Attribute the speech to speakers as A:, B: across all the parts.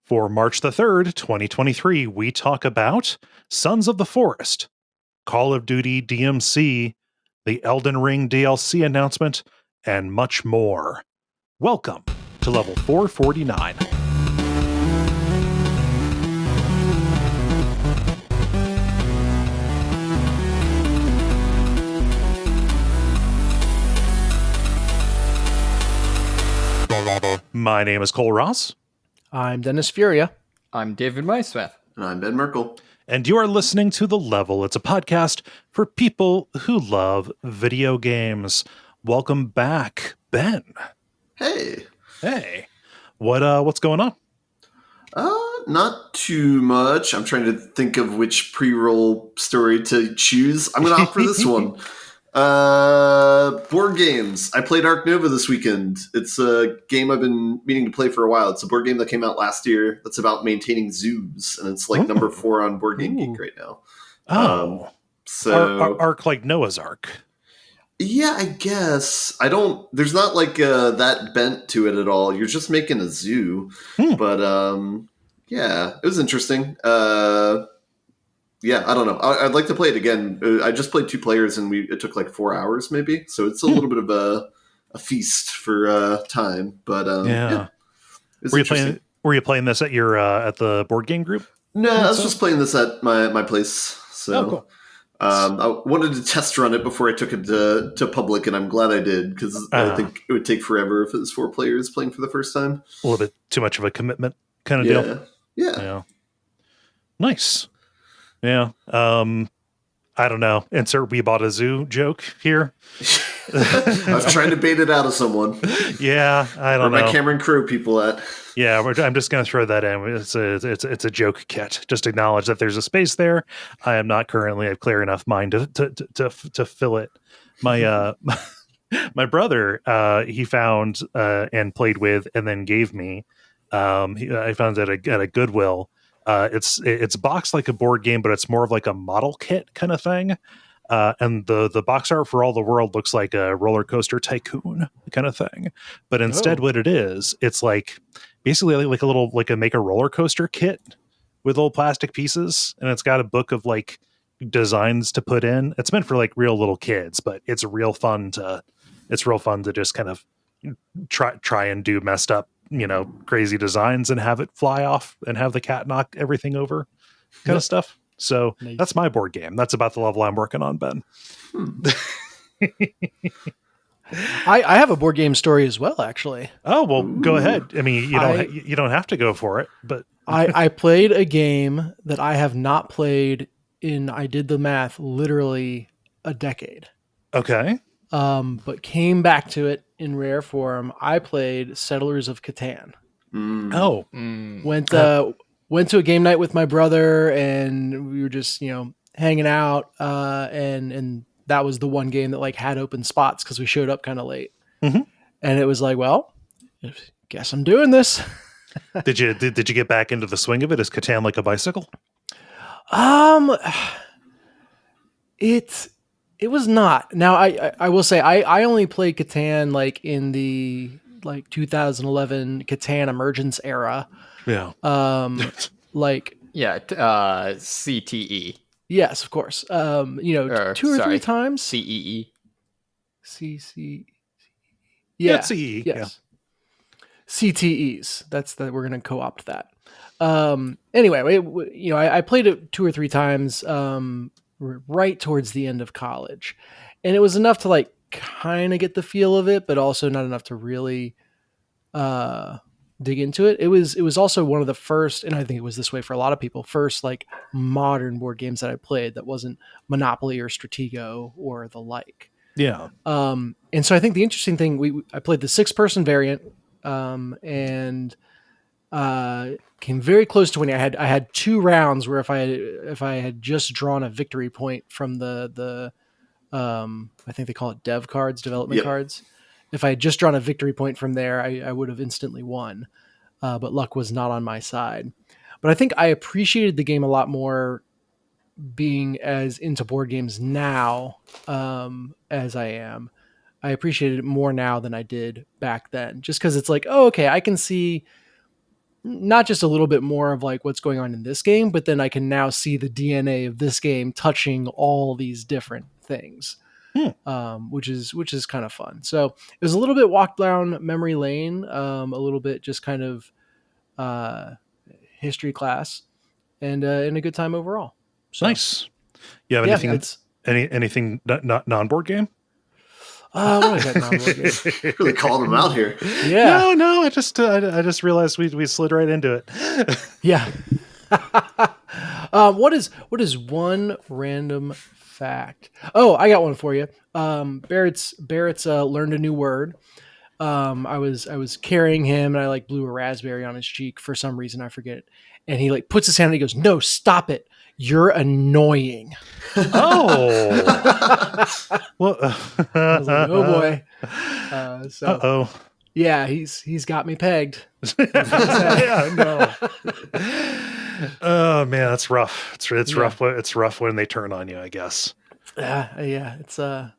A: For March the 3rd, 2023, we talk about Sons of the Forest, Call of Duty DMC, the Elden Ring DLC announcement, and much more. Welcome to Level 449. My name is Cole Ross.
B: I'm Dennis Furia.
C: I'm David Maismith.
D: And I'm Ben Merkel.
A: And you are listening to The Level. It's a podcast for people who love video games. Welcome back, Ben.
D: Hey.
A: Hey. What's going on?
D: Not too much. I'm trying to think of which pre-roll story to choose. I'm going to opt for this one. Board games. I played Ark Nova this weekend. It's a game I've been meaning to play for a while. It's a board game that came out last year that's about maintaining zoos, and it's like number 4 on Board Game Geek right now.
A: So Ark like Noah's Ark.
D: Yeah, I guess. There's not like that bent to it at all. You're just making a zoo. But yeah, it was interesting. Yeah, I don't know. I'd like to play it again. I just played 2 players, and it took like 4 hours, maybe. So it's a little bit of a feast for time. But yeah.
A: Were you playing this at your at the board game group?
D: No, I was just playing this at my place. So
A: cool.
D: I wanted to test run it before I took it to public, and I'm glad I did, because I think it would take forever if it was 4 players playing for the first time.
A: A little bit too much of a commitment kind of deal.
D: Yeah.
A: Nice. Yeah. I don't know. Insert "we bought a zoo" joke here.
D: I was trying to bait it out of someone.
A: Yeah, I don't know.
D: Where my Cameron Crowe people at?
A: Yeah, I'm just going to throw that in. It's a joke kit. Just acknowledge that there's a space there. I am not currently of clear enough mind to fill it. My my brother he found and played with and then gave me. I found it at a Goodwill. It's boxed like a board game, but it's more of like a model kit kind of thing. And the box art for all the world looks like a roller coaster tycoon kind of thing. But instead, what it is, it's like basically like a make a roller coaster kit with little plastic pieces, and it's got a book of like designs to put in. It's meant for like real little kids, but it's real fun to just kind of try and do messed up, crazy designs and have it fly off and have the cat knock everything over kind of stuff. So nice. That's my board game. That's about the level I'm working on, Ben.
B: I have a board game story as well, actually.
A: Oh, well, go ahead. I mean, you don't have to go for it, but
B: I played a game that I have not played in, I did the math, literally a decade.
A: Okay.
B: But came back to it in rare form. I played Settlers of Catan. Went to a game night with my brother, and we were just, hanging out. And that was the one game that like had open spots because we showed up kind of late. Mm-hmm. And it was like, well, guess I'm doing this.
A: Did you get back into the swing of it? Is Catan like a bicycle?
B: It was not. Now, I will say I only played Catan like in the 2011 Catan Emergence era.
A: Yeah.
C: CTE.
B: Yes, of course. 2 or 3 times.
C: CEE.
B: CC.
A: Yeah, CE.
B: Yes.
A: Yeah.
B: CTEs. We're going to co-opt that. Anyway, I played it 2 or 3 times. Right towards the end of college, and it was enough to like kind of get the feel of it, but also not enough to really dig into it. It was also one of the first, and I think it was this way for a lot of people, first like modern board games that I played that wasn't Monopoly or Stratego or the like.
A: Yeah.
B: And so I think the interesting thing, I played the 6-person variant, and came very close to winning. I had 2 rounds where if I had just drawn a victory point from the I think they call it dev cards, development cards. If I had just drawn a victory point from there, I would have instantly won. But luck was not on my side. But I think I appreciated the game a lot more being as into board games now as I am. I appreciate it more now than I did back then, just because it's like, oh, okay, I can see not just a little bit more of like what's going on in this game, but then I can now see the DNA of this game touching all these different things, which is kind of fun. So it was a little bit walk down memory lane, a little bit just kind of history class, and a good time overall. So,
A: Nice. You have anything? Anything not non-board game?
B: What is that non-board game?
D: Really called him out here.
B: Yeah.
A: No. I just realized we slid right into it.
B: Yeah. What is one random fact? Oh, I got one for you. Barrett's learned a new word. I was carrying him and I like blew a raspberry on his cheek for some reason, I forget it. And he like puts his hand and he goes, "No, stop it. You're annoying."
A: Oh. Well,
B: I was like, oh boy. Yeah, he's got me pegged.
A: Yeah, no. Oh man, that's rough. It's rough. It's rough when they turn on you, I guess.
B: Yeah. It's now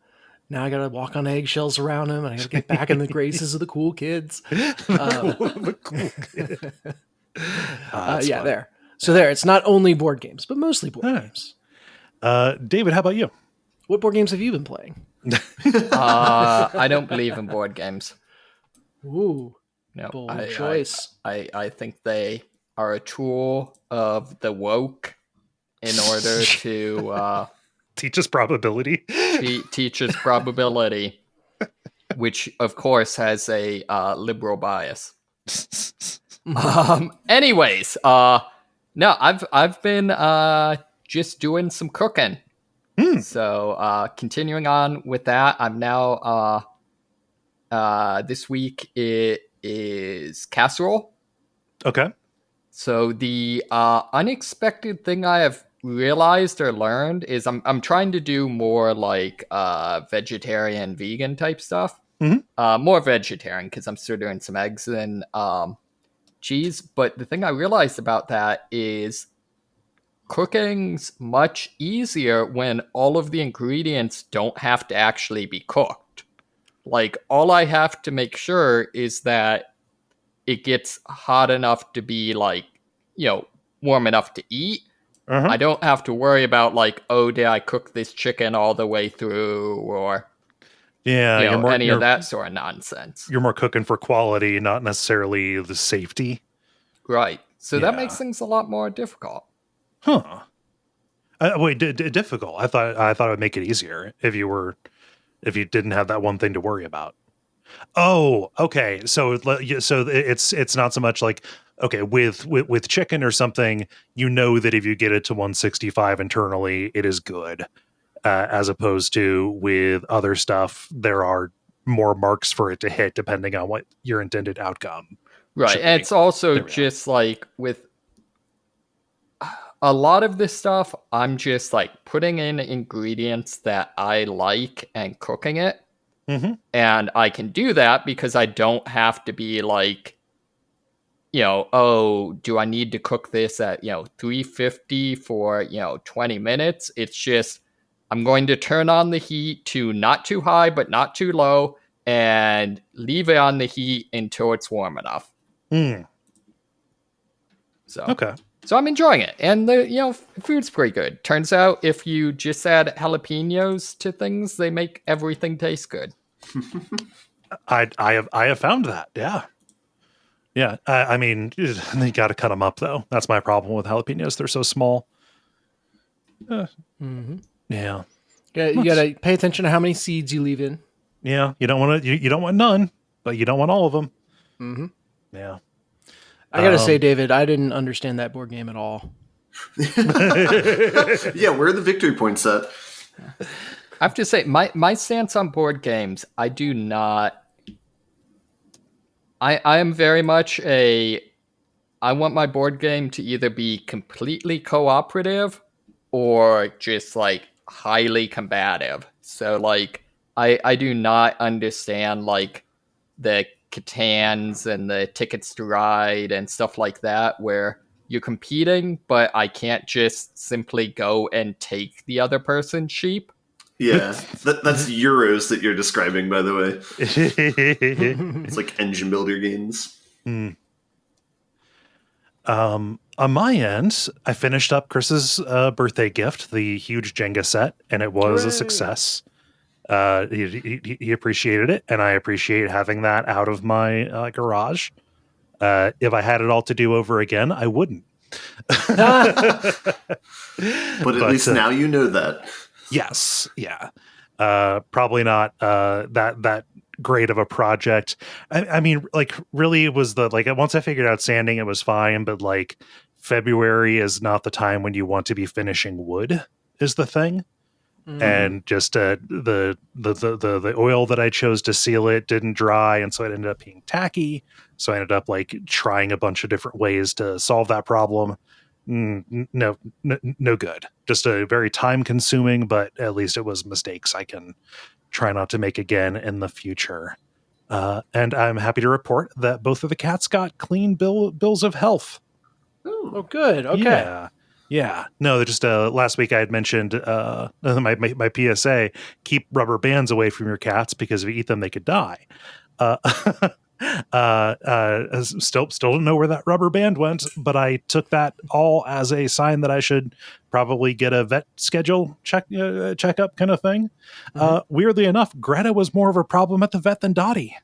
B: I gotta walk on eggshells around him, and I gotta get back in the graces of the cool kids.
A: The cool kid.
B: Yeah, there. So there. It's not only board games, but mostly board games.
A: David, how about you?
B: What board games have you been playing?
C: I don't believe in board games.
B: Ooh,
C: No,
B: bold choice.
C: I think they are a tool of the woke in order to
A: Teach us probability.
C: teach us probability, which of course has a liberal bias. Anyways, no, I've been just doing some cooking. So continuing on with that, I'm now this week it is casserole.
A: Okay.
C: So the unexpected thing I have realized or learned is I'm trying to do more like vegetarian, vegan type stuff. More vegetarian because I'm still doing some eggs and cheese. But the thing I realized about that is cooking's much easier when all of the ingredients don't have to actually be cooked. Like, all I have to make sure is that it gets hot enough to be, like, warm enough to eat. I don't have to worry about, like, oh, did I cook this chicken all the way through, or any of that sort of nonsense.
A: You're more cooking for quality, not necessarily the safety.
C: Right. So that makes things a lot more difficult.
A: Huh. Wait, difficult. I thought it would make it easier if you didn't have that one thing to worry about. Oh, okay. So it's not so much like, okay, with chicken or something, you know that if you get it to 165 internally, it is good. As opposed to with other stuff, there are more marks for it to hit depending on what your intended outcome.
C: Right. And it's also just like with a lot of this stuff, I'm just like putting in ingredients that I like and cooking it. And I can do that because I don't have to be like, oh, do I need to cook this at, 350 for, 20 minutes? It's just, I'm going to turn on the heat to not too high, but not too low, and leave it on the heat until it's warm enough. So,
A: okay.
C: So I'm enjoying it. And the, food's pretty good. Turns out if you just add jalapenos to things, they make everything taste good.
A: I have found that. Yeah. I mean, you got to cut them up though. That's my problem with jalapenos. They're so small. Yeah.
B: Yeah, you got to pay attention to how many seeds you leave in.
A: Yeah. You don't want to, you don't want none, but you don't want all of them. Yeah.
B: I got to say, David, I didn't understand that board game at all.
D: Yeah, where are the victory points at?
C: I have to say, my stance on board games, I do not... I am very much I want my board game to either be completely cooperative or just, like, highly combative. So, like, I do not understand, like, the Catans and the Tickets to Ride and stuff like that, where you're competing, but I can't just simply go and take the other person's sheep.
D: Yeah, that's Euros that you're describing, by the way. It's like engine builder games.
A: On my end, I finished up Chris's birthday gift, the huge Jenga set, and it was a success. He appreciated it, and I appreciate having that out of my garage. If I had it all to do over again, I wouldn't.
D: But at least now you know that.
A: Yes, yeah. Probably not that great of a project. I mean, like, really, it was once I figured out sanding, it was fine, but like February is not the time when you want to be finishing wood, is the thing. And just the oil that I chose to seal it didn't dry, and so it ended up being tacky. So I ended up like trying a bunch of different ways to solve that problem. No good. Just a very time consuming, but at least it was mistakes I can try not to make again in the future. And I'm happy to report that both of the cats got clean bills of health.
B: Oh, good. Okay.
A: Yeah. No, just last week I had mentioned my PSA: keep rubber bands away from your cats because if you eat them, they could die. Still don't know where that rubber band went, but I took that all as a sign that I should probably get a vet schedule checkup kind of thing. Weirdly enough, Greta was more of a problem at the vet than Dottie.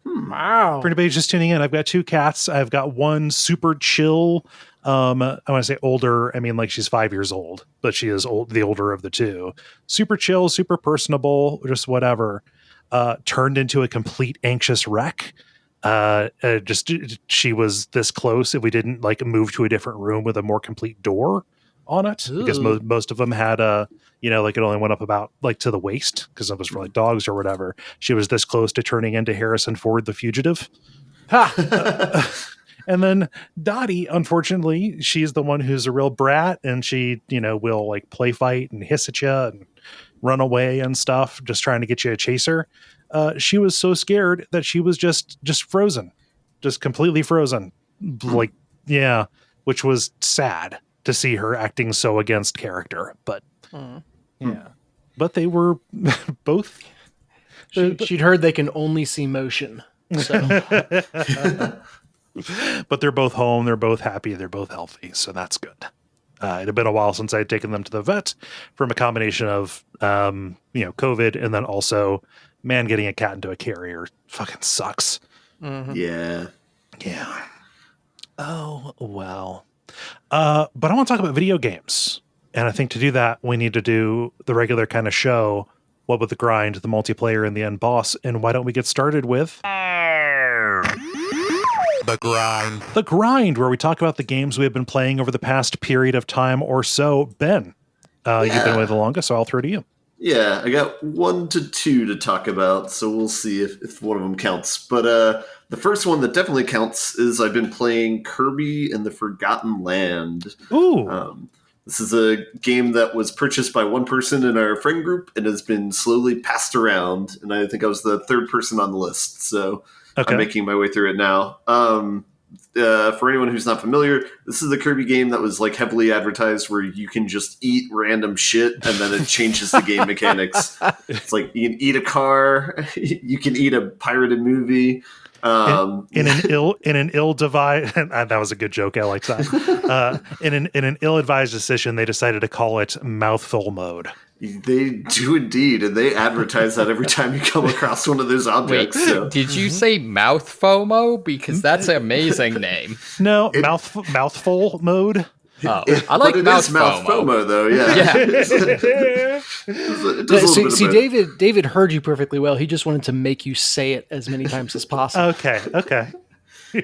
B: Wow.
A: For anybody just tuning in, I've got 2 cats. I've got one super chill. I want to say older. I mean, like she's 5 years old, but she is the older of the 2. Super chill, super personable, just whatever. Turned into a complete anxious wreck. She was this close if we didn't like move to a different room with a more complete door on it. Ooh. Because most of them had like it only went up about like to the waist because it was for like dogs or whatever. She was this close to turning into Harrison Ford the Fugitive. And then Dottie, unfortunately, she's the one who's a real brat, and she will like play fight and hiss at you and run away and stuff, just trying to get you to chase her. She was so scared that she was just frozen, just completely frozen. Like, yeah, which was sad to see her acting so against character. But yeah, but they were both.
B: She'd heard they can only see motion. So.
A: But they're both home. They're both happy. They're both healthy. So that's good. It had been a while since I had taken them to the vet from a combination of, COVID, and then also, man, getting a cat into a carrier fucking sucks.
D: Yeah.
A: Oh, well. But I want to talk about video games. And I think to do that, we need to do the regular kind of show, what with the grind, the multiplayer, and the end boss. And why don't we get started with... The grind, where we talk about the games we have been playing over the past period of time or so. Ben, you've been away the longest, so I'll throw to you.
D: Yeah, I got 1 to 2 to talk about, so we'll see if one of them counts. But the first one that definitely counts is I've been playing Kirby and the Forgotten Land.
A: Ooh.
D: This is a game that was purchased by one person in our friend group and has been slowly passed around, and I think I was the 3rd person on the list, so... Okay. I'm making my way through it now. For anyone who's not familiar, this is the Kirby game that was like heavily advertised where you can just eat random shit and then it changes the game mechanics. It's like you can eat a car, you can eat a pirated movie.
A: In an ill-devised that was a good joke. I like that. In an ill-advised decision, they decided to call it mouthful mode.
D: They do indeed, and they advertise that every time you come across one of those objects.
C: Wait, so. Did you say mouth FOMO? Because that's an amazing name.
A: No, mouthful mode.
C: Oh, I like mouth
D: FOMO though. Yeah.
B: See, David heard you perfectly well. He just wanted to make you say it as many times as possible.
A: Okay.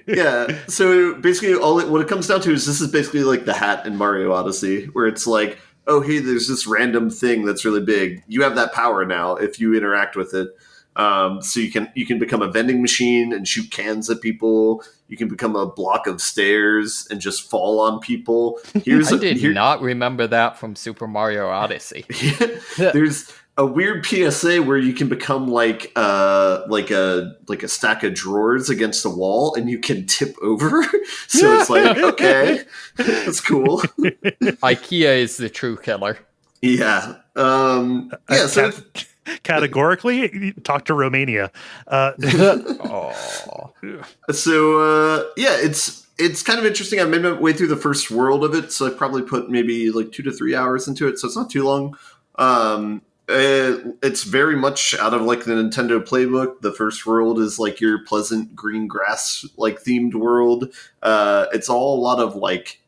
D: Yeah. So basically, what it comes down to is this is basically like the hat in Mario Odyssey, where it's like, oh, hey, there's this random thing that's really big. You have that power now if you interact with it. So you can become a vending machine and shoot cans at people. You can become a block of stairs and just fall on people.
C: I did not remember that from Super Mario Odyssey.
D: There's a weird PSA where you can become like a stack of drawers against a wall and you can tip over. So it's like, okay, that's cool.
C: IKEA is the true killer.
D: Yeah. So
A: categorically, talk to Romania.
D: So it's It's kind of interesting. I made my way through the first world of it, so I probably put maybe like 2 to 3 hours into it, so it's not too long. It's very much out of like the Nintendo playbook. The first world is like your pleasant green grass like themed world. It's all a lot of like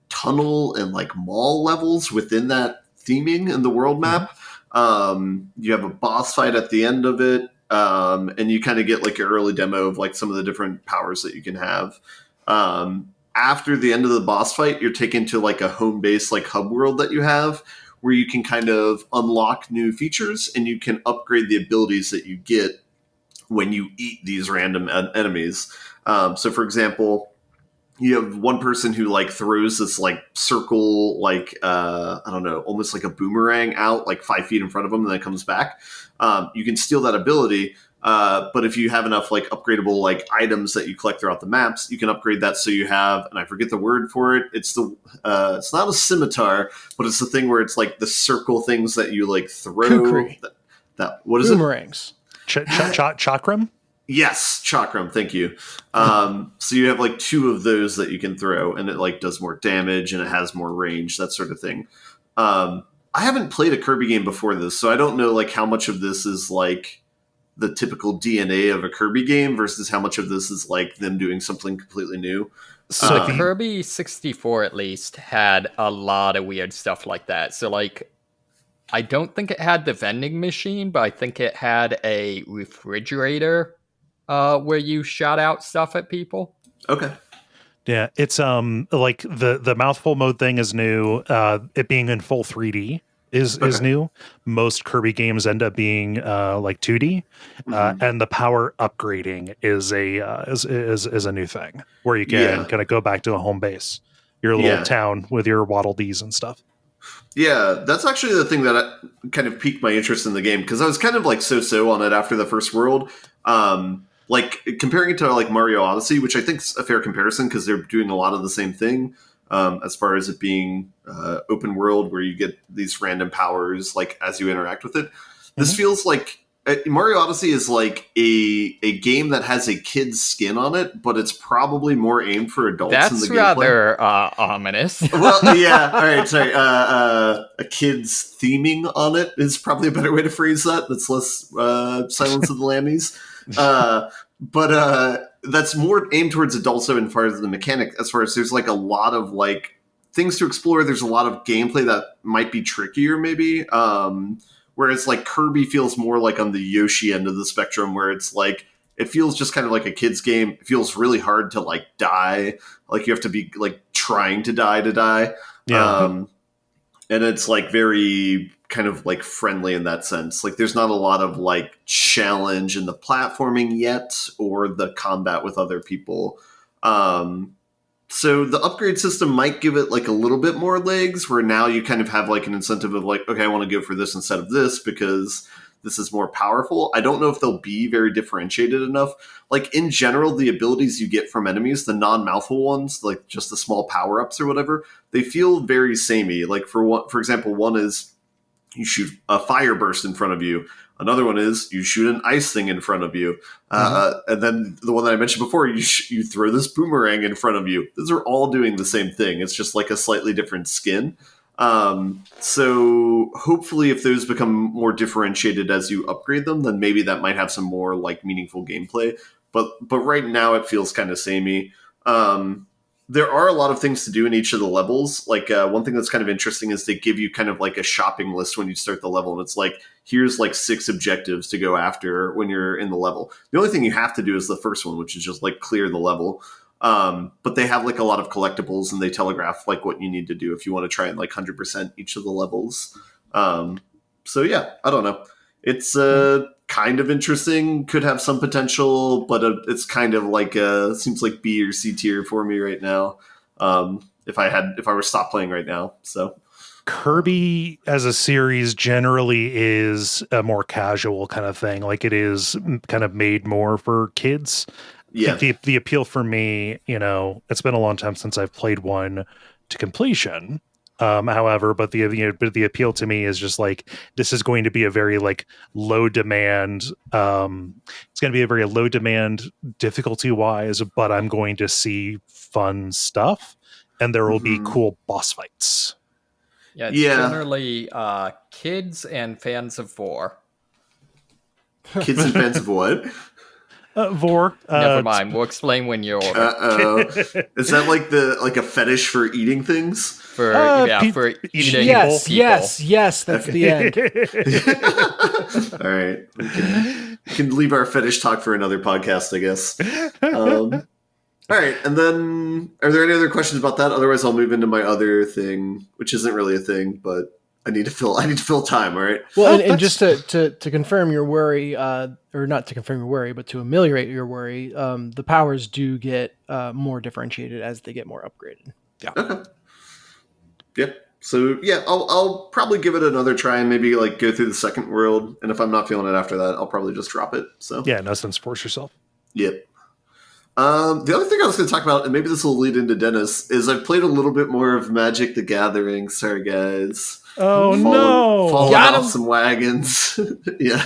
D: tunnel and like mall levels within that theming in the world map. You have a boss fight at the end of it, and you kind of get like an early demo of like some of the different powers that you can have. After the end of the boss fight, you're taken to like a home base like hub world that you have, where you can kind of unlock new features and you can upgrade the abilities that you get when you eat these random enemies. So for example, you have one person who like throws this like circle, like, I don't know, almost like a boomerang out like 5 feet in front of them and then it comes back. You can steal that ability. But if you have enough like upgradable like items that you collect throughout the maps, you can upgrade that so you have, and I forget the word for it. It's it's not a scimitar, but it's the thing where it's like the circle things that you like throw.
B: Kukri.
D: What is
B: Boomerangs.
A: Chakram?
D: Yes, chakram. Thank you. So you have like 2 of those that you can throw, and it like does more damage and it has more range, that sort of thing. I haven't played a Kirby game before this, so I don't know like how much of this is like the typical DNA of a Kirby game versus how much of this is like them doing something completely new.
C: So Kirby 64 at least had a lot of weird stuff like that. So like, I don't think it had the vending machine, but I think it had a refrigerator where you shot out stuff at people.
D: Okay.
A: Yeah, it's like the mouthful mode thing is new. It being in full 3D is new. Most Kirby games end up being like 2D, and the power upgrading is a new thing where you can kind of go back to a home base, your little town with your Waddle Dees and stuff.
D: Yeah, that's actually the thing that kind of piqued my interest in the game, because I was kind of like so on it after the first world. Like comparing it to like Mario Odyssey, which I think is a fair comparison because they're doing a lot of the same thing, as far as it being open world where you get these random powers like as you interact with it. This feels like Mario Odyssey is like a game that has a kid's skin on it, but it's probably more aimed for adults.
C: That's
D: in the
C: rather ominous.
D: Well, yeah. All right, sorry. A kid's theming on it is probably a better way to phrase that. That's less Silence of the Lambs. But that's more aimed towards adults, so as far as the mechanic, as far as there's like a lot of like things to explore. There's a lot of gameplay that might be trickier, maybe. Whereas like Kirby feels more like on the Yoshi end of the spectrum, where it's like it feels just kind of like a kid's game. It feels really hard to like die. Like you have to be like trying to die.
A: Yeah.
D: And it's like very kind of like friendly in that sense. Like there's not a lot of like challenge in the platforming yet or the combat with other people. So the upgrade system might give it like a little bit more legs, where now you kind of have like an incentive of like, okay, I want to go for this instead of this because this is more powerful. I don't know if they'll be very differentiated enough. Like in general, the abilities you get from enemies, the non-mouthful ones, like just the small power-ups or whatever, they feel very samey. Like for example, one is you shoot a fire burst in front of you. Another one is you shoot an ice thing in front of you. And then the one that I mentioned before, you throw this boomerang in front of you. Those are all doing the same thing. It's just like a slightly different skin. So hopefully if those become more differentiated as you upgrade them, then maybe that might have some more like meaningful gameplay. But right now it feels kind of samey. There are a lot of things to do in each of the levels. Like one thing that's kind of interesting is they give you kind of like a shopping list when you start the level. And it's like, here's like 6 objectives to go after when you're in the level. The only thing you have to do is the first one, which is just like clear the level. But they have like a lot of collectibles and they telegraph like what you need to do if you want to try and like 100% each of the levels. So yeah, I don't know. It's kind of interesting, could have some potential, but it's kind of like seems like B or C tier for me right now. If I were to stop playing right now, so.
A: Kirby as a series generally is a more casual kind of thing. Like it is kind of made more for kids.
D: Yeah.
A: The appeal for me, it's been a long time since I've played one to completion. However, but the appeal to me is just like, this is going to be a very like low demand. It's going to be a very low demand difficulty wise, but I'm going to see fun stuff, and there will be cool boss fights.
C: Yeah, it's generally kids and fans of Vor.
D: Kids and fans of what?
A: Vor.
C: Never mind. We'll explain when you're older.
D: Is that like a fetish for eating things?
C: For eating
B: yes,
C: people.
B: Yes. That's the end.
D: All right, we can leave our fetish talk for another podcast, I guess. All right, and then are there any other questions about that? Otherwise, I'll move into my other thing, which isn't really a thing, but I need to fill time. All right.
B: Well, and just to confirm your worry, or not to confirm your worry, but to ameliorate your worry, the powers do get more differentiated as they get more upgraded.
A: Yeah.
D: Okay. Yep. So yeah, I'll probably give it another try and maybe like go through the second world, and if I'm not feeling it after that, I'll probably just drop it. So
A: yeah, no sense, force yourself.
D: Yep. The other thing I was going to talk about, and maybe this will lead into Dennis, is I've played a little bit more of Magic the Gathering. Sorry, guys. Falling off some wagons. Yeah.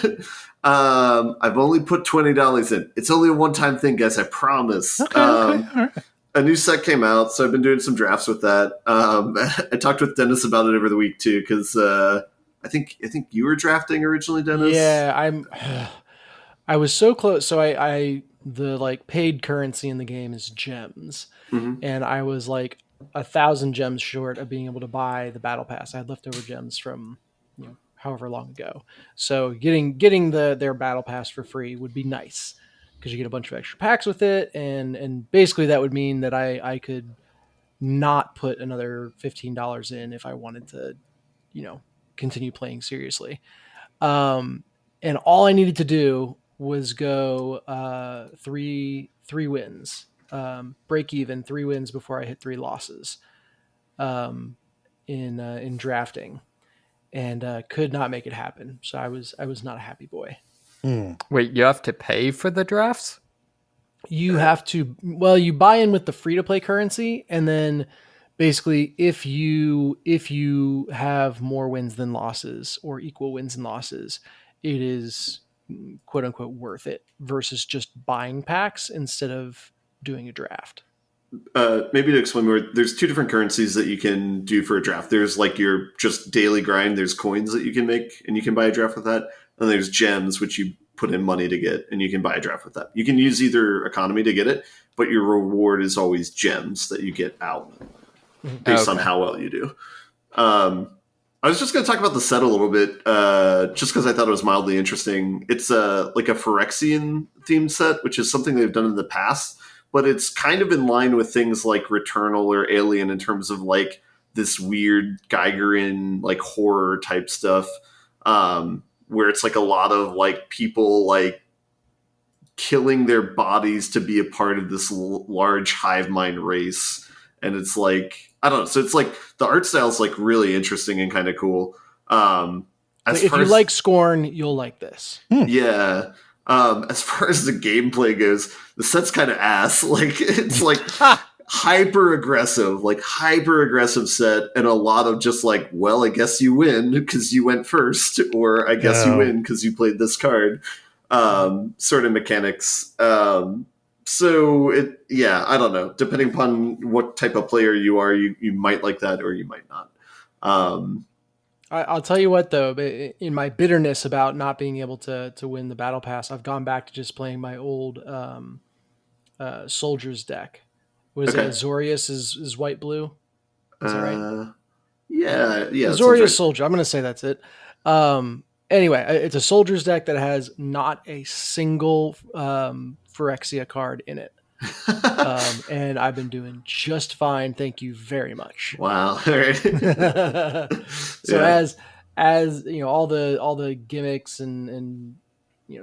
D: I've only put $20 in. It's only a one-time thing, guys. I promise.
A: Okay. All right.
D: A new set came out, so I've been doing some drafts with that. I talked with Dennis about it over the week too, because I think you were drafting originally, Dennis.
B: Yeah, I was so close. So I the like paid currency in the game is gems, and I was like 1,000 gems short of being able to buy the battle pass. I had leftover gems from however long ago. So getting their battle pass for free would be nice, because you get a bunch of extra packs with it, and basically that would mean that I could not put another $15 in if I wanted to, continue playing seriously. And all I needed to do was go 3 wins, break even 3 wins before I hit 3 losses in drafting, and could not make it happen. So I was not a happy boy.
C: Wait, you have to pay for the drafts?
B: You have to, you buy in with the free-to-play currency, and then basically if you have more wins than losses or equal wins and losses, it is quote unquote worth it versus just buying packs instead of doing a draft.
D: Maybe to explain more, there's 2 different currencies that you can do for a draft. There's like your just daily grind. There's coins that you can make, and you can buy a draft with that. And there's gems, which you put in money to get, and you can buy a draft with that. You can use either economy to get it, but your reward is always gems that you get out based on how well you do. I was just going to talk about the set a little bit, just because I thought it was mildly interesting. It's like a Phyrexian themed set, which is something they've done in the past, but it's kind of in line with things like Returnal or Alien in terms of like this weird Geigerin like horror type stuff, where it's like a lot of like people like killing their bodies to be a part of this large hive mind race. And it's like, I don't know. So it's like the art style is like really interesting and kind of cool.
B: If you like Scorn, you'll like this.
D: Yeah. As far as the gameplay goes, the set's kind of ass. Like it's like hyper aggressive set, and a lot of just like, well, I guess you win because you went first, or I guess you win because you played this card, sort of mechanics. So I don't know. Depending upon what type of player you are, you might like that or you might not.
B: I'll tell you what, though, in my bitterness about not being able to win the battle pass, I've gone back to just playing my old soldiers deck. Was it Azorius is white blue? Is that right?
D: Yeah.
B: Azorius right. Soldier. I'm going to say that's it. Anyway, it's a soldiers deck that has not a single Phyrexia card in it. And I've been doing just fine. Thank you very much.
D: Wow. All right.
B: So as you know, all the gimmicks and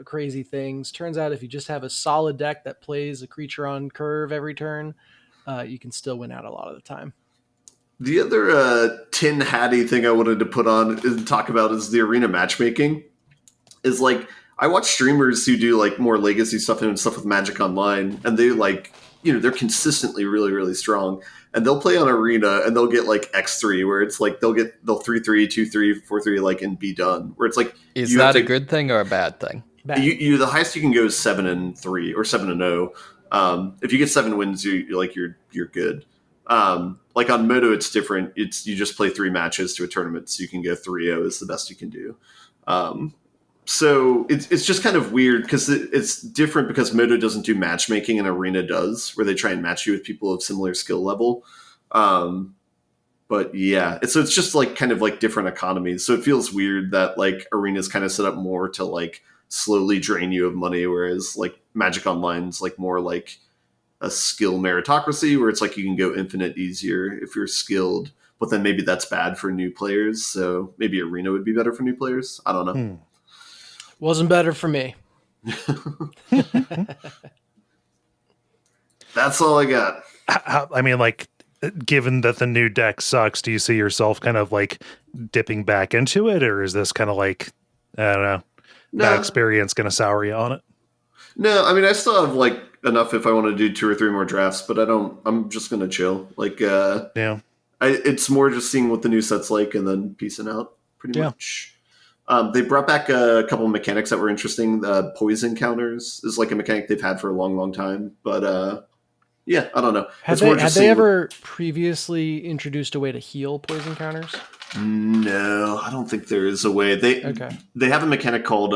B: crazy things, turns out if you just have a solid deck that plays a creature on curve every turn, you can still win out a lot of the time.
D: The other tin hatty thing I wanted to put on and talk about is the arena matchmaking. I watch streamers who do like more legacy stuff and stuff with Magic Online, and they like they're consistently really, really strong. And they'll play on Arena and they'll get like X3, where it's like they'll 3-3, 2-3, 4-3, like, and be done. Where it's like,
C: is that a good thing or a bad thing?
D: You the highest you can go is 7-3 or 7-0. If you get 7 wins, you're good. Like on Moto, it's different. You just play 3 matches to a tournament, so you can go 3-0 is the best you can do. So it's just kind of weird because it's different because Moto doesn't do matchmaking and Arena does, where they try and match you with people of similar skill level. But yeah, it's just like kind of like different economies. So it feels weird that like Arena's kind of set up more to like slowly drain you of money, whereas like Magic Online's like more like a skill meritocracy, where it's like you can go infinite easier if you're skilled. But then maybe that's bad for new players. So maybe Arena would be better for new players. I don't know.
B: Wasn't better for me.
D: That's all I got.
A: I mean, like, given that the new deck sucks, do you see yourself kind of like dipping back into it, or is this kind of like, I don't know, that experience going to sour you on it?
D: No, I mean, I still have like enough if I want to do 2 or 3 more drafts, but I'm just going to chill. Like,
A: yeah,
D: it's more just seeing what the new set's like and then piecing out pretty much. They brought back a couple of mechanics that were interesting. Poison counters is like a mechanic they've had for a long, long time. But yeah, I don't know.
B: Had they ever previously introduced a way to heal poison counters?
D: No, I don't think there is a way. They have a mechanic called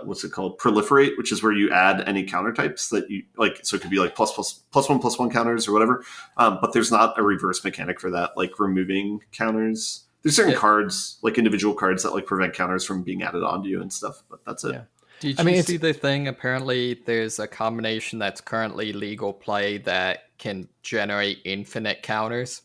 D: what's it called? Proliferate, which is where you add any counter types that you like. So it could be like +1/+1 counters or whatever. But there's not a reverse mechanic for that, like removing counters. There's certain cards, like individual cards, that like prevent counters from being added onto you and stuff. But that's it.
C: Yeah. Did you see the thing? Apparently, there's a combination that's currently legal play that can generate infinite counters.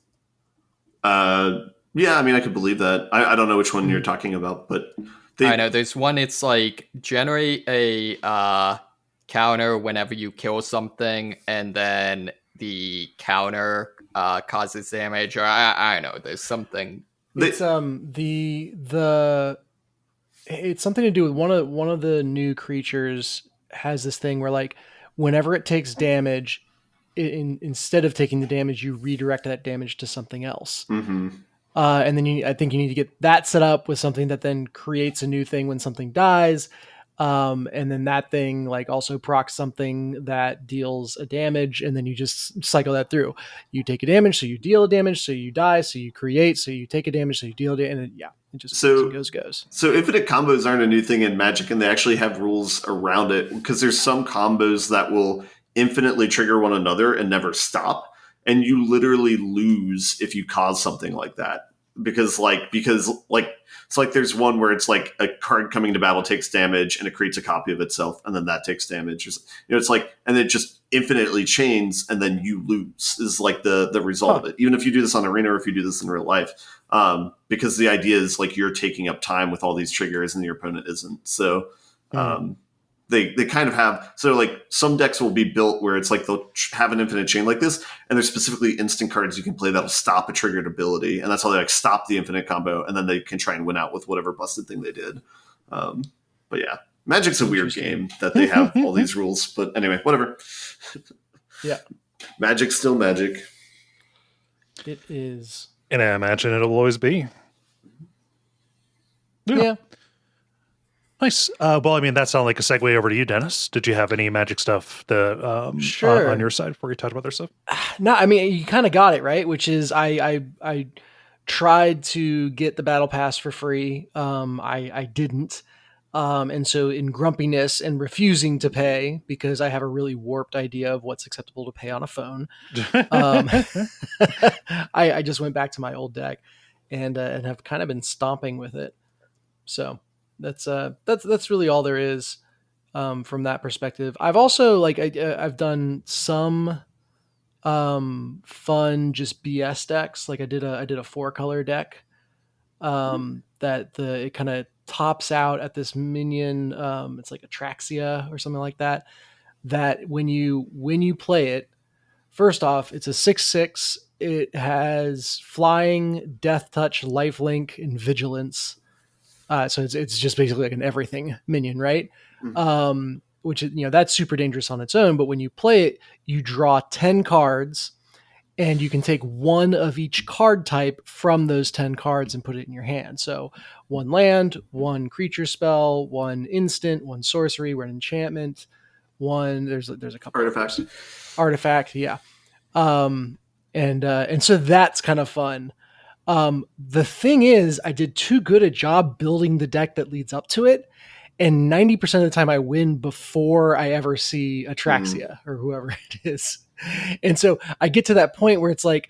D: Yeah, I mean, I could believe that. I don't know which one you're talking about, but
C: I know there's one. It's like generate a counter whenever you kill something, and then the counter causes damage. Or I don't know. There's something.
B: It's it's something to do with one of the new creatures has this thing where like whenever it takes damage, instead of taking the damage, you redirect that damage to something else.
D: Mm-hmm.
B: And then I think you need to get that set up with something that then creates a new thing when something dies. And then that thing like also procs something that deals a damage, and then you just cycle that through. You take a damage, so you deal a damage, so you die, so you create, so you take a damage, so you deal it, and then, it just goes.
D: So infinite combos aren't a new thing in Magic, and they actually have rules around it, because there's some combos that will infinitely trigger one another and never stop, and you literally lose if you cause something like that. Because it's like there's one where it's like a card coming to battle takes damage and it creates a copy of itself, and then that takes damage. It's like, and it just infinitely chains, and then you lose is like the result of it. Even if you do this on Arena or if you do this in real life, because the idea is like you're taking up time with all these triggers and your opponent isn't. So they kind of have, so like some decks will be built where it's like they'll have an infinite chain like this, and there's specifically instant cards you can play that'll stop a triggered ability, and that's how they like stop the infinite combo, and then they can try and win out with whatever busted thing they did. But yeah, Magic's a weird game that they have all these rules, but anyway, whatever.
B: Yeah,
D: Magic's still Magic.
B: It is,
A: and I imagine it'll always be.
B: Yeah.
A: Nice. Well, I mean, that sounded like a segue over to you, Dennis. Did you have any Magic stuff
B: sure.
A: on your side before you talked about their stuff?
B: No, I mean, you kind of got it, right? Which is I tried to get the Battle Pass for free. I didn't. And so in grumpiness and refusing to pay, because I have a really warped idea of what's acceptable to pay on a phone, I just went back to my old deck and have kind of been stomping with it. So that's really all there is from that perspective. I've also I've done some fun just BS decks. Like I did a 4-color deck that it kind of tops out at this minion. It's like Atraxia or something like that. That when you play it, first off, it's a 6/6. It has flying, death touch, lifelink, and vigilance. So it's just basically like an everything minion, right? Mm-hmm. which is, that's super dangerous on its own. But when you play it, you draw 10 cards, and you can take one of each card type from those 10 cards and put it in your hand. So 1 land, 1 creature spell, 1 instant, 1 sorcery, 1 enchantment, 1 there's a couple artifact, yeah. And so that's kind of fun. The thing is, I did too good a job building the deck that leads up to it, and 90% of the time I win before I ever see Atraxia or whoever it is. And so I get to that point where it's like,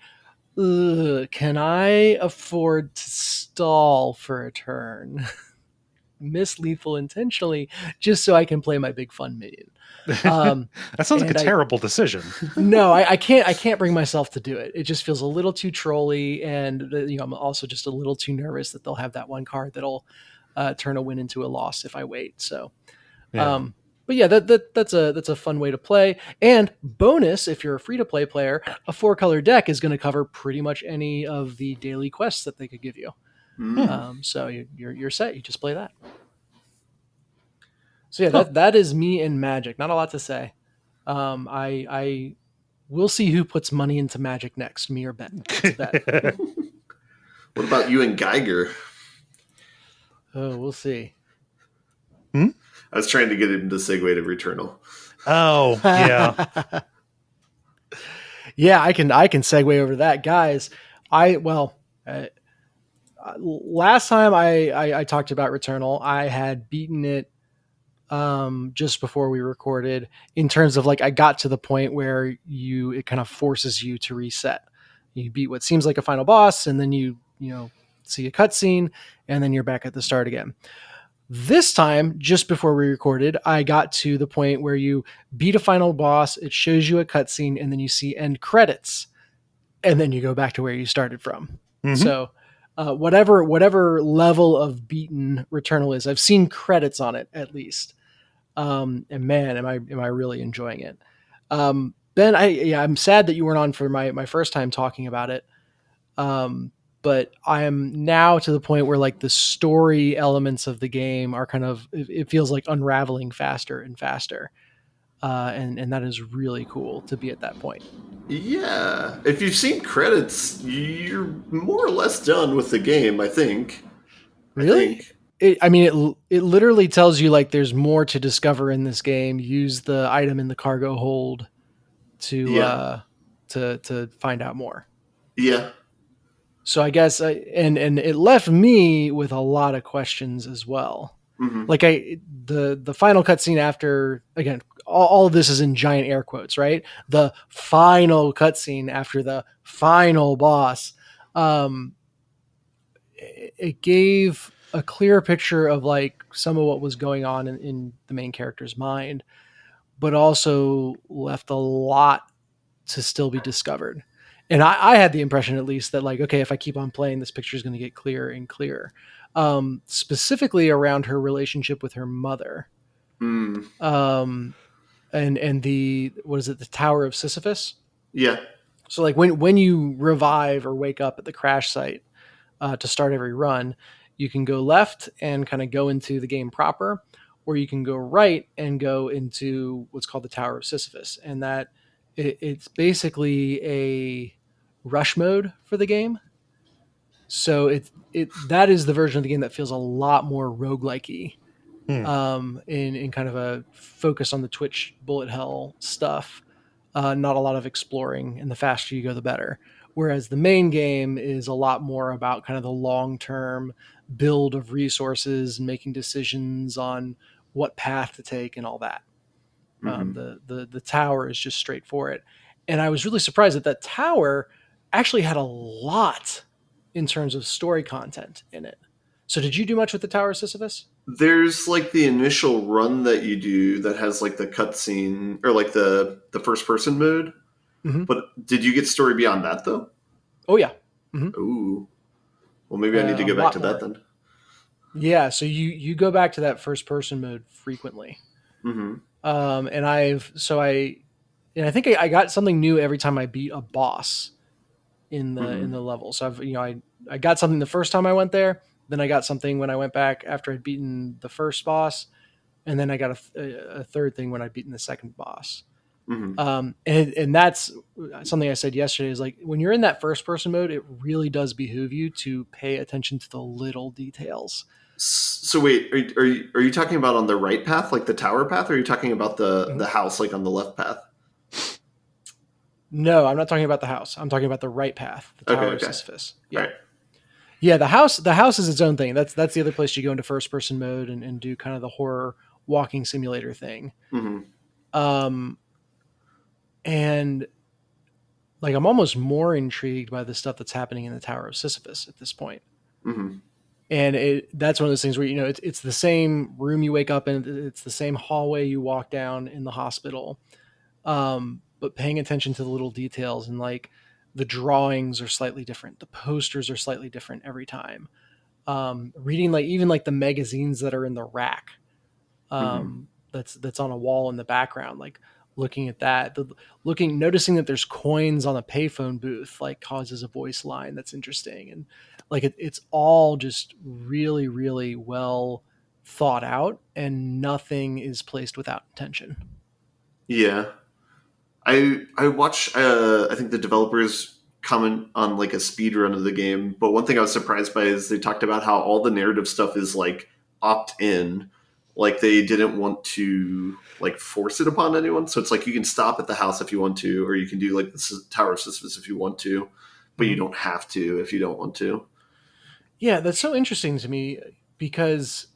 B: can I afford to stall for a turn? Miss lethal intentionally just so I can play my big fun minion.
A: That sounds like a terrible decision.
B: No, I can't bring myself to do it. It just feels a little too trolly, and I'm also just a little too nervous that they'll have that one card that'll turn a win into a loss if I wait. So,
A: Yeah.
B: but yeah, that's a fun way to play. And bonus, if you're a free to play player, a 4-color deck is going to cover pretty much any of the daily quests that they could give you. So you're set. You just play that. So yeah, that is me and Magic. Not a lot to say. I will see who puts money into Magic next, me or Ben.
D: What about you and Geiger?
B: Oh, we'll see.
D: I was trying to get him to segue to Returnal.
A: Oh, yeah.
B: Yeah, I can segue over to that, guys. Last time I talked about Returnal, I had beaten it just before we recorded, in terms of like I got to the point where it kind of forces you to reset. You beat what seems like a final boss, and then you see a cutscene, and then you're back at the start again. This time, just before we recorded, I got to the point where you beat a final boss, it shows you a cutscene, and then you see end credits, and then you go back to where you started from. Mm-hmm. So whatever level of beaten Returnal is, I've seen credits on it at least. And man, am I really enjoying it. Ben, I'm sad that you weren't on for my first time talking about it. But I am now to the point where like the story elements of the game are kind of, it feels like unraveling faster and faster. And that is really cool to be at that point.
D: Yeah. If you've seen credits, you're more or less done with the game, I think.
B: Really? It literally tells you like there's more to discover in this game. Use the item in the cargo hold to find out more.
D: Yeah.
B: So I guess, and it left me with a lot of questions as well. Mm-hmm. Like the final cutscene after, again, all of this is in giant air quotes, right? The final cutscene after the final boss, it gave a clear picture of like some of what was going on in the main character's mind, but also left a lot to still be discovered. And I had the impression, at least, that like, okay, if I keep on playing, this picture is going to get clearer and clearer. Specifically around her relationship with her mother. And the, what is it? The Tower of Sisyphus.
D: Yeah.
B: So like when you revive or wake up at the crash site to start every run, you can go left and kind of go into the game proper, or you can go right and go into what's called the Tower of Sisyphus. And that it's basically a rush mode for the game. So that is the version of the game that feels a lot more roguelike-y, in kind of a focus on the Twitch bullet hell stuff. Not a lot of exploring, and the faster you go, the better. Whereas the main game is a lot more about kind of the long-term build of resources and making decisions on what path to take and all that. The tower is just straight for it. And I was really surprised that tower actually had a lot in terms of story content in it. So did you do much with the Tower of Sisyphus?
D: There's like the initial run that you do that has like the cutscene or like the first person mode. Mm-hmm. But did you get story beyond that though?
B: Oh yeah.
D: Mm-hmm. Ooh. Well, maybe I need to go back to that then.
B: Yeah. So you go back to that first person mode frequently. Mm-hmm. And I think I got something new every time I beat a boss in the level. So I got something the first time I went there, then I got something when I went back after I'd beaten the first boss, and then I got a third thing when I'd beaten the second boss.
D: Mm-hmm.
B: And that's something I said yesterday is like when you're in that first person mode, it really does behoove you to pay attention to the little details.
D: So wait, are you talking about on the right path, like the tower path, or are you talking about the house, like on the left path?
B: No, I'm not talking about the house. I'm talking about the right path, the Tower of
D: Okay.
B: Sisyphus. Yeah.
D: Right.
B: Yeah, the house is its own thing. That's the other place you go into first person mode and do kind of the horror walking simulator thing.
D: Mm-hmm.
B: And like I'm almost more intrigued by the stuff that's happening in the Tower of Sisyphus at this point.
D: Mm-hmm.
B: And that's one of those things where it's the same room you wake up in, it's the same hallway you walk down in the hospital. But paying attention to the little details and like the drawings are slightly different, the posters are slightly different every time. Reading like even like the magazines that are in the rack, that's on a wall in the background, like looking at that, noticing that there's coins on a payphone booth, like causes a voice line that's interesting, and like it's all just really, really well thought out, and nothing is placed without intention.
D: Yeah. I watch I think the developers comment on like a speed run of the game, but one thing I was surprised by is they talked about how all the narrative stuff is like opt in, like they didn't want to like force it upon anyone. So it's like you can stop at the house if you want to, or you can do like the Tower of Sisyphus if you want to, but you don't have to if you don't want to.
B: Yeah, that's so interesting to me because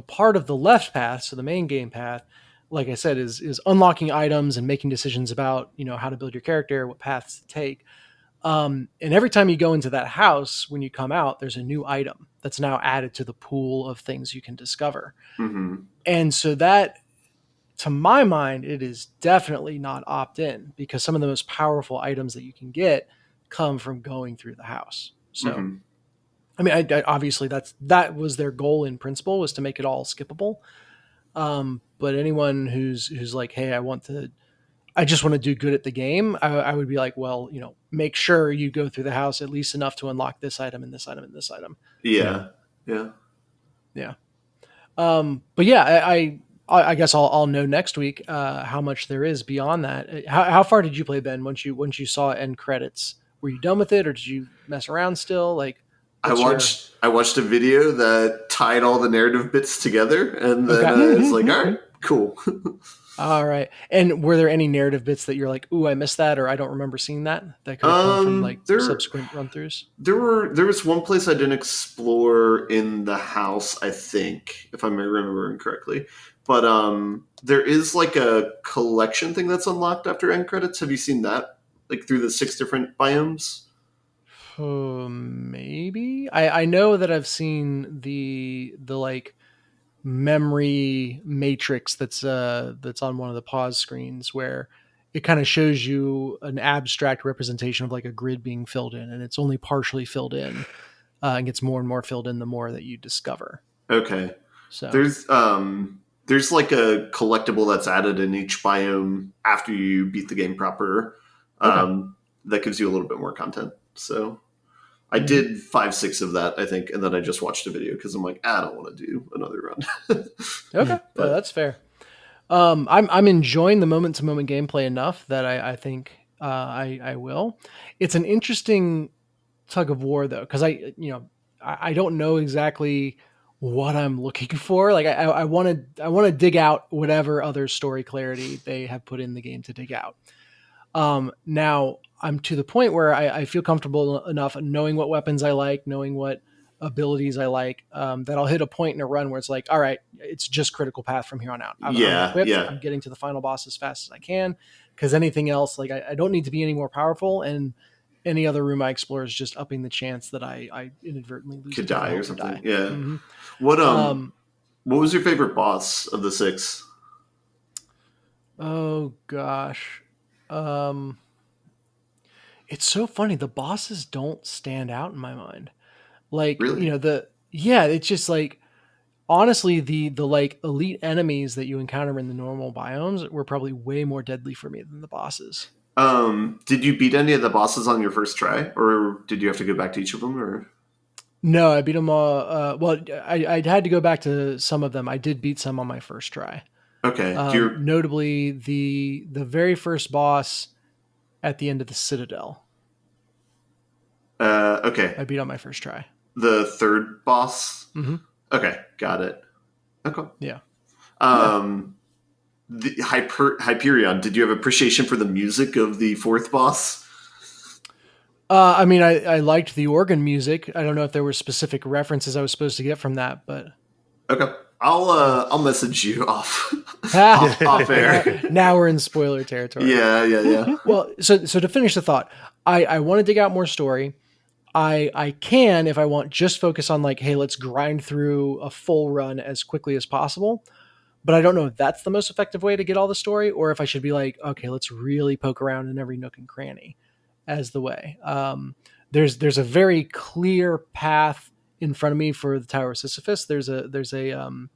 B: part of the left path, so the main game path, like I said, is unlocking items and making decisions about how to build your character, what paths to take. And every time you go into that house, when you come out, there's a new item that's now added to the pool of things you can discover.
D: Mm-hmm.
B: And so that, to my mind, it is definitely not opt-in because some of the most powerful items that you can get come from going through the house. So.
D: Mm-hmm.
B: I mean, I obviously that was their goal in principle, was to make it all skippable. But anyone who's like, hey, I just want to do good at the game, I would be like, well, make sure you go through the house at least enough to unlock this item and this item and this item.
D: Yeah.
B: But yeah, I guess I'll know next week how much there is beyond that. How far did you play, Ben? Once you saw end credits, were you done with it, or did you mess around still? Like.
D: I watched a video that tied all the narrative bits together, and then it's like, all right, cool.
B: All right. And were there any narrative bits that you're like, ooh, I missed that, or I don't remember seeing that could have come from like subsequent run-throughs?
D: There was one place I didn't explore in the house, I think, if I'm remembering correctly. But there is like a collection thing that's unlocked after end credits. Have you seen that? Like through the 6 different biomes?
B: Maybe. I know that I've seen the like memory matrix that's on one of the pause screens where it kind of shows you an abstract representation of like a grid being filled in, and it's only partially filled in, and gets more and more filled in the more that you discover.
D: Okay.
B: So
D: there's like a collectible that's added in each biome after you beat the game proper. That gives you a little bit more content. So I did 5-6 of that, I think, and then I just watched a video because I'm like, I don't want to do another run.
B: Okay, no, that's fair. I'm enjoying the moment to moment gameplay enough that I think I will. It's an interesting tug of war though, because I don't know exactly what I'm looking for. Like I want to dig out whatever other story clarity they have put in the game to dig out. Now I'm to the point where I feel comfortable enough knowing what weapons I like, knowing what abilities I like, that I'll hit a point in a run where it's like, all right, it's just critical path from here on out. I'm equipped. I'm getting to the final boss as fast as I can, because anything else, like I don't need to be any more powerful, and any other room I explore is just upping the chance that I inadvertently lose.
D: Could die or something.
B: Die.
D: Yeah.
B: Mm-hmm.
D: What was your favorite boss of the 6?
B: Oh gosh. It's so funny. The bosses don't stand out in my mind. Like,
D: really?
B: It's just like, honestly, the like elite enemies that you encounter in the normal biomes were probably way more deadly for me than the bosses.
D: Did you beat any of the bosses on your first try, or did you have to go back to each of them? Or
B: No, I beat them all. Well, I had to go back to some of them. I did beat some on my first try.
D: Okay.
B: Notably, the very first boss at the end of the Citadel.
D: Okay.
B: I beat on my first try.
D: The third boss?
B: Mm-hmm.
D: Okay, got it. Okay.
B: Yeah.
D: The Hyperion, did you have appreciation for the music of the fourth boss?
B: I mean, I liked the organ music. I don't know if there were specific references I was supposed to get from that, but
D: okay, I'll message you off off air.
B: Now we're in spoiler territory.
D: Yeah.
B: Well, so to finish the thought, I want to dig out more story. I can, if I want, just focus on like, hey, let's grind through a full run as quickly as possible. But I don't know if that's the most effective way to get all the story, or if I should be like, okay, let's really poke around in every nook and cranny as the way. There's a very clear path in front of me for the Tower of Sisyphus. There's an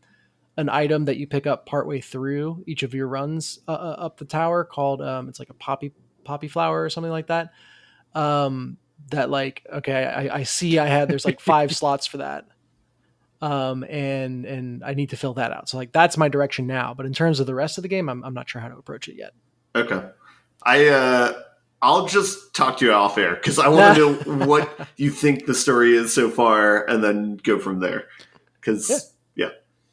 B: item that you pick up partway through each of your runs up the tower called it's like a poppy flower or something like that. That like, okay, I see there's like 5 slots for that. And I need to fill that out. So like, that's my direction now. But in terms of the rest of the game, I'm not sure how to approach it yet.
D: Okay. I'll just talk to you off air because I want to know what you think the story is so far and then go from there. Because, yeah.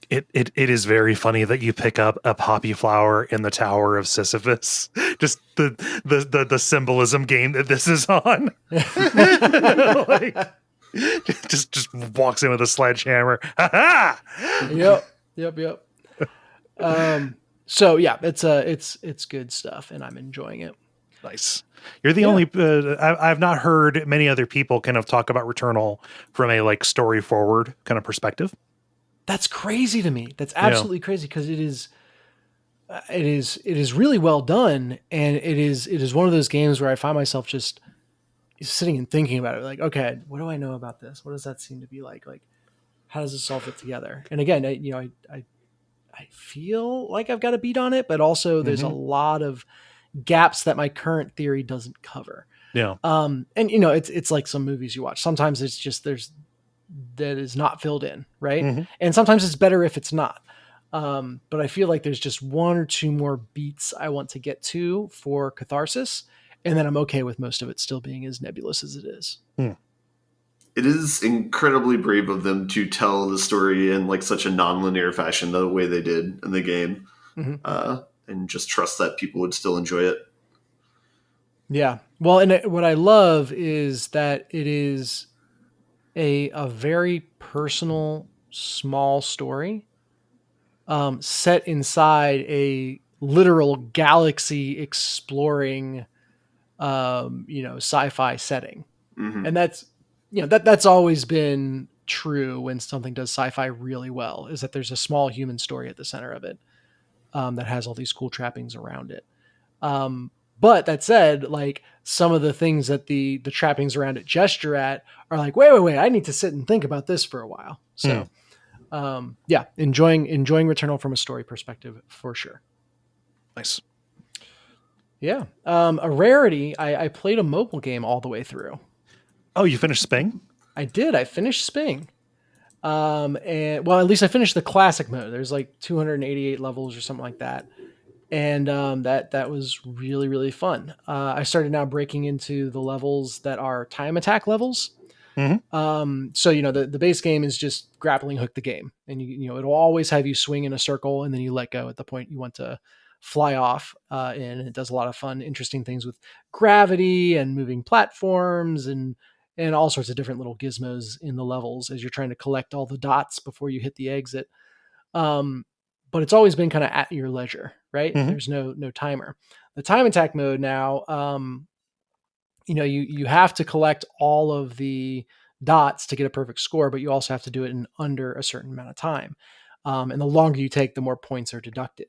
A: It is very funny that you pick up a poppy flower in the Tower of Sisyphus. Just the symbolism game that this is on. Like, just walks in with a sledgehammer. Ha ha!
B: Yep. So yeah, it's good stuff, and I'm enjoying it.
A: Nice. You're the only. I've not heard many other people kind of talk about Returnal from a like story forward kind of perspective.
B: That's crazy to me. That's absolutely crazy because it is really well done, and it is one of those games where I find myself just sitting and thinking about it. Like, okay, what do I know about this? What does that seem to be like? Like, how does this all fit together? And again, I feel like I've got a beat on it, but also there's a lot of gaps that my current theory doesn't cover.
A: Yeah.
B: And it's like some movies you watch. Sometimes it's just that is not filled in, right?
A: Mm-hmm.
B: And sometimes it's better if it's not. But I feel like there's just 1 or 2 more beats I want to get to for catharsis, and then I'm okay with most of it still being as nebulous as it is.
D: It is incredibly brave of them to tell the story in like such a non-linear fashion the way they did in the game, and just trust that people would still enjoy it.
B: Yeah. Well, and what I love is that it is a very personal, small story set inside a literal galaxy exploring, sci-fi setting. And that's always been true when something does sci-fi really well, is that there's a small human story at the center of it that has all these cool trappings around it. But that said, like some of the things that the trappings around it gesture at are like, wait, I need to sit and think about this for a while. So, enjoying Returnal from a story perspective for sure.
A: Nice.
B: Yeah. A rarity. I played a mobile game all the way through.
A: Oh, you finished Sping?
B: I did. I finished Sping. And well, at least I finished the classic mode. There's like 288 levels or something like that. And that was really, really fun. I started now breaking into the levels that are time attack levels. So, the base game is just grappling hook the game. And, it'll always have you swing in a circle and then you let go at the point you want to fly off. And it does a lot of fun, interesting things with gravity and moving platforms and all sorts of different little gizmos in the levels as you're trying to collect all the dots before you hit the exit. But it's always been kind of at your leisure, right? There's no timer. The time attack mode now, you have to collect all of the dots to get a perfect score, but you also have to do it in under a certain amount of time. And the longer you take, the more points are deducted.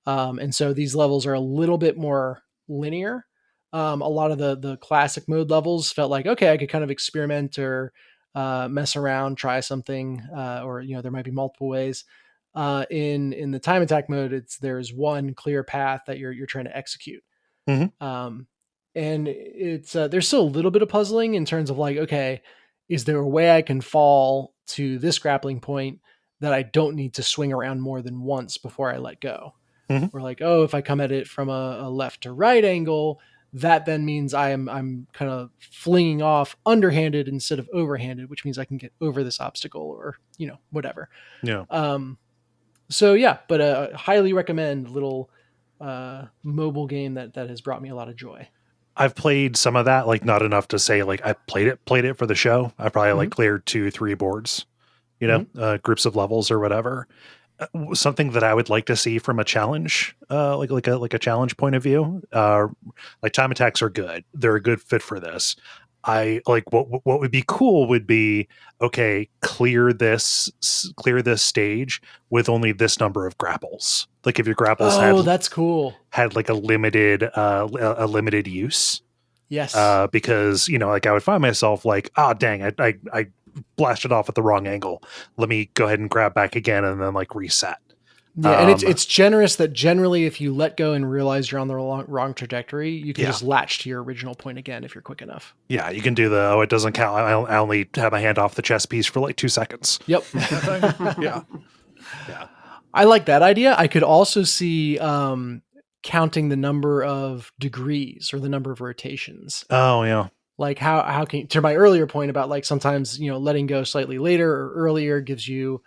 B: And so these levels are a little bit more linear. A lot of the classic mode levels felt like, okay, I could kind of experiment or mess around, try something, or there might be multiple ways. In the time attack mode, there's one clear path that you're trying to execute. And it's there's still a little bit of puzzling in terms of like, okay, is there a way I can fall to this grappling point that I don't need to swing around more than once before I let go?
A: Mhm.
B: We're like, oh, if I come at it from a left to right angle, that then means I'm kind of flinging off underhanded instead of overhanded, which means I can get over this obstacle or, whatever.
A: Yeah.
B: So yeah, but highly recommend little mobile game that has brought me a lot of joy.
A: I've played some of that, like not enough to say like I played it for the show. I probably like cleared 2-3 boards, groups of levels or whatever. Something that I would like to see from a challenge, like a challenge point of view. Like time attacks are good; they're a good fit for this. I like what would be cool would be okay. Clear this stage with only this number of grapples. Like if your grapples
B: that's cool.
A: had like a limited use.
B: Yes.
A: Because like I would find myself like, oh dang, I blasted off at the wrong angle. Let me go ahead and grab back again and then like reset.
B: Yeah, and it's generous that generally if you let go and realize you're on the wrong trajectory, you can just latch to your original point again if you're quick enough.
A: Yeah, you can do it doesn't count. I only have my hand off the chess piece for like 2 seconds.
B: Yep.
A: Yeah.
B: I like that idea. I could also see counting the number of degrees or the number of rotations.
A: Oh yeah.
B: Like how can, to my earlier point about like sometimes, letting go slightly later or earlier gives you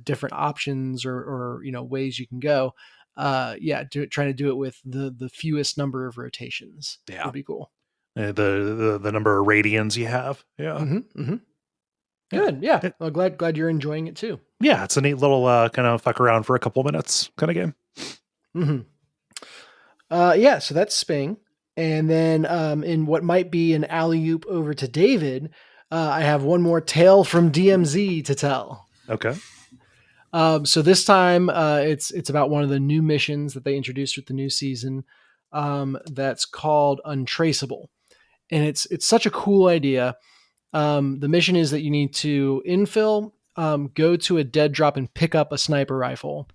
B: different options or ways you can go. Trying to do it with the fewest number of rotations.
A: Yeah.
B: Would be cool.
A: The number of radians you have. Yeah.
B: Mm-hmm, mm-hmm. Good. Yeah. Well, glad you're enjoying it too.
A: Yeah. It's a neat little kind of fuck around for a couple minutes kind of game.
B: Mm-hmm. So that's Sping. And then in what might be an alley-oop over to David, I have one more tale from DMZ to tell.
A: Okay.
B: So this time it's about one of the new missions that they introduced with the new season that's called Untraceable. And it's such a cool idea. The mission is that you need to infill, go to a dead drop and pick up a sniper rifle,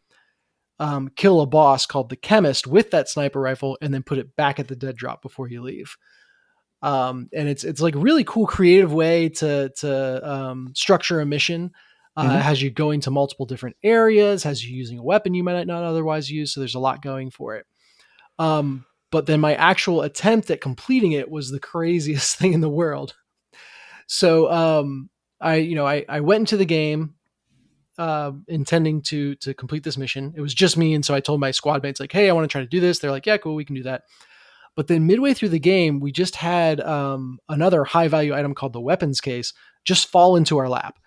B: kill a boss called the Chemist with that sniper rifle, and then put it back at the dead drop before you leave. And it's like a really cool creative way to structure a mission. Has you going to multiple different areas, has you using a weapon you might not otherwise use. So there's a lot going for it. But then my actual attempt at completing it was the craziest thing in the world. So I went into the game intending to complete this mission. It was just me. And so I told my squad mates like, hey, I want to try to do this. They're like, yeah, cool, we can do that. But then midway through the game, we just had another high value item called the weapons case just fall into our lap.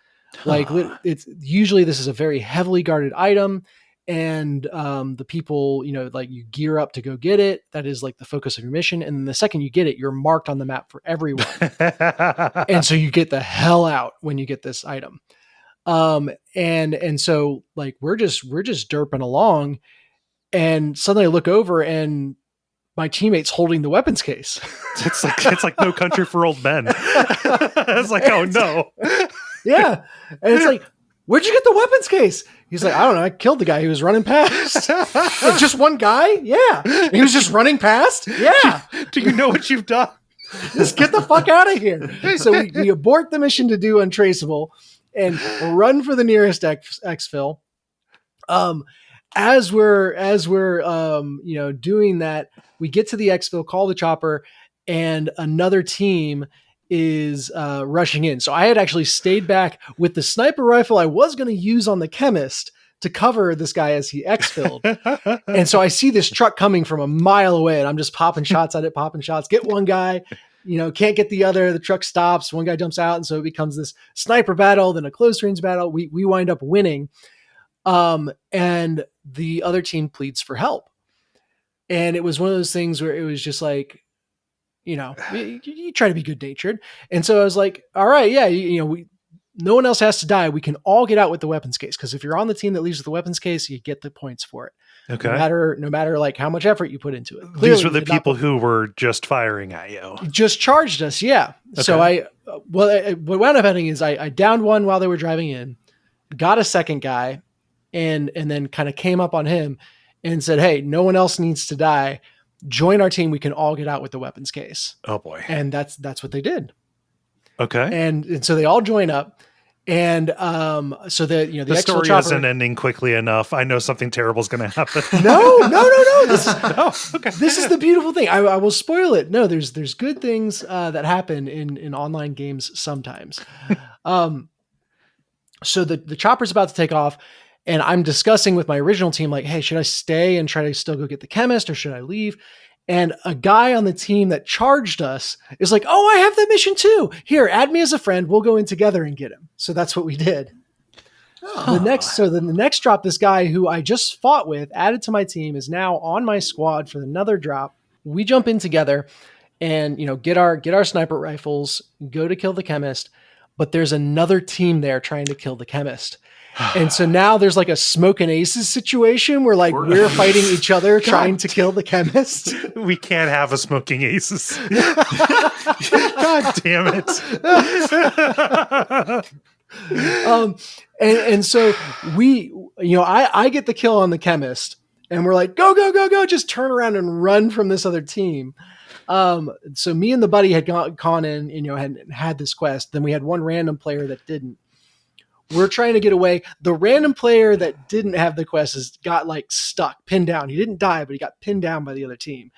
B: Like it's usually this is a very heavily guarded item, and the people, like you gear up to go get it. That is like the focus of your mission. And then the second you get it, you're marked on the map for everyone. And so you get the hell out when you get this item. And so like we're just derping along, and suddenly I look over and my teammate's holding the weapons case.
A: It's like No Country for Old Men. It's like, oh no.
B: Yeah. And it's like, where'd you get the weapons case? He's like, I don't know. I killed the guy who was running past. Like, just one guy? Yeah. And he was just running past? Yeah.
A: Do you know what you've done?
B: Just get the fuck out of here. So we abort the mission to do Untraceable and run for the nearest exfil. As we're doing that, we get to the exfil, call the chopper, and another team is rushing in. So I had actually stayed back with the sniper rifle I was going to use on the Chemist to cover this guy as he exfilled. And so I see this truck coming from a mile away, and I'm just popping shots at it, get one guy, can't get the other. The truck stops, one guy jumps out, and so it becomes this sniper battle, then a close range battle. We wind up winning. And the other team pleads for help. And it was one of those things where it was just like, you try to be good natured. And so I was like, all right, yeah, no one else has to die. We can all get out with the weapons case. Cause if you're on the team that leaves with the weapons case, you get the points for it.
A: Okay. No
B: matter like how much effort you put into it.
A: Clearly, these were the people who were just firing at you.
B: Just charged us. Yeah. Okay. So what wound up happening is I downed one while they were driving in, got a second guy, and then kind of came up on him and said, hey, no one else needs to die. Join our team. We can all get out with the weapons case.
A: Oh boy.
B: And that's what they did.
A: Okay.
B: And so they all join up. And so the
A: the
B: exfil
A: story
B: chopper
A: isn't ending quickly enough. I know something terrible is going to happen.
B: No.
A: Okay.
B: This is the beautiful thing. I will spoil it. No, there's good things that happen in online games sometimes. So the chopper's about to take off, and I'm discussing with my original team, like, hey, should I stay and try to still go get the chemist, or should I leave? And a guy on the team that charged us is like, oh, I have that mission too. Here, add me as a friend. We'll go in together and get him. So that's what we did. The next drop, this guy who I just fought with, added to my team, is now on my squad for another drop. We jump in together and get our sniper rifles, go to kill the chemist, but there's another team there trying to kill the chemist. And so now there's like a Smokin Aces situation where like we're fighting each other trying to kill the chemist.
A: We can't have a Smoking Aces. God damn it.
B: And so we, I get the kill on the chemist, and we're like, go, just turn around and run from this other team. So me and the buddy had gone in, had this quest. Then we had one random player that didn't. We're trying to get away. The random player that didn't have the quest got like stuck, pinned down. He didn't die, but he got pinned down by the other team.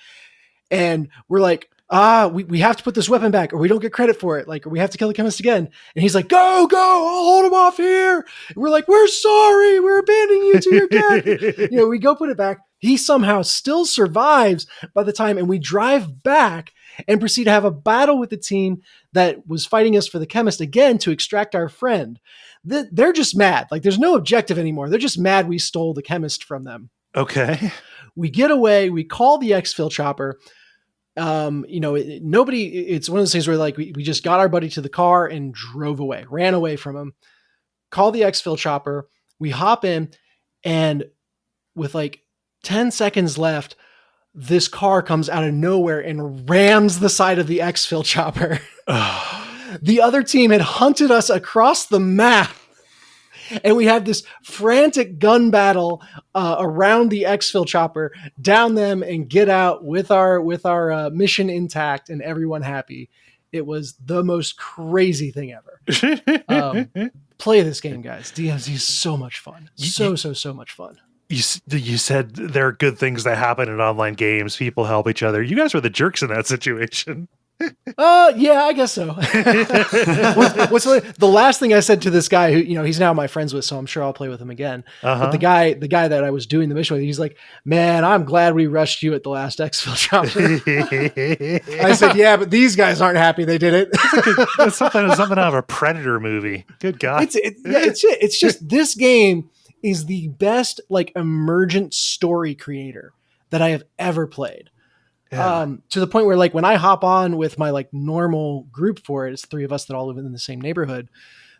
B: And we're like, we have to put this weapon back, or we don't get credit for it. Like, or we have to kill the chemist again. And he's like, go, I'll hold him off here. And we're like, we're sorry. We're abandoning you to your death. We go put it back. He somehow still survives by the time, and we drive back and proceed to have a battle with the team that was fighting us for the chemist again to extract our friend. They're just mad. Like, there's no objective anymore. They're just mad we stole the chemist from them.
A: Okay.
B: We get away. We call the exfil chopper. Nobody, it's one of those things where like we just got our buddy to the car and drove away, ran away from him, call the exfil chopper. We hop in, and with like 10 seconds left, this car comes out of nowhere and rams the side of the exfil chopper. The other team had hunted us across the map, and we had this frantic gun battle around the exfil chopper, down them and get out with our mission intact and everyone happy. It was the most crazy thing ever. Play this game, guys. DMZ is so much fun. So much fun.
A: You said there are good things that happen in online games. People help each other. You guys were the jerks in that situation.
B: Yeah, I guess so. What's the last thing I said to this guy who, he's now my friends with, so I'm sure I'll play with him again. But the guy that I was doing the mission with, he's like, man, I'm glad we rushed you at the last exfil chopper. I said, yeah, but these guys aren't happy they did it.
A: It's something out of a Predator movie. Good God.
B: It's just, this game is the best like emergent story creator that I have ever played. Yeah. To the point where like when I hop on with my like normal group for it, it's three of us that all live in the same neighborhood.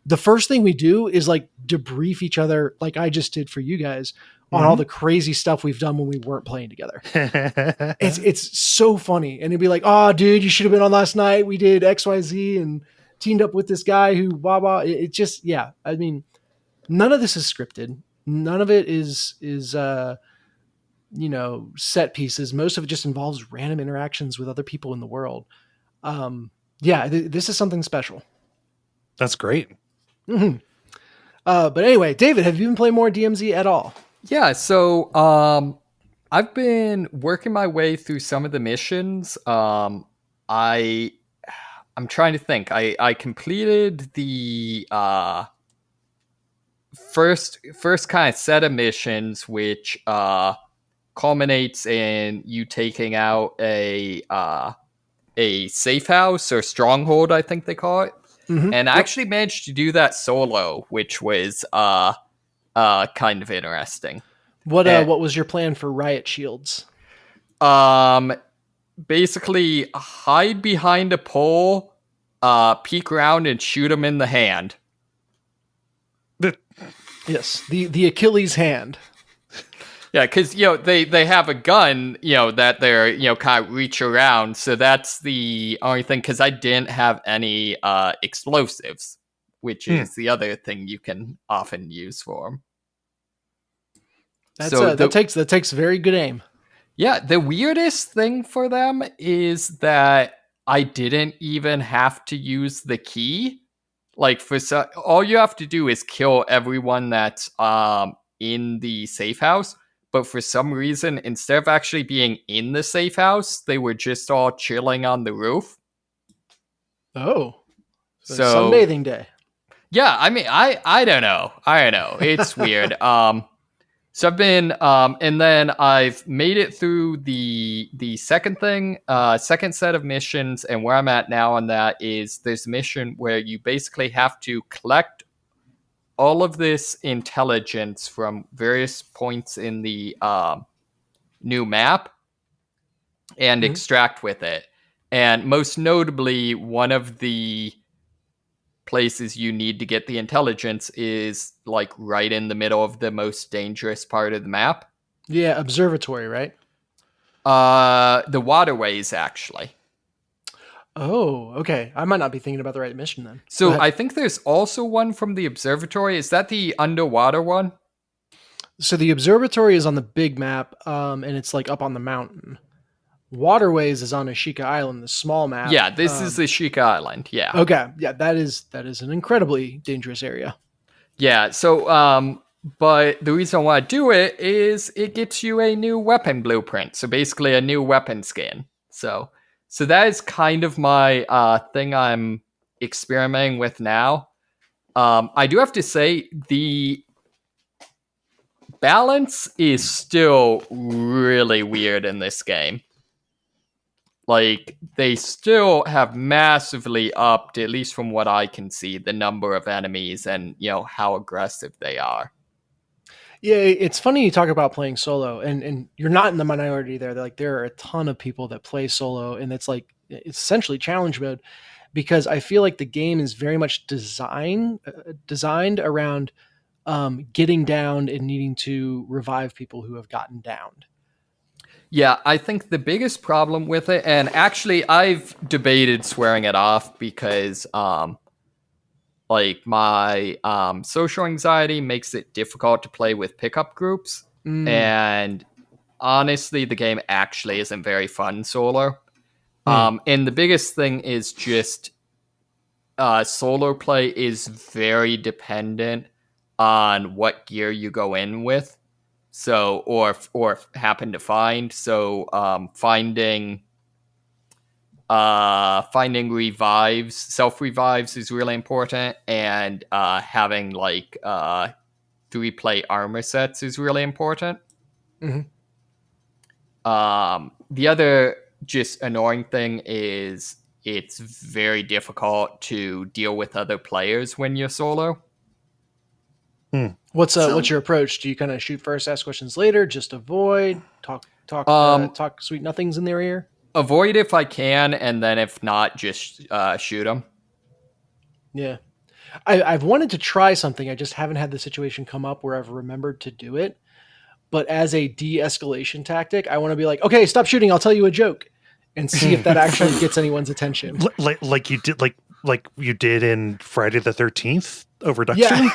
B: The first thing we do is like debrief each other, like I just did for you guys, on all the crazy stuff we've done when we weren't playing together. It's so funny. And it'd be like, oh dude, you should have been on last night. We did XYZ and teamed up with this guy who blah, blah. It just, yeah. I mean, none of this is scripted. None of it is set pieces. Most of it just involves random interactions with other people in the world. This is something special.
A: That's great.
B: Mm-hmm. But anyway, David, have you been playing more DMZ at all?
C: Yeah. So, I've been working my way through some of the missions. I'm trying to think. I completed the, first kind of set of missions, which, culminates in you taking out a safe house or stronghold, I think they call it. Mm-hmm. And I actually managed to do that solo, which was kind of interesting.
B: What was your plan for riot shields?
C: Basically hide behind a pole, peek around and shoot them in the hand.
B: Yes, the Achilles hand.
C: Yeah, because, they have a gun, that they're, kind of reach around. So that's the only thing, because I didn't have any explosives, which is the other thing you can often use for them.
B: That takes very good aim.
C: Yeah, the weirdest thing for them is that I didn't even have to use the key. Like all you have to do is kill everyone that's in the safe house. But for some reason, instead of actually being in the safe house, they were just all chilling on the roof.
B: Oh,
C: so
B: sunbathing day.
C: Yeah, I mean, I don't know. It's weird. So I've been, and then I've made it through the second thing, second set of missions, and where I'm at now on that is this mission where you basically have to collect all of this intelligence from various points in the new map and extract with it. And most notably, one of the places you need to get the intelligence is like right in the middle of the most dangerous part of the map.
B: Yeah, observatory, right?
C: The waterways, actually.
B: Oh, okay. I might not be thinking about the right mission then.
C: So I think there's also one from the observatory. Is that the underwater one?
B: So the observatory is on the big map, and it's like up on the mountain. Waterways is on Ashika Island, the small map.
C: Yeah, this is the Ashika Island. Yeah.
B: Okay. Yeah, that is an incredibly dangerous area.
C: Yeah. So, but the reason I want to do it is it gets you a new weapon blueprint. So basically, a new weapon skin. So that is kind of my thing I'm experimenting with now. I do have to say the balance is still really weird in this game. Like, they still have massively upped, at least from what I can see, the number of enemies and, how aggressive they are.
B: Yeah, it's funny you talk about playing solo, and you're not in the minority there. Like, there are a ton of people that play solo, and it's essentially challenge mode, because I feel like the game is very much designed around getting downed and needing to revive people who have gotten downed.
C: Yeah, I think the biggest problem with it, and actually I've debated swearing it off because my social anxiety makes it difficult to play with pickup groups. And honestly, the game actually isn't very fun solo. And the biggest thing is just solo play is very dependent on what gear you go in with. So, or happen to find. So, finding revives, self revives is really important, and having 3-play armor sets is really important.
B: Mm-hmm.
C: The other just annoying thing is it's very difficult to deal with other players when you're solo.
B: What's your approach? Do you kind of shoot first, ask questions later, just avoid, talk sweet nothings in their ear?
C: Avoid if I can, and then if not, just shoot them.
B: Yeah. I've wanted to try something. I just haven't had the situation come up where I've remembered to do it. But as a de-escalation tactic, I want to be like, okay, stop shooting. I'll tell you a joke, and see if that actually gets anyone's attention.
A: Like you did, like you did in Friday the 13th over Duckfeed.
B: Yeah.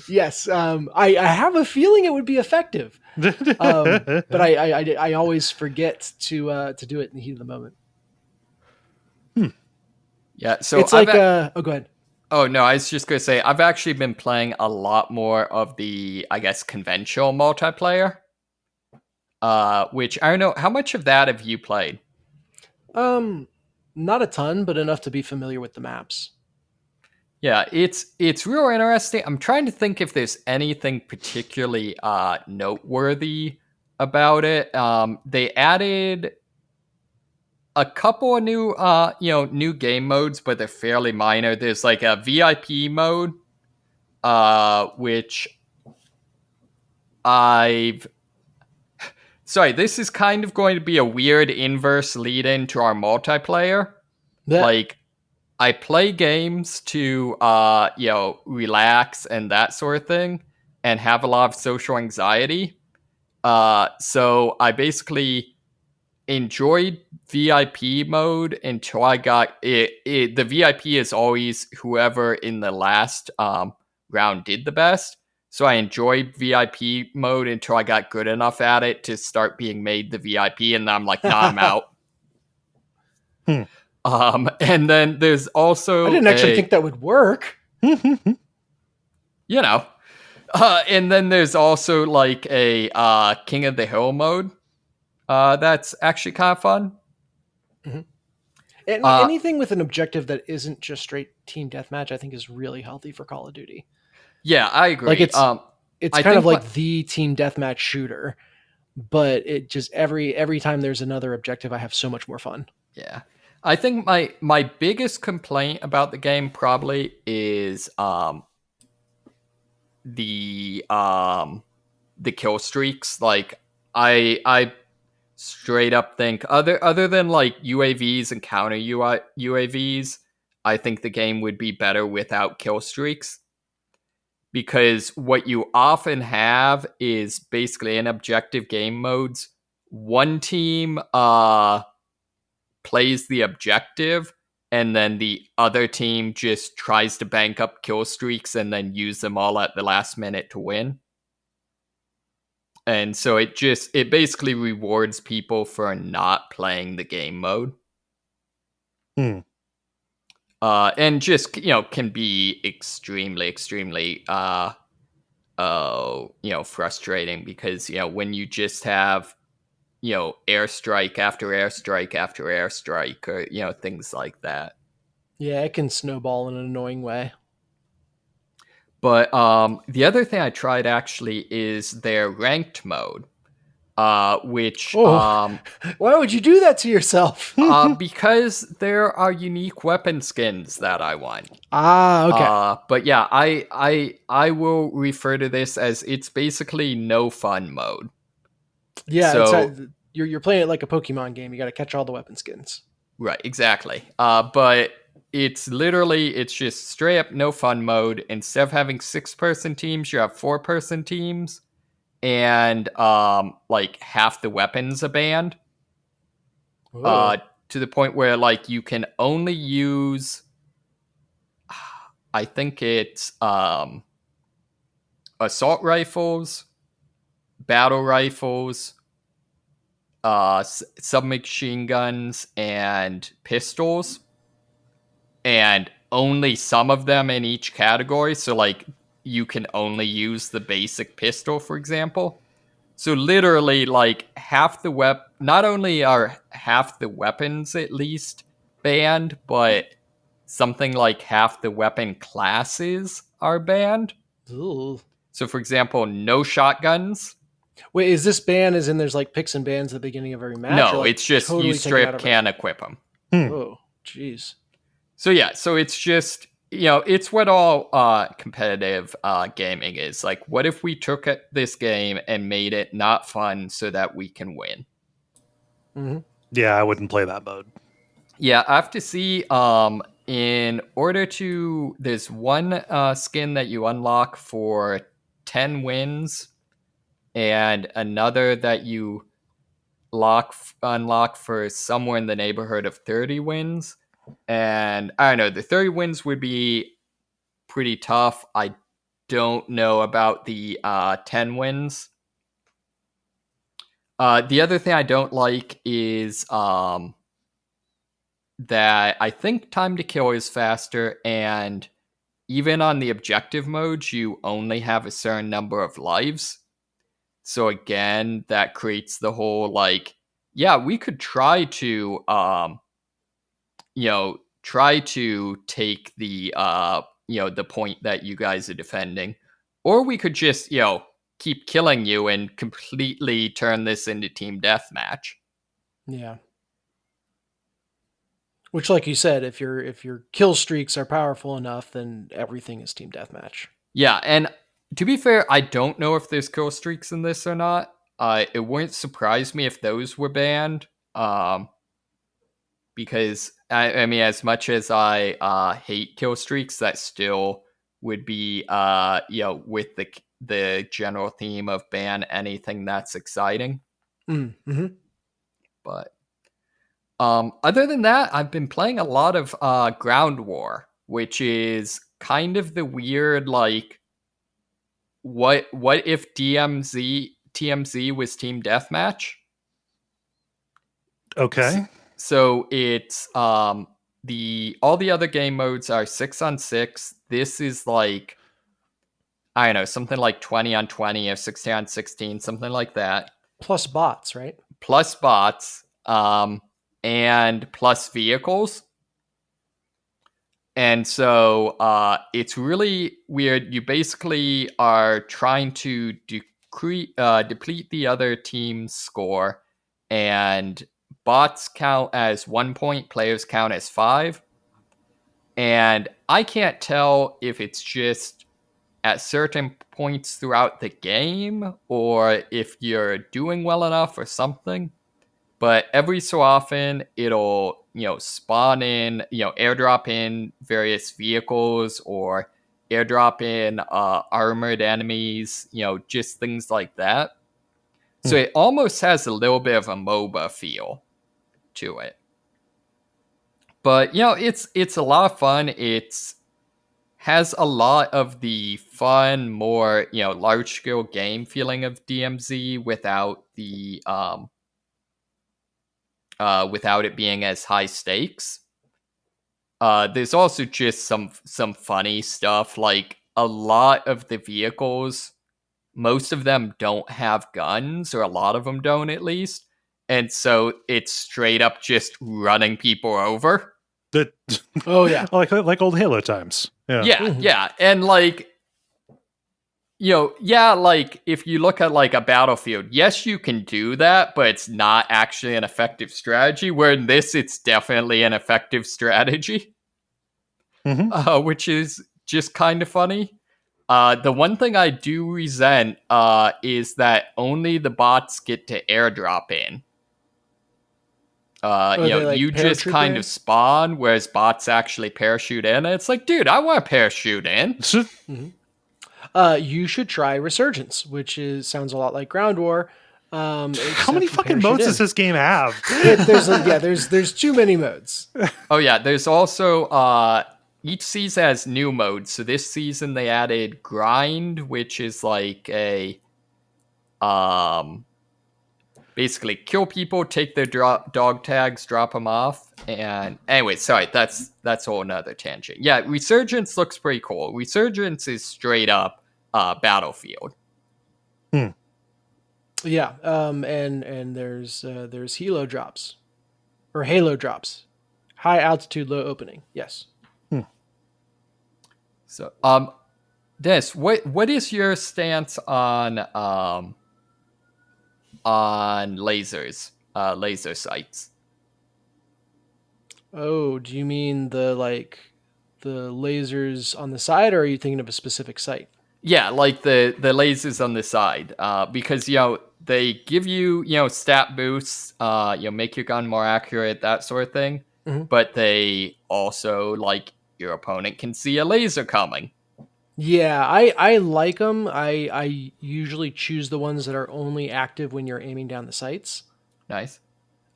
B: Yes. I have a feeling it would be effective, but I always forget to do it in the heat of the moment.
C: Yeah. So
B: it's like go ahead.
C: Oh, no, I was just going to say, I've actually been playing a lot more of the, I guess, conventional multiplayer, which I don't know, how much of that have you played?
B: Not a ton, but enough to be familiar with the maps.
C: Yeah, it's real interesting. I'm trying to think if there's anything particularly noteworthy about it. They added a couple of new new game modes, but they're fairly minor. There's like a VIP mode, which sorry, this is kind of going to be a weird inverse lead into our multiplayer.
B: Yeah.
C: Like, I play games to relax and that sort of thing, and have a lot of social anxiety. So I basically enjoyed VIP mode until I got it. The VIP is always whoever in the last round did the best. So I enjoyed VIP mode until I got good enough at it to start being made the VIP, and I'm like, nah, I'm out. And then there's also
B: I didn't actually think that would work.
C: And then there's also like a King of the Hill mode. That's actually kind of fun.
B: Mm-hmm. Anything with an objective that isn't just straight team deathmatch, I think, is really healthy for Call of Duty.
C: Yeah, I agree.
B: Like it's kind of like the team deathmatch shooter, but it just every time there's another objective, I have so much more fun.
C: Yeah, I think my biggest complaint about the game probably is the kill streaks. Like I straight up think other than like UAVs and counter UAVs, I think the game would be better without kill streaks. Because what you often have is basically in objective game modes, one team plays the objective, and then the other team just tries to bank up kill streaks and then use them all at the last minute to win. And so it basically rewards people for not playing the game mode. And just, can be extremely frustrating because, when you just have, airstrike after airstrike after airstrike or, things like that.
B: Yeah, it can snowball in an annoying way.
C: But the other thing I tried actually is their ranked mode, which...
B: why would you do that to yourself?
C: Because there are unique weapon skins that I want.
B: Okay.
C: But yeah, I will refer to this as it's basically no fun mode.
B: Yeah, so you're playing it like a Pokemon game. You got to catch all the weapon skins.
C: Right, exactly. But it's just straight up no fun mode. Instead of having 6-person teams, you have 4-person teams, and like half the weapons are banned. To the point where like you can only use, I think it's assault rifles, battle rifles, submachine guns, and pistols, and only some of them in each category. So like you can only use the basic pistol, for example. So literally, like not only are half the weapons at least banned, but something like half the weapon classes are banned.
B: Ooh.
C: So, for example, no shotguns.
B: Wait, is this ban as in there's like picks and bans at the beginning of every match?
C: No,
B: like
C: it's just
B: totally
C: you straight up can't equip them.
B: Oh, jeez.
C: So yeah, so it's just, it's what all competitive gaming is. Like, what if we took this game and made it not fun so that we can win?
B: Mm-hmm.
A: Yeah, I wouldn't play that mode.
C: Yeah, I have to see, in order to, there's one skin that you unlock for 10 wins, and another that you unlock for somewhere in the neighborhood of 30 wins. And I don't know, the 30 wins would be pretty tough. I don't know about the 10 wins. The other thing I don't like is that I think time to kill is faster, and even on the objective modes, you only have a certain number of lives. So again, that creates the whole like, yeah, we could try to take the the point that you guys are defending, or we could just keep killing you and completely turn this into team deathmatch.
B: Yeah. Which, like you said, if your kill streaks are powerful enough, then everything is team deathmatch.
C: Yeah, and to be fair, I don't know if there's kill streaks in this or not. It wouldn't surprise me if those were banned. Because I mean, as much as I hate kill streaks, that still would be with the general theme of ban anything that's exciting.
B: Mm-hmm.
C: But other than that, I've been playing a lot of Ground War, which is kind of the weird, like, what if TMZ was team deathmatch?
A: Okay.
C: So it's all the other game modes are 6-on-6. This is like, I don't know, something like 20-on-20 or 16-on-16, something like that.
B: Plus bots, right?
C: Plus bots, and plus vehicles. And so it's really weird. You basically are trying to deplete the other team's score, and bots count as 1 point, players count as 5. And I can't tell if it's just at certain points throughout the game or if you're doing well enough or something. But every so often it'll, spawn in, airdrop in various vehicles or airdrop in armored enemies, just things like that. So it almost has a little bit of a MOBA feel to it. But, it's a lot of fun. It's has a lot of the fun, more, large scale game feeling of DMZ without the without it being as high stakes. There's also just some funny stuff, like a lot of the vehicles, most of them don't have guns, or a lot of them don't at least, and so it's straight up just running people over.
B: Oh yeah,
A: like old Halo times.
C: Yeah, and like, like if you look at like a battlefield, yes, you can do that, but it's not actually an effective strategy. Where in this, it's definitely an effective strategy, which is just kind of funny. The one thing I do resent is that only the bots get to airdrop in. You just kind of spawn, whereas bots actually parachute in. And it's like, dude, I want to parachute in.
B: You should try Resurgence, which sounds a lot like Ground War.
A: How many fucking modes does this game have?
B: There's too many modes.
C: Oh yeah, there's also each season has new modes. So this season they added Grind, which is like a basically kill people, take their dog tags, drop them off. And anyway, sorry, that's a whole nother tangent. Yeah, Resurgence looks pretty cool. Resurgence is straight up Battlefield.
B: Yeah, and there's Halo drops, or Halo drops, high altitude, low opening. Yes.
C: So, Dennis, what is your stance on lasers, laser sights?
B: Oh, do you mean the lasers on the side, or are you thinking of a specific site?
C: Yeah, like the lasers on the side, because they give you stat boosts, make your gun more accurate, that sort of thing.
B: Mm-hmm.
C: But they also, like, your opponent can see a laser coming.
B: Yeah, I like them. I usually choose the ones that are only active when you're aiming down the sights.
C: Nice.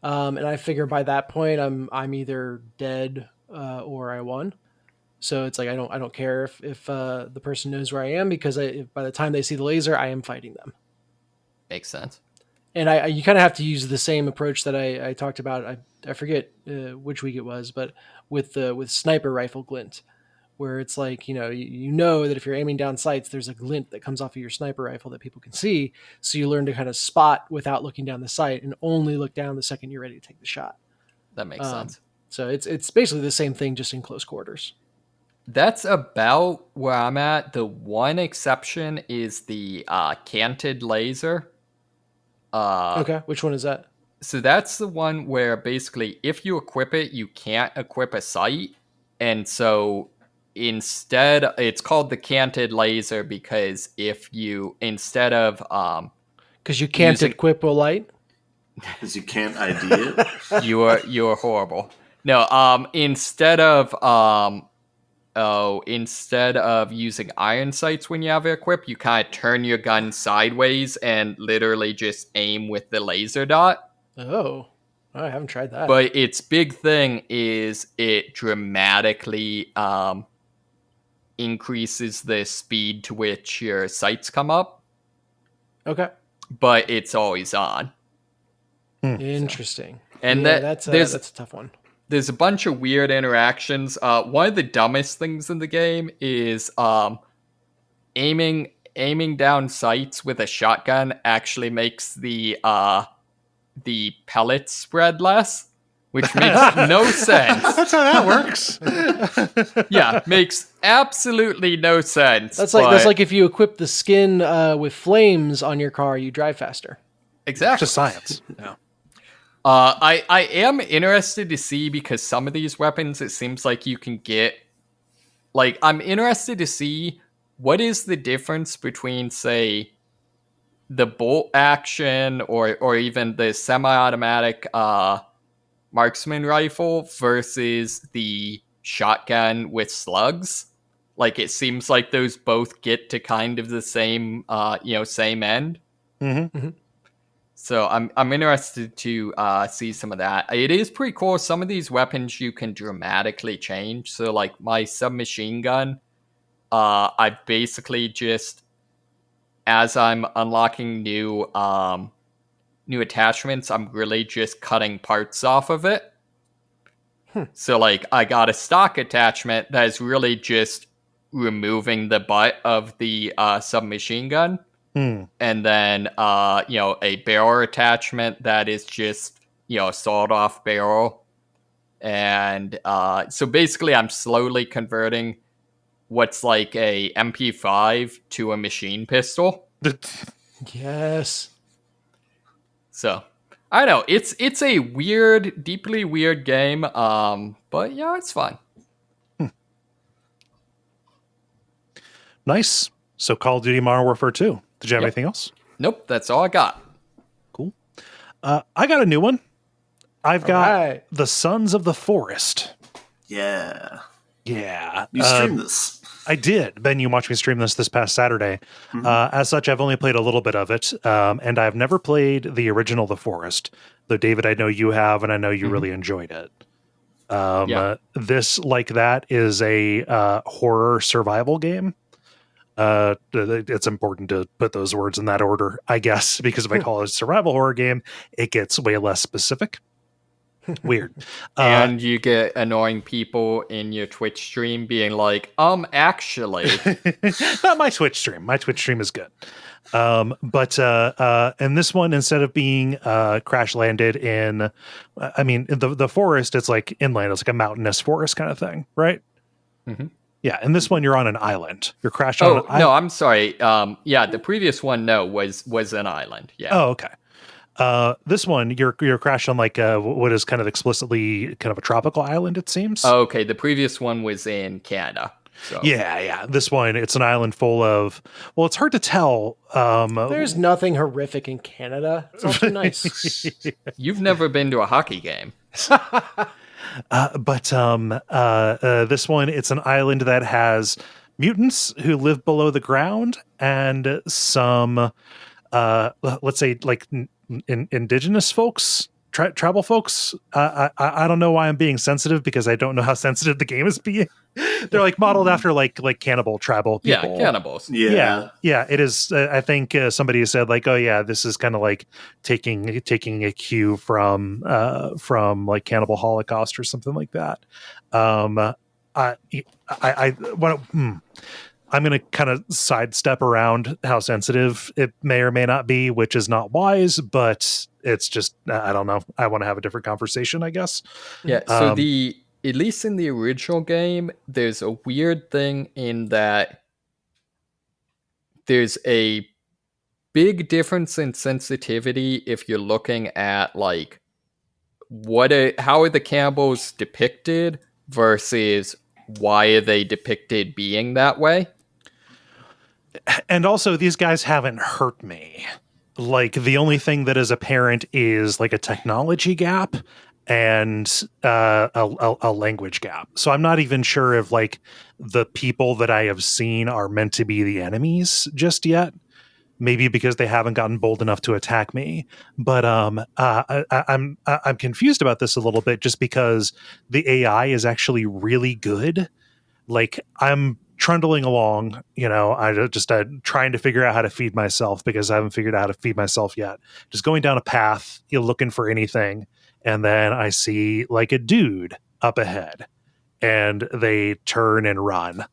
B: And I figure by that point I'm either dead or I won. So it's like I don't care if the person knows where I am, because by the time they see the laser, I am fighting them.
C: Makes sense.
B: And you kind of have to use the same approach that I talked about. I forget which week it was, but with sniper rifle glint, where it's like you know that if you're aiming down sights, there's a glint that comes off of your sniper rifle that people can see. So you learn to kind of spot without looking down the sight, and only look down the second you're ready to take the shot.
C: That makes sense.
B: So it's basically the same thing, just in close quarters.
C: That's about where I'm at. The one exception is the canted laser.
B: Okay, which one is that?
C: So that's the one where basically if you equip it, you can't equip a sight. And so instead, it's called the canted laser because if you, instead of...
B: Because you can't equip a light?
D: Because you can't ID it?
C: You're horrible. No, instead of using iron sights when you have it equipped, you kind of turn your gun sideways and literally just aim with the laser dot.
B: Oh, I haven't tried that.
C: But its big thing is it dramatically increases the speed to which your sights come up,
B: Okay.
C: but it's always on.
B: Interesting.
C: And
B: yeah,
C: that
B: that's a tough one.
C: There's a bunch of weird interactions. One of the dumbest things in the game is aiming down sights with a shotgun actually makes the pellets spread less, which makes no sense.
A: That's how that works.
C: Yeah, makes absolutely no sense.
B: That's like if you equip the skin with flames on your car, you drive faster.
C: Exactly.
A: Just science. Yeah.
C: I am interested to see, because some of these weapons, it seems like you can get, like, I'm interested to see what is the difference between, say, the bolt action or even the semi-automatic marksman rifle versus the shotgun with slugs. Like, it seems like those both get to kind of the same, same end.
A: Mm-hmm. Mm-hmm.
C: So I'm interested to see some of that. It is pretty cool. Some of these weapons you can dramatically change. So, like, my submachine gun, I basically just, as I'm unlocking new attachments, I'm really just cutting parts off of it. So, like, I got a stock attachment that is really just removing the butt of the submachine gun. And then, a barrel attachment that is just, a sawed-off barrel. And so basically I'm slowly converting what's like a MP5 to a machine pistol.
B: Yes.
C: So, I don't know. It's a weird, deeply weird game, but yeah, it's fun.
A: Nice. So Call of Duty Modern Warfare 2. Did you have anything else?
C: Nope, that's all I got.
A: Cool. I got a new one. I've got The Sons of the Forest.
D: Yeah.
A: Yeah.
D: You streamed this.
A: I did. Ben, you watched me stream this past Saturday. Mm-hmm. As such, I've only played a little bit of it, and I've never played the original The Forest, though, David, I know you have, and I know you really enjoyed it. This, like that, is a horror survival game. It's important to put those words in that order, I guess, because if I call it a survival horror game, it gets way less specific. Weird.
C: And you get annoying people in your Twitch stream being like, actually.
A: Not my Twitch stream. My Twitch stream is good. But and this one, instead of being crash landed in, the forest, it's like inland. It's like a mountainous forest kind of thing, right? Mm-hmm. Yeah, and this one you're on an island. You're crashed on an island.
C: No, I'm sorry. The previous one, was an island. Yeah.
A: Oh, okay. This one you're crashed on like what is kind of explicitly kind of a tropical island, it seems.
C: Oh, okay. The previous one was in Canada. So.
A: Yeah. This one, it's an island full of, well, it's hard to tell.
B: There's nothing horrific in Canada. It's all too nice.
C: You've never been to a hockey game.
A: But this one, it's an island that has mutants who live below the ground and some, let's say, like indigenous folks, tribal folks. I don't know why I'm being sensitive, because I don't know how sensitive the game is being. They're like modeled after like cannibal tribal people.
C: Yeah, cannibals.
A: Yeah. It is. I think somebody said like, oh yeah, this is kind of like taking a cue from like Cannibal Holocaust or something like that. I'm going to kind of sidestep around how sensitive it may or may not be, which is not wise, but it's just, I don't know. I want to have a different conversation, I guess.
C: Yeah. So at least in the original game, there's a weird thing in that there's a big difference in sensitivity if you're looking at like how are the cannibals depicted versus why are they depicted being that way.
A: And also, these guys haven't hurt me. Like, the only thing that is apparent is like a technology gap and a language gap. So I'm not even sure if like the people that I have seen are meant to be the enemies just yet. Maybe because they haven't gotten bold enough to attack me. But I'm confused about this a little bit, just because the AI is actually really good. Like, I'm trundling along, I just trying to figure out how to feed myself because I haven't figured out how to feed myself yet. Just going down a path, looking for anything. And then I see like a dude up ahead and they turn and run.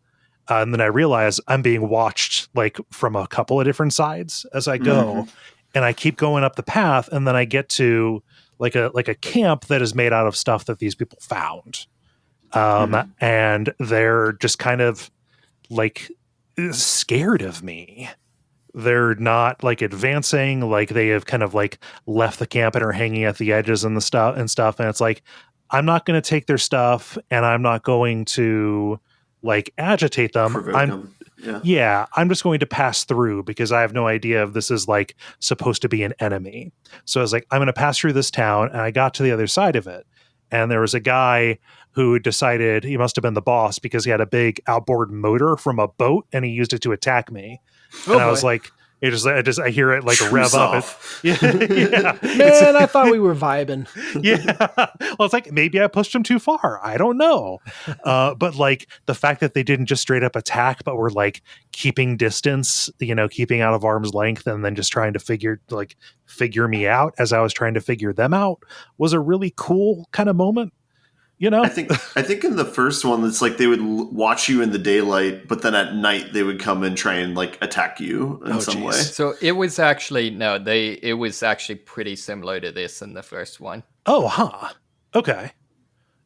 A: And then I realize I'm being watched like from a couple of different sides as I go. And I keep going up the path. And then I get to like a camp that is made out of stuff that these people found. And they're just kind of like scared of me. They're not like advancing, like they have kind of like left the camp and are hanging at the edges and stuff. And it's like, I'm not going to take their stuff and I'm not going to like agitate them. I'm just going to pass through because I have no idea if this is like supposed to be an enemy. So I was like, I'm going to pass through this town, and I got to the other side of it. And there was a guy who decided he must have been the boss because he had a big outboard motor from a boat and he used it to attack me. I was like, I hear it like rev up.
B: Man, I thought we were vibing.
A: Yeah. Well, it's like, maybe I pushed him too far. I don't know. But like the fact that they didn't just straight up attack, but were like keeping distance, keeping out of arm's length and then just trying to figure me out as I was trying to figure them out was a really cool kind of moment. I
D: think in the first one, it's like they would watch you in the daylight, but then at night they would come and try and like attack you in some way.
C: So it was actually it was actually pretty similar to this in the first one.
A: Oh, huh. Okay.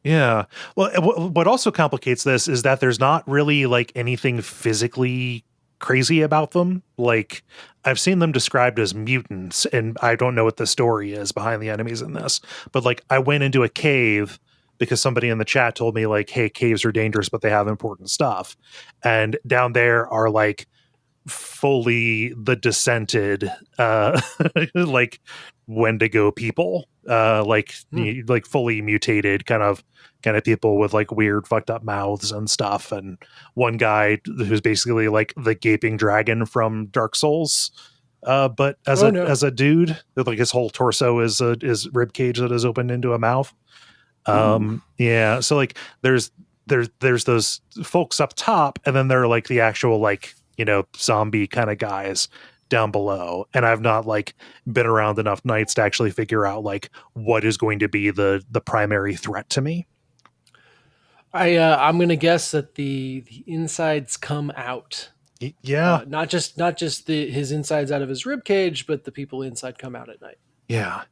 A: Yeah. Well, what also complicates this is that there's not really like anything physically crazy about them. Like I've seen them described as mutants, and I don't know what the story is behind the enemies in this, but like I went into a cave because somebody in the chat told me like, hey, caves are dangerous, but they have important stuff. And down there are like fully the descented, like Wendigo people, like fully mutated kind of people with like weird fucked up mouths and stuff. And one guy who's basically like the gaping dragon from Dark Souls. But as a dude, like his whole torso is rib cage that is opened into a mouth. Yeah, so like there's those folks up top, and then there are like the actual like zombie kind of guys down below, and I've not like been around enough nights to actually figure out like what is going to be the primary threat to me.
B: I'm gonna guess that the insides come out.
A: Yeah,
B: not just his insides out of his rib cage, but the people inside come out at night.
A: Yeah.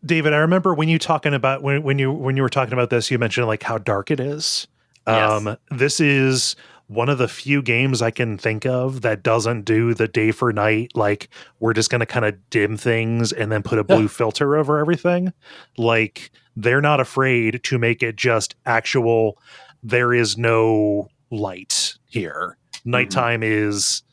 A: David, I remember when you talking about when you were talking about this, you mentioned like how dark it is.
C: Yes.
A: This is one of the few games I can think of that doesn't do the day for night. Like we're just going to kind of dim things and then put a blue filter over everything. Like they're not afraid to make it just actual. There is no light here. Nighttime is,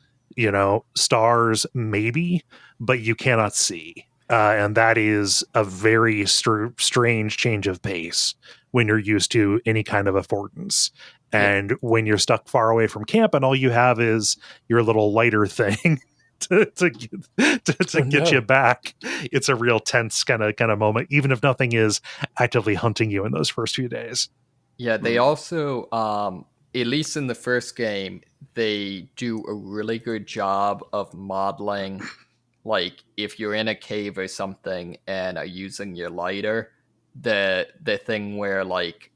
A: stars maybe, but you cannot see. And that is a very strange change of pace when you're used to any kind of affordance. And when you're stuck far away from camp and all you have is your little lighter thing to get you back, it's a real tense kind of moment, even if nothing is actively hunting you in those first few days.
C: Yeah, they also, at least in the first game, they do a really good job of modeling. Like if you're in a cave or something and are using your lighter, the thing where like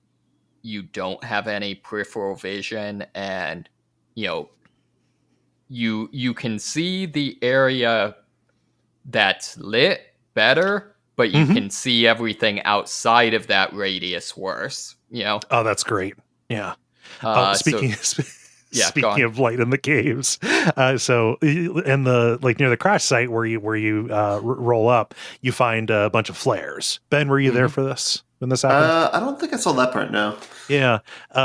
C: you don't have any peripheral vision and you can see the area that's lit better, but you can see everything outside of that radius worse.
A: Oh, that's great. Yeah. Speaking of light in the caves, so in the like near the crash site where you roll up, you find a bunch of flares. Ben, were you there for this when this happened?
D: I don't think I saw that part. No.
A: Yeah.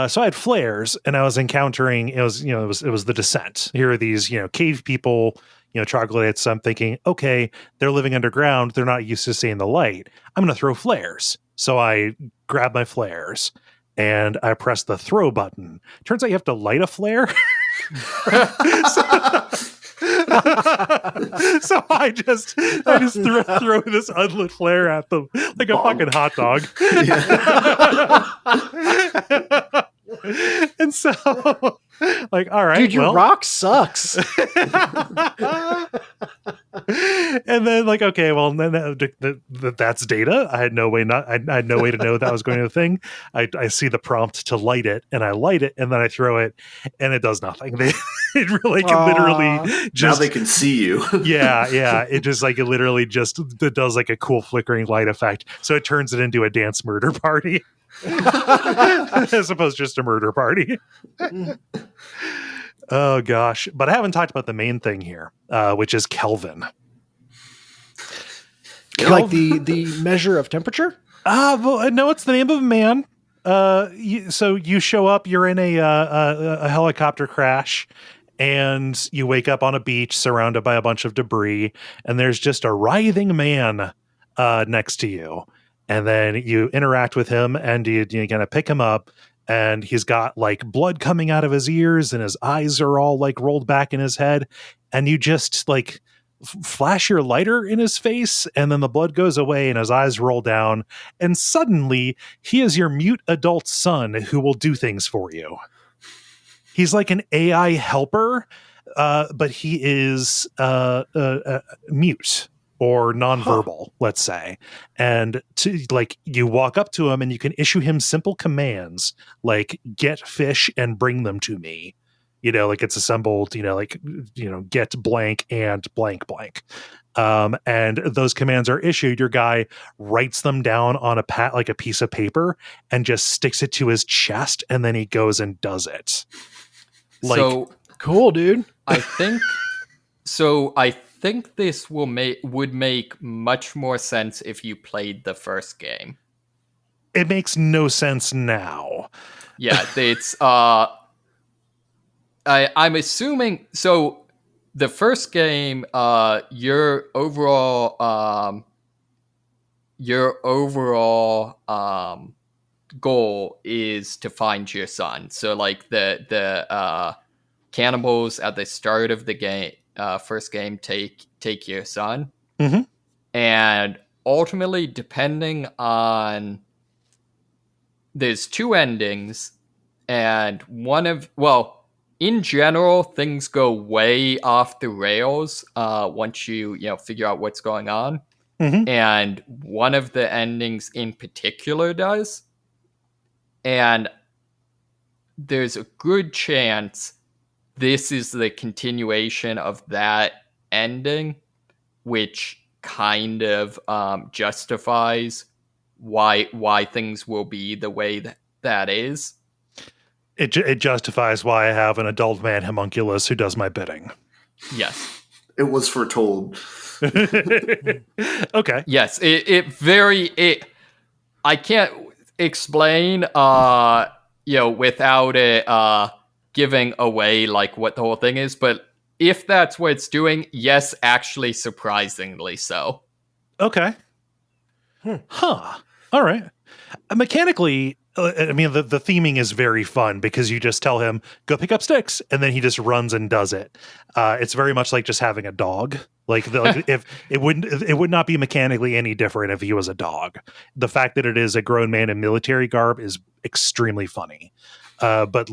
A: So I had flares, and I was encountering. It was the descent. Here are these cave people, troglodytes. So I'm thinking, okay, they're living underground. They're not used to seeing the light. I'm going to throw flares. So I grab my flares. And I press the throw button. Turns out you have to light a flare. So I just throw this unlit flare at them like a fucking hot dog. And so Like, all right,
B: dude, your rock sucks.
A: And then like, okay, well, then that's data. I had no way I had no way to know that was going to the thing. I see the prompt to light it, and I light it, and then I throw it, and it does nothing. It really can literally just
D: now they can see you.
A: yeah. It just like it literally just it does like a cool flickering light effect, so it turns it into a dance murder party as opposed to just a murder party. Oh gosh, but I haven't talked about the main thing here, which is Kelvin.
B: Like the measure of temperature?
A: Well, no, it's the name of a man. So you show up, you're in a helicopter crash, and you wake up on a beach surrounded by a bunch of debris, and there's just a writhing man next to you. And then you interact with him, and you kind of pick him up, and he's got like blood coming out of his ears, and his eyes are all like rolled back in his head, and you just like flash your lighter in his face, and then the blood goes away and his eyes roll down, and suddenly he is your mute adult son who will do things for you. He's like an AI helper, but he is mute or nonverbal, let's say. And you walk up to him and you can issue him simple commands like get fish and bring them to me. Like it's assembled, get blank and blank blank. And those commands are issued. Your guy writes them down on a piece of paper and just sticks it to his chest, and then he goes and does it.
C: So
B: cool, dude.
C: I think this would make much more sense if you played the first game.
A: It makes no sense now.
C: Yeah, it's I'm assuming so. The first game, your overall goal is to find your son. So like the cannibals at the start of the game, first game, take your son,
A: mm-hmm.
C: and ultimately, depending on, there's two endings, and in general, things go way off the rails once you figure out what's going on.
A: Mm-hmm.
C: And one of the endings in particular does. And there's a good chance this is the continuation of that ending, which kind of justifies why things will be the way that is.
A: It justifies why I have an adult man homunculus who does my bidding.
C: Yes.
D: It was foretold.
A: Okay.
C: Yes, I can't explain without it giving away like what the whole thing is, but if that's what it's doing, yes, actually surprisingly so.
A: Okay. Huh. All right. Mechanically, I mean, the theming is very fun because you just tell him, go pick up sticks, and then he just runs and does it. It's very much like just having a dog. If it would not be mechanically any different if he was a dog. The fact that it is a grown man in military garb is extremely funny. But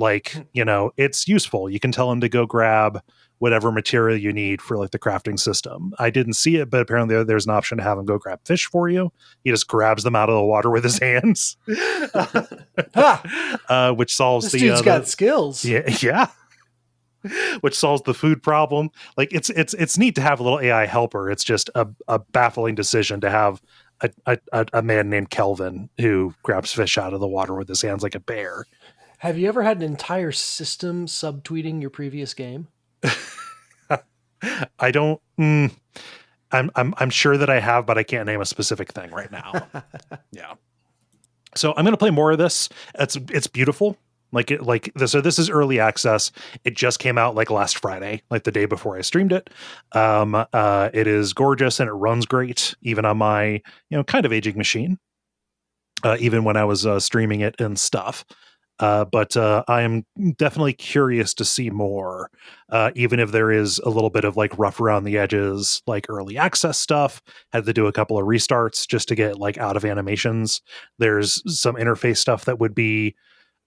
A: it's useful. You can tell him to go grab whatever material you need for like the crafting system. I didn't see it, but apparently there's an option to have him go grab fish for you. He just grabs them out of the water with his hands, which solves
B: this dude's got skills.
A: Yeah. Which solves the food problem. Like it's neat to have a little AI helper. It's just a baffling decision to have a man named Kelvin who grabs fish out of the water with his hands like a bear.
B: Have you ever had an entire system subtweeting your previous game?
A: I don't. I'm sure that I have, but I can't name a specific thing right now. Yeah. So I'm going to play more of this. It's beautiful. So this is early access. It just came out like last Friday, like the day before I streamed it. It is gorgeous and it runs great, even on my kind of aging machine. Even when I was streaming it and stuff. But I am definitely curious to see more, even if there is a little bit of like rough around the edges, like early access stuff. Had to do a couple of restarts just to get like out of animations. There's some interface stuff that would be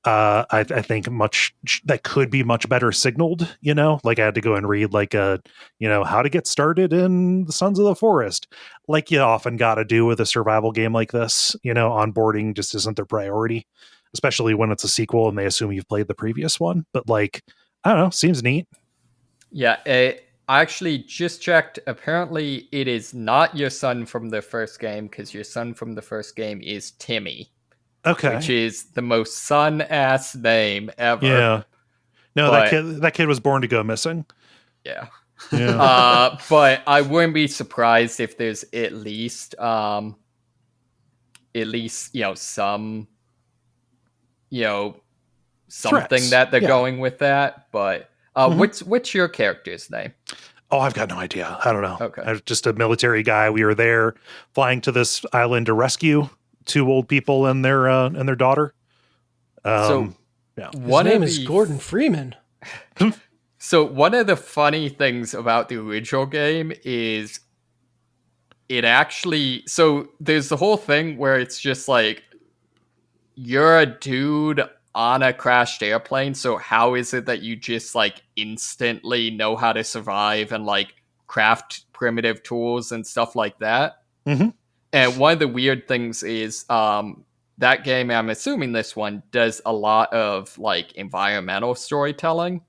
A: I think much that could be much better signaled, like I had to go and read like how to get started in the Sons of the Forest, like you often got to do with a survival game like this. Onboarding just isn't their priority, especially when it's a sequel and they assume you've played the previous one. But like, I don't know, seems neat.
C: Yeah, I actually just checked. Apparently, it is not your son from the first game, because your son from the first game is Timmy.
A: Okay.
C: Which is the most son-ass name ever.
A: Yeah. No,
C: but,
A: that kid was born to go missing.
C: Yeah.
A: Yeah.
C: But I wouldn't be surprised if there's at least some, something
A: Threats.
C: that they're going with that. But what's your character's name?
A: Oh, I've got no idea. I don't know.
C: Okay.
A: I was just a military guy. We were there flying to this island to rescue 2 old people and their daughter.
C: So
A: yeah.
B: His name is Gordon Freeman.
C: So one of the funny things about the original game is it actually, so there's the whole thing where it's just like, you're a dude on a crashed airplane, so how is it that you just like instantly know how to survive and like craft primitive tools and stuff like that?
A: Mm-hmm.
C: And one of the weird things is that game, I'm assuming this one, does a lot of like environmental storytelling.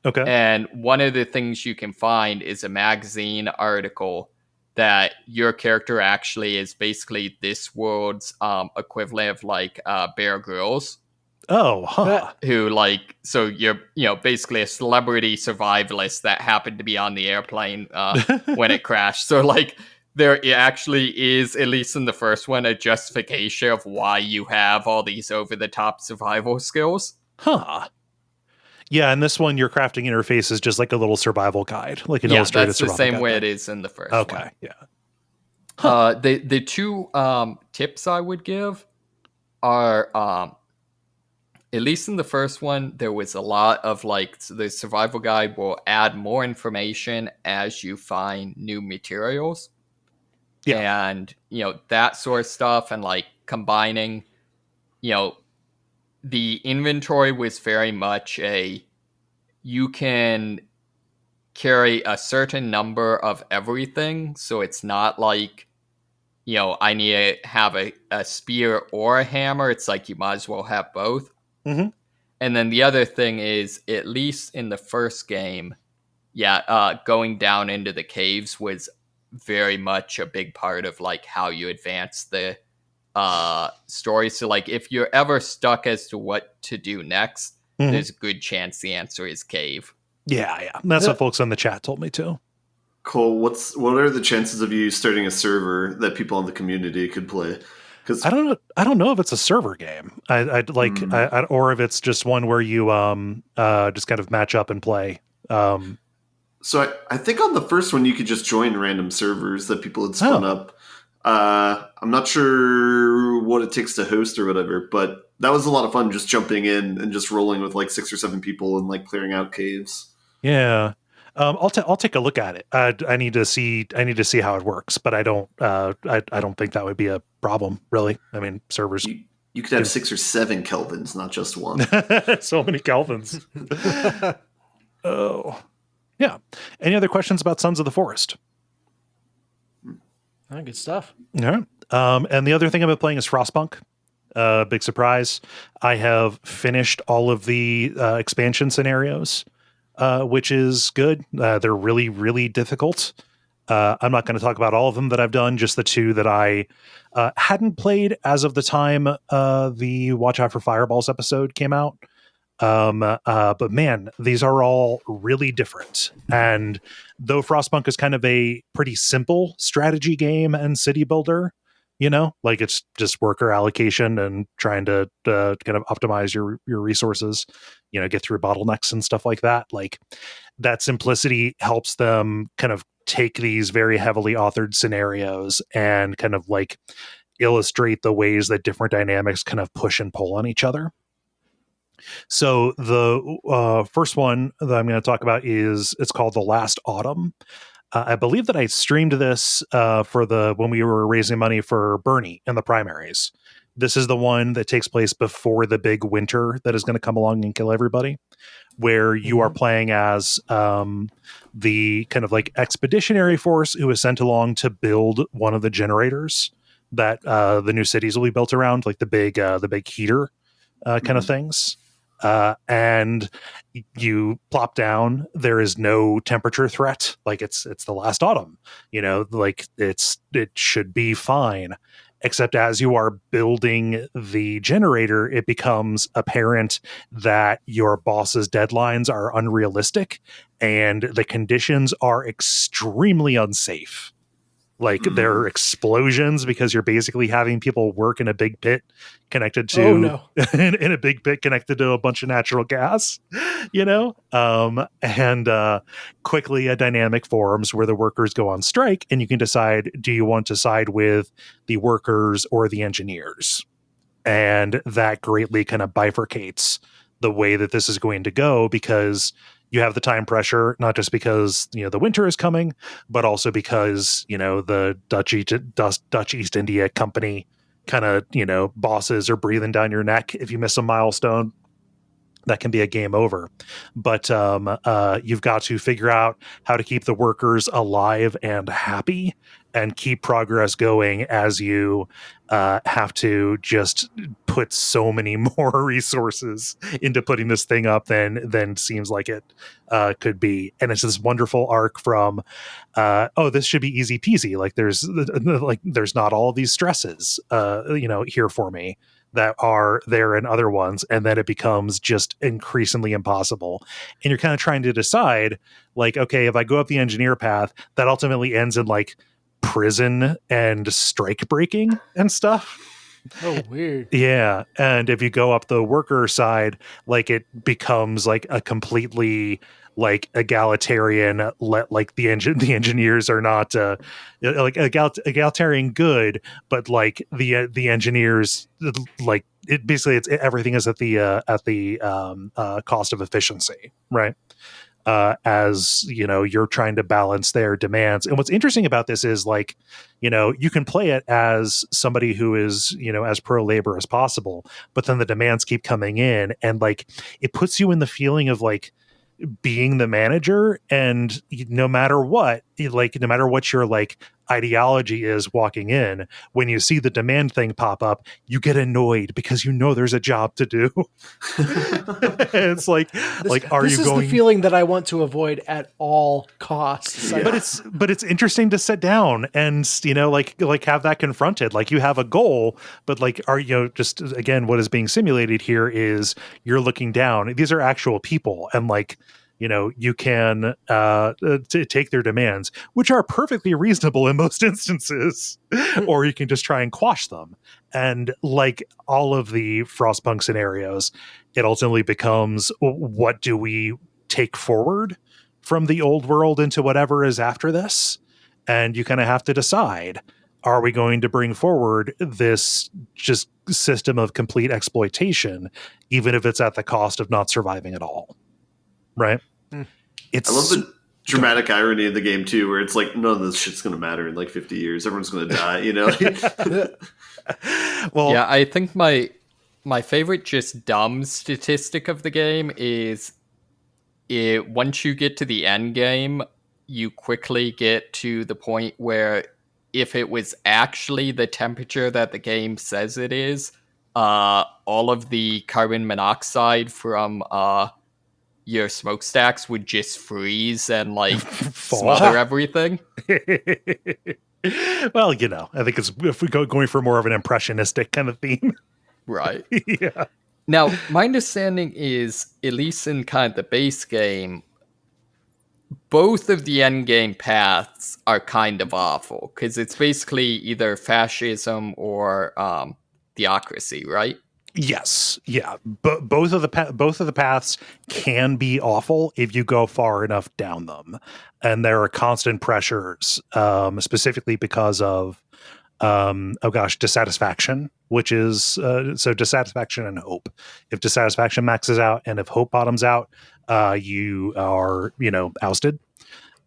A: Okay.
C: And one of the things you can find is a magazine article that your character actually is basically this world's equivalent of like Bear Grylls.
A: Oh, huh.
C: Who like, so you're, basically a celebrity survivalist that happened to be on the airplane when it crashed. So like, there actually is, at least in the first one, a justification of why you have all these over-the-top survival skills.
A: Huh. Yeah, and this one, your crafting interface is just like a little survival guide, like an illustrated survival guide.
C: That's the same way it is in the first one.
A: Okay, yeah.
C: Huh. The 2 tips I would give are, at least in the first one, there was a lot of like, the survival guide will add more information as you find new materials. Yeah. And, that sort of stuff, and like combining, the inventory was very much you can carry a certain number of everything. So it's not like, I need to have a spear or a hammer. It's like you might as well have both.
A: Mm-hmm.
C: And then the other thing is, at least in the first game, going down into the caves was very much a big part of like how you advance the story. So like, if you're ever stuck as to what to do next, there's a good chance the answer is cave.
A: Yeah. That's what folks in the chat told me too.
D: Cole, what are the chances of you starting a server that people in the community could play? Because
A: I don't know if it's a server game. I'd like, or if it's just one where you just kind of match up and play.
D: So I think on the first one you could just join random servers that people had spun up. I'm not sure what it takes to host or whatever, but that was a lot of fun, just jumping in and just rolling with like 6 or 7 people and like clearing out caves.
A: Yeah. I'll take a look at it. I need to see how it works, but I don't think that would be a problem, really. I mean, servers.
D: You could have 6 or 7 Kelvins, not just one.
A: So many Kelvins. Oh, yeah. Any other questions about Sons of the Forest?
B: Good stuff.
A: All right. And the other thing I've been playing is Frostpunk. Big surprise. I have finished all of the expansion scenarios, which is good. They're really, really difficult. I'm not going to talk about all of them that I've done, just the 2 that I hadn't played as of the time the Watch Out for Fireballs episode came out. But man, these are all really different. And though Frostpunk is kind of a pretty simple strategy game and city builder, like it's just worker allocation and trying to kind of optimize your resources, get through bottlenecks and stuff like that. Like that simplicity helps them kind of take these very heavily authored scenarios and kind of like illustrate the ways that different dynamics kind of push and pull on each other. So the first one that I'm going to talk about it's called The Last Autumn. I believe that I streamed this when we were raising money for Bernie in the primaries. This is the one that takes place before the big winter that is going to come along and kill everybody, where you are playing as the kind of like expeditionary force who is sent along to build one of the generators that the new cities will be built around, like the big heater kind of things. And you plop down. There is no temperature threat. Like it's the last autumn. Like it should be fine. Except as you are building the generator, it becomes apparent that your boss's deadlines are unrealistic and the conditions are extremely unsafe. Like there are explosions because you're basically having people work in a big pit connected to in a big pit connected to a bunch of natural gas, and quickly a dynamic forms where the workers go on strike and you can decide, do you want to side with the workers or the engineers? And that greatly kind of bifurcates the way that this is going to go, because you have the time pressure, not just because, the winter is coming, but also because, the Dutch East India Company kind of, bosses are breathing down your neck if you miss a milestone. That can be a game over. But you've got to figure out how to keep the workers alive and happy and keep progress going as you have to just put so many more resources into putting this thing up than seems like it could be. And it's this wonderful arc from, this should be easy peasy. Like there's not all of these stresses, here for me that are there in other ones, and then it becomes just increasingly impossible. And you're kind of trying to decide, like, okay, if I go up the engineer path, that ultimately ends in like prison and strike breaking and stuff.
B: Oh, weird.
A: Yeah. And if you go up the worker side, like it becomes like a completely like egalitarian, like the engineers are not like egalitarian good, but like the engineers, like it basically everything is at the cost of efficiency, right? As you're trying to balance their demands. And what's interesting about this is, like, you can play it as somebody who is, as pro labor as possible, but then the demands keep coming in, and like it puts you in the feeling of like being the manager, and no matter what your like ideology is walking in, when you see the demand thing pop up, you get annoyed because there's a job to do. It's like
B: this is the feeling that I want to avoid at all costs.
A: Yeah. But it's interesting to sit down and like have that confronted. Like you have a goal, but like just again, what is being simulated here is you're looking down. These are actual people, and like you can take their demands, which are perfectly reasonable in most instances, or you can just try and quash them. And like all of the Frostpunk scenarios, it ultimately becomes, what do we take forward from the old world into whatever is after this? And you kind of have to decide, are we going to bring forward this just system of complete exploitation, even if it's at the cost of not surviving at all? Right?
D: I love the dramatic irony of the game too, where it's like none of this shit's going to matter in like 50 years. Everyone's going to die,
C: Well, yeah, I think my favorite just dumb statistic of the game is once you get to the end game, you quickly get to the point where if it was actually the temperature that the game says it is, all of the carbon monoxide from your smokestacks would just freeze and like smother everything.
A: Well, I think it's, if we going for more of an impressionistic kind of theme.
C: Right.
A: Yeah.
C: Now, my understanding is, at least in kind of the base game, both of the end game paths are kind of awful, because it's basically either fascism or theocracy, right?
A: Yes, yeah. But both of the paths can be awful if you go far enough down them, and there are constant pressures, specifically because of dissatisfaction, which is so dissatisfaction and hope. If dissatisfaction maxes out and if hope bottoms out, you are ousted.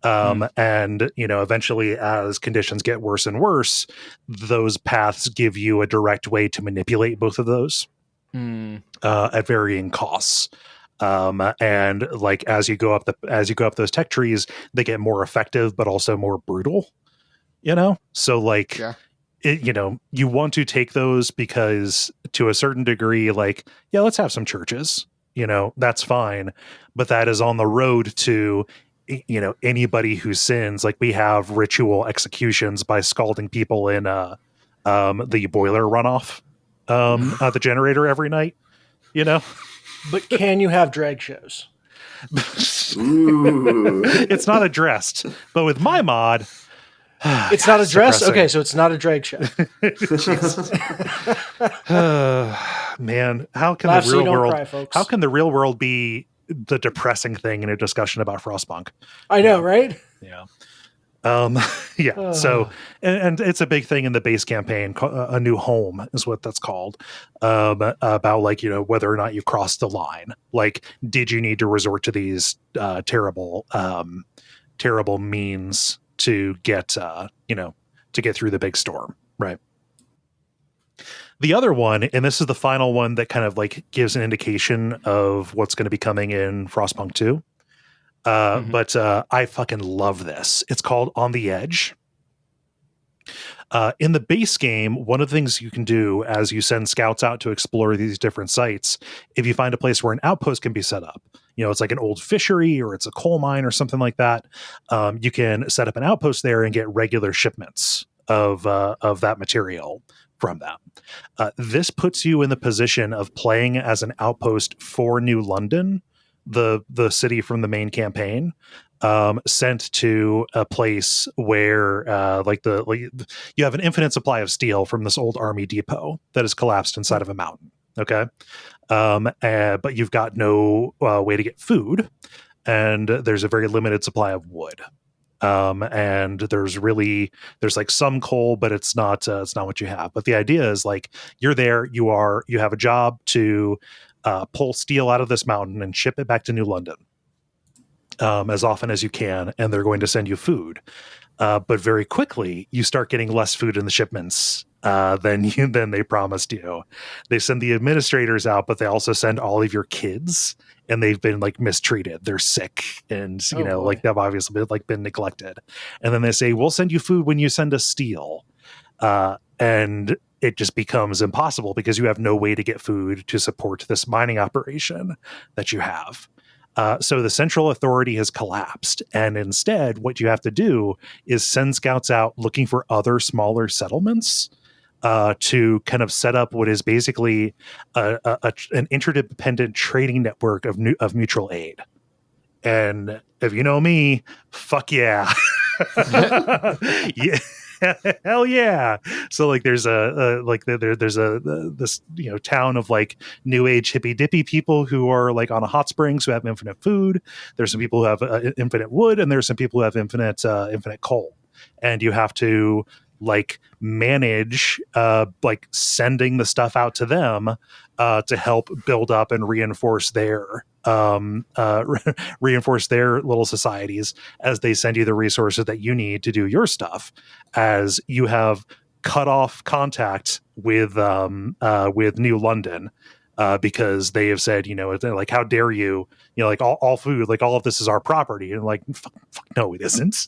A: And, eventually as conditions get worse and worse, those paths give you a direct way to manipulate both of those at varying costs. And like, as you go up those tech trees, they get more effective, but also more brutal, So like, you want to take those because to a certain degree, like, yeah, let's have some churches, that's fine. But that is on the road to, anybody who sins. Like, we have ritual executions by scalding people in the boiler runoff at the generator every night,
B: But can you have drag shows?
D: Ooh.
A: It's not addressed, but with my mod,
B: it's not addressed. Okay, so it's not a drag show.
A: Man, how can
B: Laugh
A: the
B: so you
A: real
B: don't
A: world?
B: cry, folks.
A: How can the real world be the depressing thing in a discussion about Frostpunk?
B: I know, right?
A: Yeah. Yeah. So, and it's a big thing in the base campaign. A New Home is what that's called. About like, whether or not you crossed the line. Like, did you need to resort to these terrible means to get to get through the big storm, right? The other one, and this is the final one that kind of like gives an indication of what's going to be coming in Frostpunk 2. But I fucking love this. It's called On the Edge. In the base game, one of the things you can do as you send scouts out to explore these different sites, if you find a place where an outpost can be set up, it's like an old fishery or it's a coal mine or something like that, you can set up an outpost there and get regular shipments of that material from that. This puts you in the position of playing as an outpost for New London, the city from the main campaign, sent to a place where you have an infinite supply of steel from this old army depot that is collapsed inside of a mountain. Okay. But you've got no way to get food, and there's a very limited supply of wood. And there's like some coal, but it's not what you have. But the idea is like, you're there, you have a job to pull steel out of this mountain and ship it back to New London as often as you can, and they're going to send you food. But very quickly, you start getting less food in the shipments than they promised you. They send the administrators out, but they also send all of your kids, and they've been like mistreated. They're sick, and like they've obviously been neglected. And then they say, "We'll send you food when you send us steel," and it just becomes impossible because you have no way to get food to support this mining operation that you have. So the central authority has collapsed, and instead what you have to do is send scouts out looking for other smaller settlements to kind of set up what is basically an interdependent trading network of mutual aid. And if you know me, fuck yeah. Yeah. Hell yeah. So like there's this town of like new age hippy dippy people who are like on a hot springs who have infinite food. There's some people who have infinite wood, and there's some people who have infinite coal, and you have to like manage like sending the stuff out to them to help build up and reinforce their little societies as they send you the resources that you need to do your stuff, as you have cut off contact with New London because they have said, like, how dare you, like all food, like all of this is our property, and like, fuck, no, it isn't.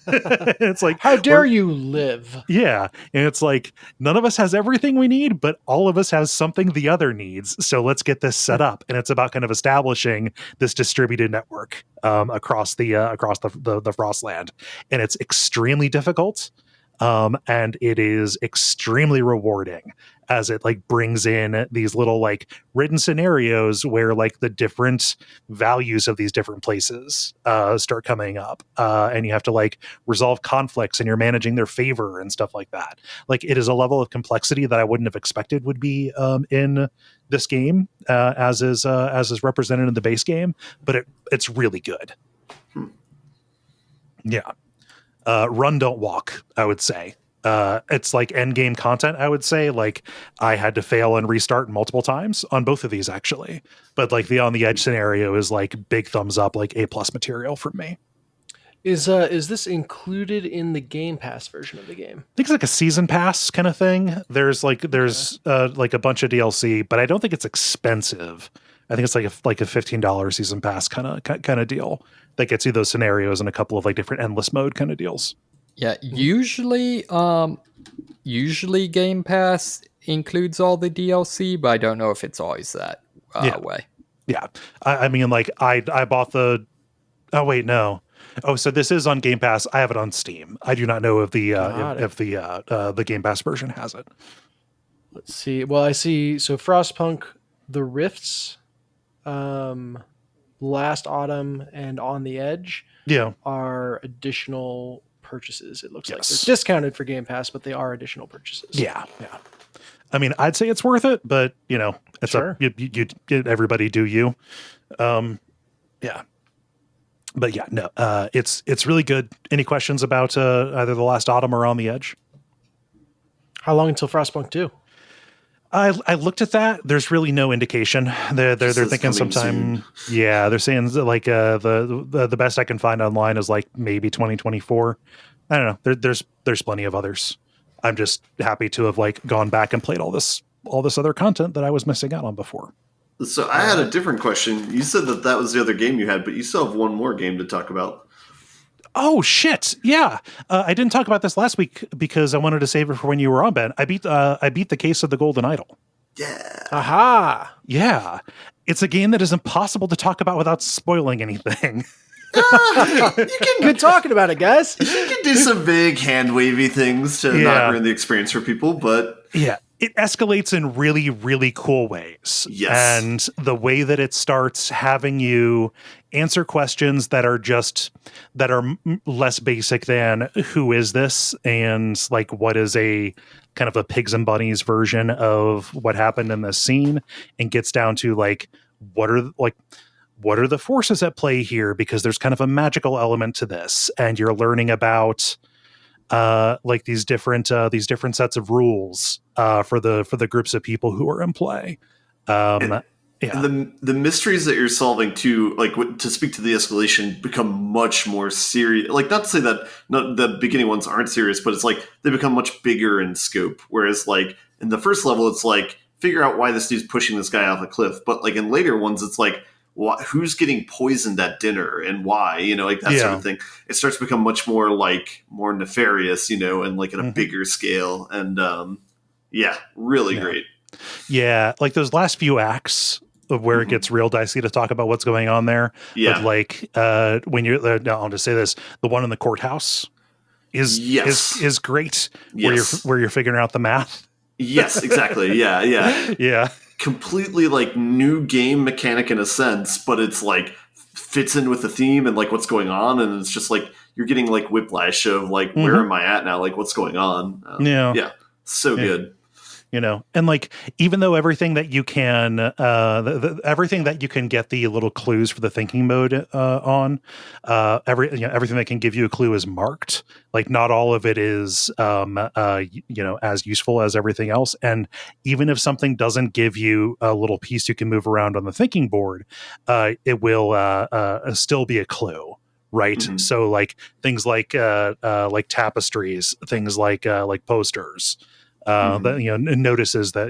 A: It's like,
B: how dare you live?
A: Yeah, and it's like, none of us has everything we need, but all of us has something the other needs. So let's get this set up, and it's about kind of establishing this distributed network across the Frostland, and it's extremely difficult. And it is extremely rewarding as it like brings in these little like written scenarios where like the different values of these different places start coming up, and you have to like resolve conflicts, and you're managing their favor and stuff like that. Like, it is a level of complexity that I wouldn't have expected would be in this game, as is represented in the base game, but it's really good. Yeah. Run, don't walk, I would say. It's like end game content, I would say. Like, I had to fail and restart multiple times on both of these, actually. But like the On the Edge scenario is like big thumbs up, like A+ material from me.
B: Is this included in the Game Pass version of the game?
A: I think it's like a season pass kind of thing. There's like a bunch of DLC, but I don't think it's expensive. I think it's like a $15 season pass kind of deal that gets you those scenarios and a couple of like different endless mode kind of deals.
C: Yeah, usually Game Pass includes all the DLC, but I don't know if it's always that way.
A: Yeah, I mean, like I bought the. Oh wait, no. Oh, so this is on Game Pass. I have it on Steam. I do not know if the Game Pass version has it.
B: Let's see. Well, I see. So Frostpunk, The Rifts, Last Autumn, and On the Edge.
A: Yeah,
B: are additional purchases. It looks like they're discounted for Game Pass, but they are additional purchases.
A: Yeah. I mean, I'd say it's worth it, but it's
B: sure.
A: You everybody do you. Yeah. But yeah, no, it's really good. Any questions about either The Last Autumn or On the Edge?
B: How long until Frostpunk 2?
A: I looked at that. There's really no indication. They're thinking sometime. Soon. Yeah, they're saying like the best I can find online is like maybe 2024. I don't know. There's plenty of others. I'm just happy to have like gone back and played all this other content that I was missing out on before.
D: So I had a different question. You said that was the other game you had, but you still have one more game to talk about.
A: Oh shit! Yeah, I didn't talk about this last week because I wanted to save it for when you were on, Ben. I beat the Case of the Golden Idol.
D: Yeah.
B: Aha.
A: Yeah, it's a game that is impossible to talk about without spoiling anything.
B: Good talking about it, guys.
D: You can do some big hand wavy things to not ruin the experience for people, but
A: yeah. It escalates in really, really cool ways.
D: Yes.
A: And the way that it starts having you answer questions that are less basic than who is this? And like, what is a kind of a pigs and bunnies version of what happened in this scene, and gets down to like, what are the forces at play here? Because there's kind of a magical element to this. And you're learning about like these different sets of rules for the groups of people who are in play.
D: And the mysteries that you're solving too, like to speak to the escalation, become much more serious. Like, not to say that the beginning ones aren't serious, but it's like they become much bigger in scope. Whereas like in the first level, it's like figure out why this dude's pushing this guy off a cliff. But like in later ones, it's like, who's getting poisoned at dinner and why, like that sort of thing. It starts to become much more nefarious, and like at a bigger scale. And really great.
A: Yeah, like those last few acts of where it gets real dicey to talk about what's going on there.
D: Yeah.
A: But like when you're I'll just say this, the one in the courthouse is great.
D: Yes.
A: Where you're figuring out the math.
D: Yes, exactly. Yeah.
A: Yeah.
D: Completely like new game mechanic in a sense, but it's like fits in with the theme and like what's going on, and it's just like you're getting like whiplash of like where am I at now, like what's going on. So good.
A: And like, even though everything that you can, everything that you can get the little clues for the thinking mode on, everything that can give you a clue is marked. Like, not all of it is, as useful as everything else. And even if something doesn't give you a little piece you can move around on the thinking board, it will still be a clue. Right. Mm-hmm. So like things like tapestries, things like posters. Notices that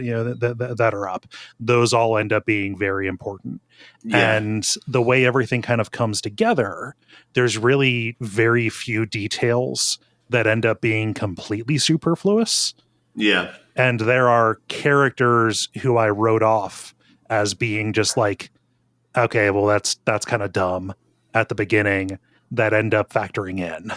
A: that are up, those all end up being very important. And the way everything kind of comes together, there's really very few details that end up being completely superfluous. And there are characters who I wrote off as being just like, okay, well that's kind of dumb at the beginning, that end up factoring in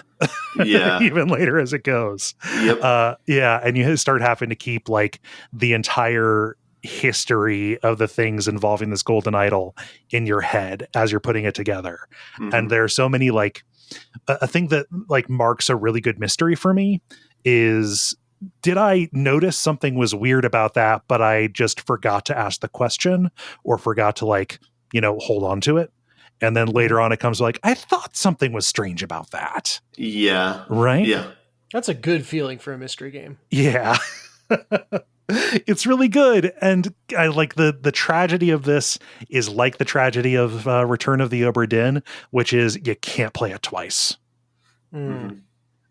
A: even later as it goes. And you start having to keep like the entire history of the things involving this golden idol in your head as you're putting it together. And there are so many, like, a thing that like marks a really good mystery for me is, did I notice something was weird about that, but I just forgot to ask the question or forgot to hold on to it? And then later on, it comes like, I thought something was strange about that.
D: Yeah.
A: Right?
D: Yeah.
B: That's a good feeling for a mystery game.
A: Yeah. It's really good. And I like the tragedy of this is like the tragedy of Return of the Obra Dinn, which is you can't play it twice.
D: Mm-hmm.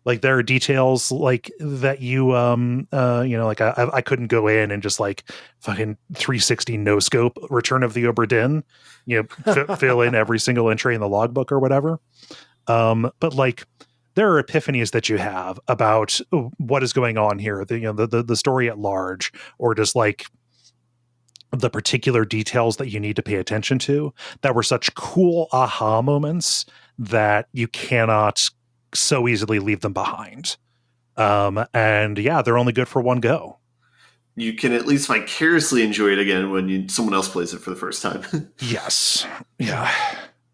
A: Like there are details like that you like I couldn't go in and just like fucking 360 no scope Return of the Obra Dinn, fill in every single entry in the logbook or whatever. But like there are epiphanies that you have about what is going on here, the story at large, or just like the particular details that you need to pay attention to that were such cool aha moments that you cannot so easily leave them behind. And yeah, they're only good for one go.
D: You can at least vicariously enjoy it again when someone else plays it for the first time.
A: Yes. Yeah.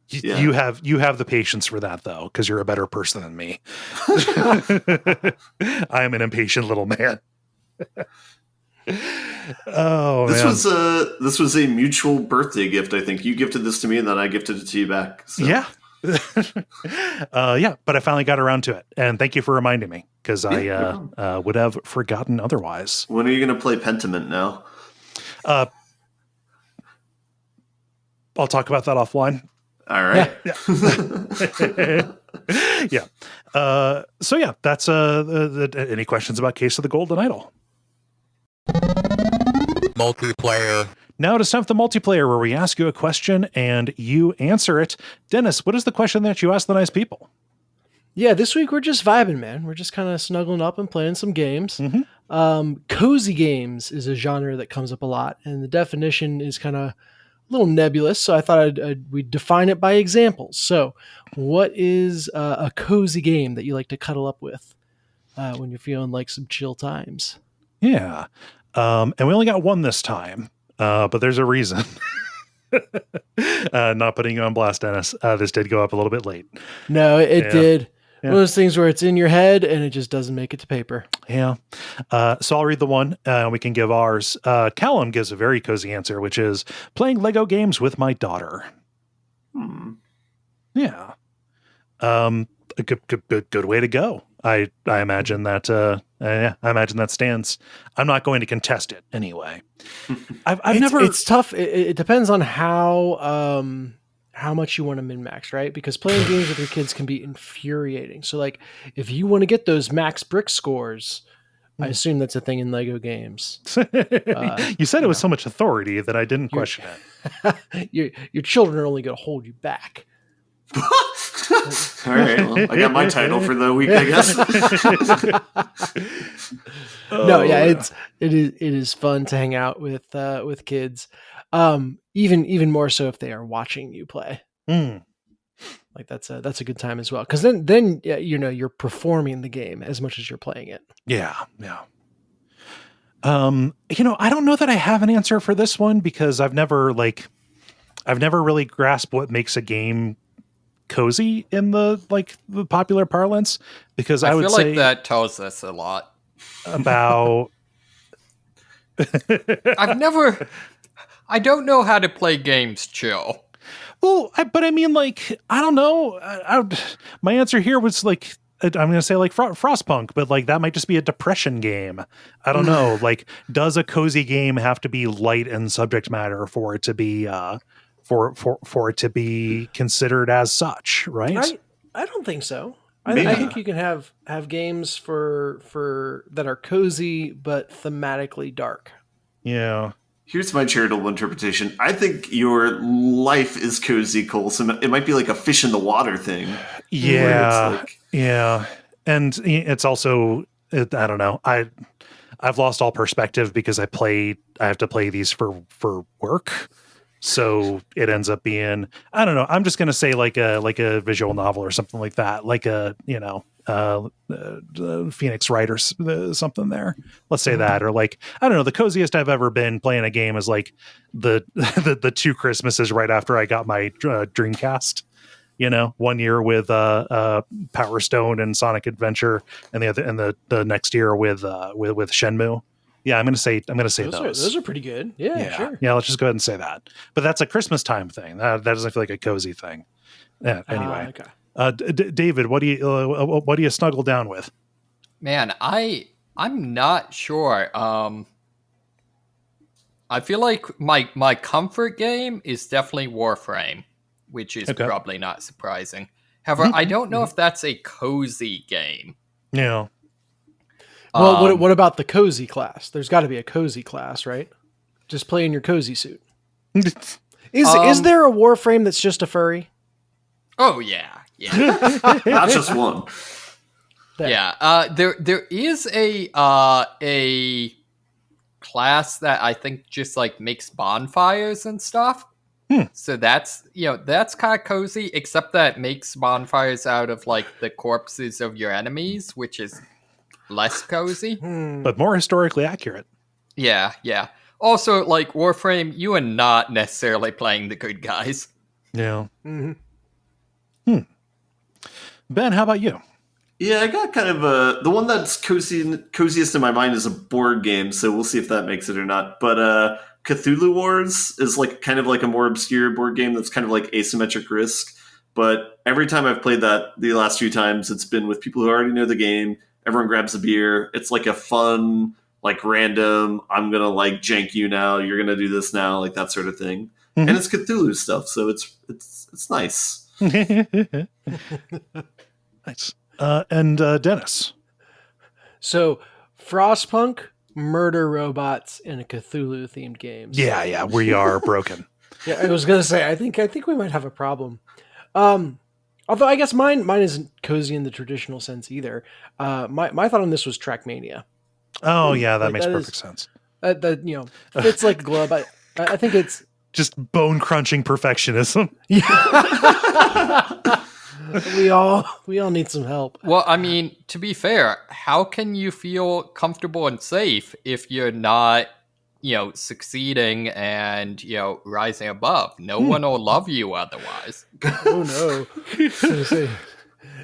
D: Yeah.
A: You have the patience for that though, because you're a better person than me. I am an impatient little man. Oh,
D: this
A: man.
D: This was a mutual birthday gift. I think you gifted this to me, and then I gifted it to you back. So.
A: Yeah. Yeah, but I finally got around to it, and thank you for reminding me, because I would have forgotten otherwise.
D: When are you going to play Pentiment now?
A: I'll talk about that offline.
D: All right.
A: Yeah. So yeah, that's any questions about Case of the Golden Idol?
E: Multiplayer.
A: Now it is time for the multiplayer, where we ask you a question and you answer it. Dennis, what is the question that you ask the nice people?
B: Yeah, this week we're just vibing, man. We're just kind of snuggling up and playing some games.
A: Mm-hmm.
B: Cozy games is a genre that comes up a lot, and the definition is kind of a little nebulous, so I thought we'd define it by examples. So what is a cozy game that you like to cuddle up with when you're feeling like some chill times?
A: Yeah. And we only got one this time, but there's a reason. Not putting you on blast, Dennis. This did go up a little bit late.
B: No, it did.
A: Yeah.
B: One of those things where it's in your head and it just doesn't make it to paper.
A: Yeah. So I'll read the one. We can give ours. Callum gives a very cozy answer, which is playing Lego games with my daughter. Yeah. A good way to go. I imagine that. I imagine that stands. I'm not going to contest it anyway. It's
B: tough. It depends on how much you want to min-max, right? Because playing games with your kids can be infuriating. So like if you want to get those max brick scores, I assume that's a thing in Lego games.
A: You said it with so much authority that I didn't question
B: it. Your children are only going to hold you back.
D: All right, well, I got my title for the week, I guess.
B: It is fun to hang out with kids, even more so if they are watching you play. Like that's a good time as well, because then you're performing the game as much as you're playing it.
A: Yeah. I don't know that I have an answer for this one, because I've never really grasped what makes a game cozy in the popular parlance, because I would
C: feel
A: say
C: like that tells us a lot
A: about
C: I don't know how to play games chill.
A: Well, but I mean, I don't know. My answer here was I'm going to say Frostpunk, but that might just be a depression game. I don't know. Does a cozy game have to be light in subject matter for it to be for it to be considered as such, right?
B: I don't think so. I think you can have games for that are cozy but thematically dark.
A: Yeah.
D: Here's my charitable interpretation. I think your life is cozy, Kole. So it might be like a fish in the water thing.
A: Yeah. Yeah. And it's also, I don't know. I've lost all perspective because I have to play these for work. So it ends up being, I don't know. I'm just going to say like a visual novel or something like that. Like a, Phoenix Wright or something there. Let's say that. Or I don't know, the coziest I've ever been playing a game is the 2 Christmases right after I got my Dreamcast. 1 year with Power Stone and Sonic Adventure, and the next year with Shenmue. Yeah, I'm gonna say those.
B: Those are pretty good. Yeah, sure.
A: Yeah, let's just go ahead and say that. But that's a Christmas time thing. That doesn't feel like a cozy thing. Yeah. Anyway, okay. David, what do you snuggle down with?
C: Man, I'm not sure. I feel like my comfort game is definitely Warframe, which is probably not surprising. However, I don't know if that's a cozy game.
A: Yeah.
B: Well, what about the cozy class? There's got to be a cozy class, right? Just play in your cozy suit. Is there a Warframe that's just a furry?
C: Oh yeah.
D: Not just one.
C: Yeah. There is a class that I think just like makes bonfires and stuff. So that's kind of cozy, except that it makes bonfires out of like the corpses of your enemies, which is less cozy,
A: but more historically accurate.
C: Yeah. Also, like Warframe, you are not necessarily playing the good guys.
A: Yeah. Ben, how about you?
D: Yeah, I got kind of the one that's coziest in my mind is a board game, so we'll see if that makes it or not. But Cthulhu Wars is like kind of like a more obscure board game that's kind of like asymmetric risk. But every time I've played that, the last few times, it's been with people who already know the game. Everyone grabs a beer. It's like a fun, like random, I'm going to like jank you now, you're going to do this now, like that sort of thing. And it's Cthulhu stuff, so it's nice.
A: Nice. And Dennis.
B: So, Frostpunk, murder robots in a Cthulhu-themed game. So.
A: Yeah, we are broken.
B: Yeah, I was gonna say, I think we might have a problem. Although I guess mine isn't cozy in the traditional sense either. My thought on this was Trackmania.
A: Oh yeah, that makes perfect sense.
B: That fits like a glove. I think it's
A: just bone crunching perfectionism.
B: we all need some help.
C: Well, I mean, to be fair, how can you feel comfortable and safe if you're not, succeeding and, rising above? No one will love you otherwise.
B: Oh no.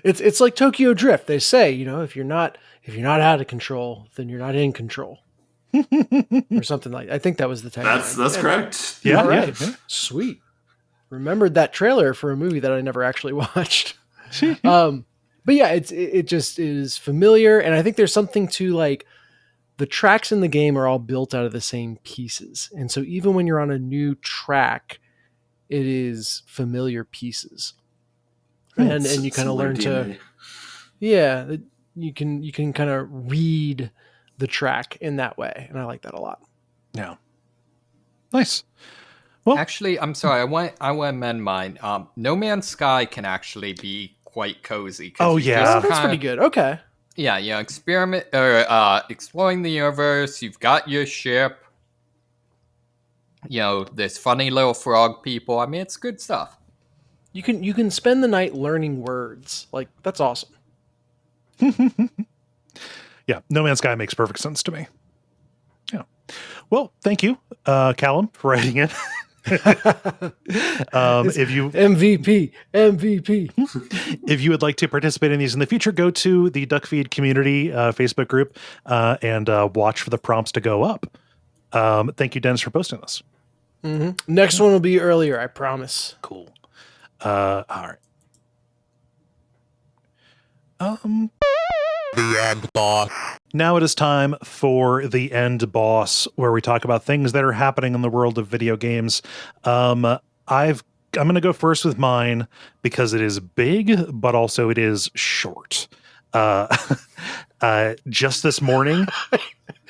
B: It's like Tokyo Drift. They say, if you're not out of control, then you're not in control. Or something like that. I think that was the tagline.
D: That's correct.
A: Yeah,
B: all right.
A: Yeah.
B: Sweet. Remembered that trailer for a movie that I never actually watched. But yeah, it just is familiar, and I think there's something to like the tracks in the game are all built out of the same pieces, and so even when you're on a new track, it is familiar pieces, and you kind of learn to, you can kind of read the track in that way, and I like that a lot.
A: Yeah, nice. Well,
C: actually, I'm sorry. I want to amend mine. No Man's Sky can actually be quite cozy.
A: Oh yeah,
B: that's pretty good. Okay.
C: Yeah, experiment or exploring the universe. You've got your ship. There's funny little frog people. I mean, it's good stuff.
B: You can spend the night learning words. Like that's awesome.
A: Yeah, No Man's Sky makes perfect sense to me. Yeah. Well, thank you, Callum, for writing in. If you
B: MVP,
A: if you would like to participate in these in the future, go to the Duckfeed community Facebook group and watch for the prompts to go up. Thank you, Dennis, for posting this.
B: Next one will be earlier, I promise.
A: Cool. All right. The end boss. Now it is time for the end boss, where we talk about things that are happening in the world of video games. I'm going to go first with mine because it is big, but also it is short. Just this morning.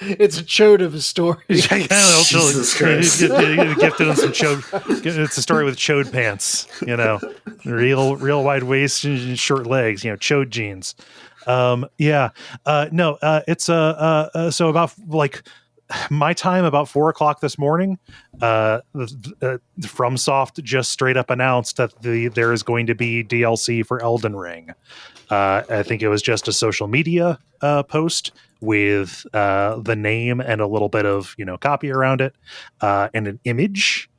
B: It's a chode of a story.
D: Jesus Christ.
A: Gifted on some chode. It's a story with chode pants, real wide waist and short legs, chode jeans. It's so about like my time about 4:00 this morning, FromSoft just straight up announced that there is going to be DLC for Elden Ring. I think it was just a social media post with the name and a little bit of copy around it and an image.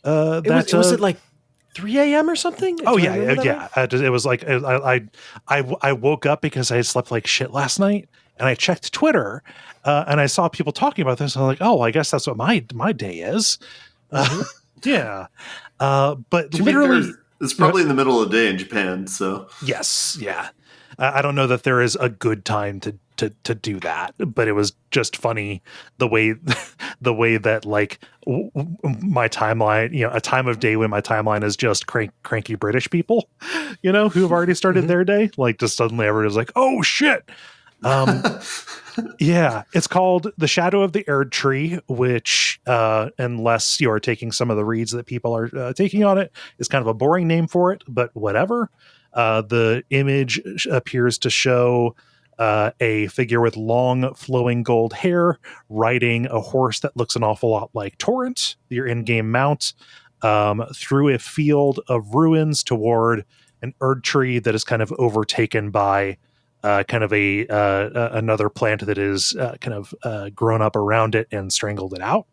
B: Was it like 3 a.m. or something?
A: Oh yeah. It was like I woke up because I had slept like shit last night, and I checked Twitter and I saw people talking about this. And I'm like, oh, I guess that's what my day is. Yeah, but literally,
D: it's probably in the middle of the day in Japan. So
A: yes, yeah. I don't know that there is a good time to to do that, but it was just funny the way that like my timeline, a time of day when my timeline is just cranky British people, who have already started their day, like just suddenly everyone's like, oh shit. Yeah, it's called The Shadow of the Erd Tree, which, unless you're taking some of the reads that people are taking on it, is kind of a boring name for it, but whatever. The image appears to show a figure with long, flowing gold hair riding a horse that looks an awful lot like Torrent, your in-game mount, through a field of ruins toward an Erd Tree that is kind of overtaken by kind of another plant that is kind of grown up around it and strangled it out.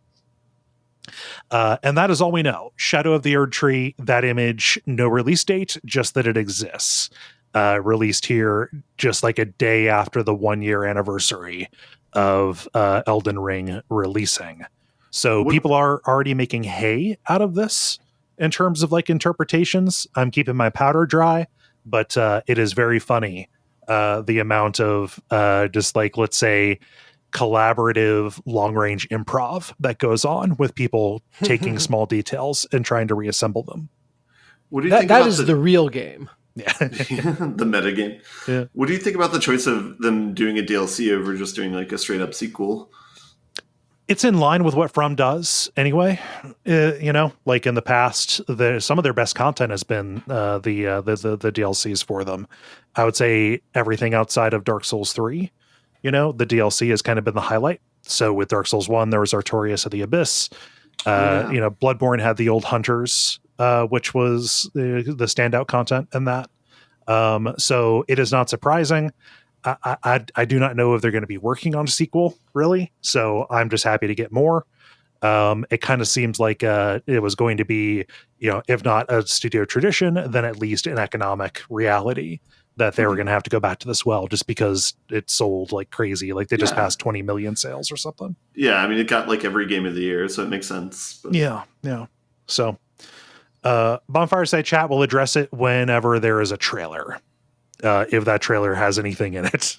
A: And that is all we know. Shadow of the Erd Tree, that image, no release date, just that it exists. Released here just like a day after the 1-year anniversary of Elden Ring releasing. So people are already making hay out of this in terms of like interpretations. I'm keeping my powder dry, but it is very funny. The amount of just like, let's say, collaborative long-range improv that goes on with people taking small details and trying to reassemble them.
D: What do you think about
B: the real game?
A: Yeah.
D: The meta game.
A: Yeah.
D: What do you think about the choice of them doing a DLC over just doing like a straight up sequel?
A: It's in line with what From does anyway. Like in the past, some of their best content has been the DLCs for them. I would say everything outside of Dark Souls 3, the DLC has kind of been the highlight. So with Dark Souls 1, there was Artorias of the Abyss. Bloodborne had the Old Hunters, which was the standout content in that. So it is not surprising. I do not know if they're going to be working on a sequel, really. So I'm just happy to get more. It kind of seems like it was going to be, if not a studio tradition, then at least an economic reality that they were going to have to go back to this well, just because it sold like crazy. Like they just passed 20 million sales or something.
D: Yeah, I mean, it got like every game of the year, so it makes sense. But...
A: Yeah. So Bonfireside Chat will address it whenever there is a trailer. If that trailer has anything in it,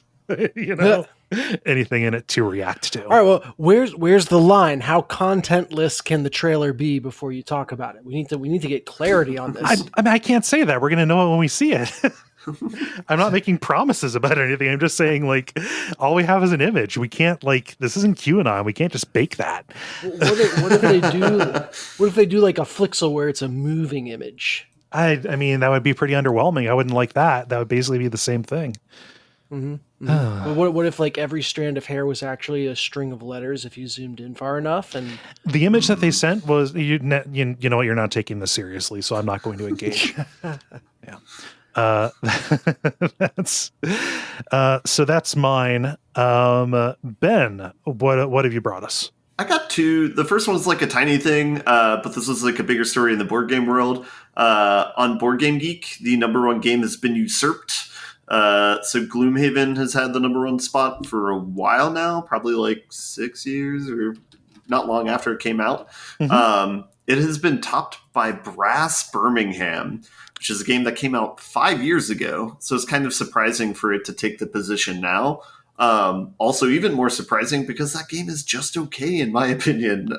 A: anything in it to react to.
B: All right. Well, where's the line? How contentless can the trailer be before you talk about it? We need to get clarity on this.
A: I can't say that. We're going to know it when we see it. I'm not making promises about anything. I'm just saying, like, all we have is an image. We can't, like, this isn't QAnon. We can't just bake that.
B: What if they do? What if they do like a Flixel where it's a moving image?
A: I mean, that would be pretty underwhelming. I wouldn't like that. That would basically be the same thing.
B: Mm-hmm. Mm-hmm. But what if like every strand of hair was actually a string of letters if you zoomed in far enough? And
A: the image that they sent was, you know what, you're not taking this seriously, so I'm not going to engage. Yeah. So that's mine. Ben, what have you brought us?
D: I got two. The first one was like a tiny thing, but this was like a bigger story in the board game world. On Board Game Geek, the #1 game has been usurped. So Gloomhaven has had the #1 spot for a while now, probably like 6 years or not long after it came out. Mm-hmm. It has been topped by Brass Birmingham, which is a game that came out 5 years ago. So it's kind of surprising for it to take the position now. Also even more surprising because that game is just okay in my opinion.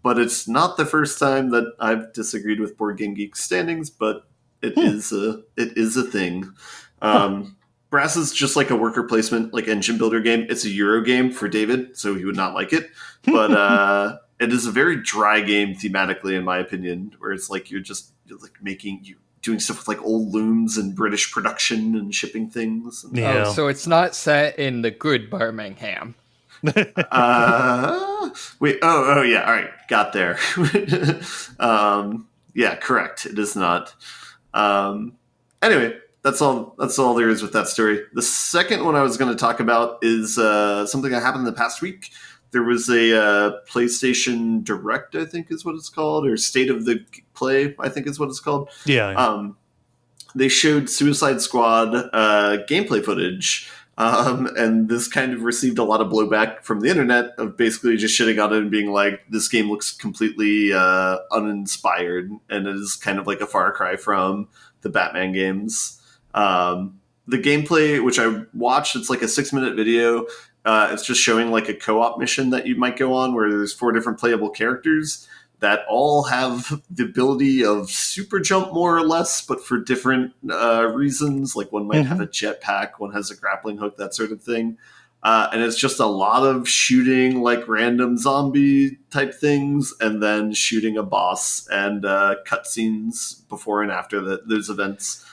D: But it's not the first time that I've disagreed with Board Game Geek's standings, but it is a thing. Brass is just like a worker placement, like engine builder game. It's a Euro game for David, so he would not like it. But it is a very dry game thematically, in my opinion, where it's like you're doing stuff with like old looms and British production and shipping things.
C: Yeah. Oh, so it's not set in the good Birmingham.
D: Wait. Oh, yeah. All right. Got there. Yeah, correct. It is not. Anyway, that's all there is with that story. The second one I was going to talk about is something that happened in the past week. There was a PlayStation Direct, I think is what it's called, or State of the Play, I think is what it's called.
A: Yeah.
D: They showed Suicide Squad gameplay footage, and this kind of received a lot of blowback from the internet of basically just shitting on it and being like, this game looks completely uninspired, and it is kind of like a far cry from the Batman games. the gameplay, which I watched, it's like a 6-minute video. It's just showing like a co-op mission that you might go on where there's 4 different playable characters that all have the ability of super jump more or less, but for different reasons. Like one might have a jetpack, one has a grappling hook, that sort of thing. And it's just a lot of shooting like random zombie type things and then shooting a boss and cutscenes before and after those events.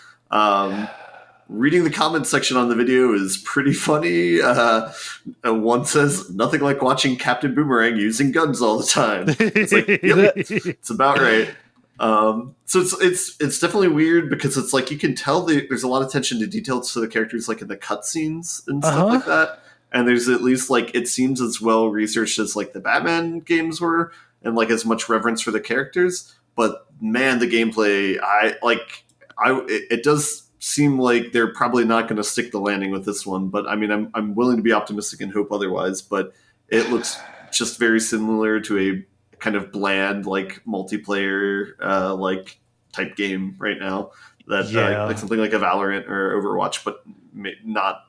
D: Reading the comments section on the video is pretty funny. One says, nothing like watching Captain Boomerang using guns all the time. It's like, yep, it's about right. So it's definitely weird because it's like you can tell there's a lot of attention to details to the characters, like in the cutscenes and stuff like that. And there's at least like it seems as well researched as like the Batman games were, and like as much reverence for the characters. But man, the gameplay, it does seem like they're probably not going to stick the landing with this one. But I mean, I'm willing to be optimistic and hope otherwise. But it looks just very similar to a kind of bland like multiplayer like type game right now. That like something like a Valorant or Overwatch, but not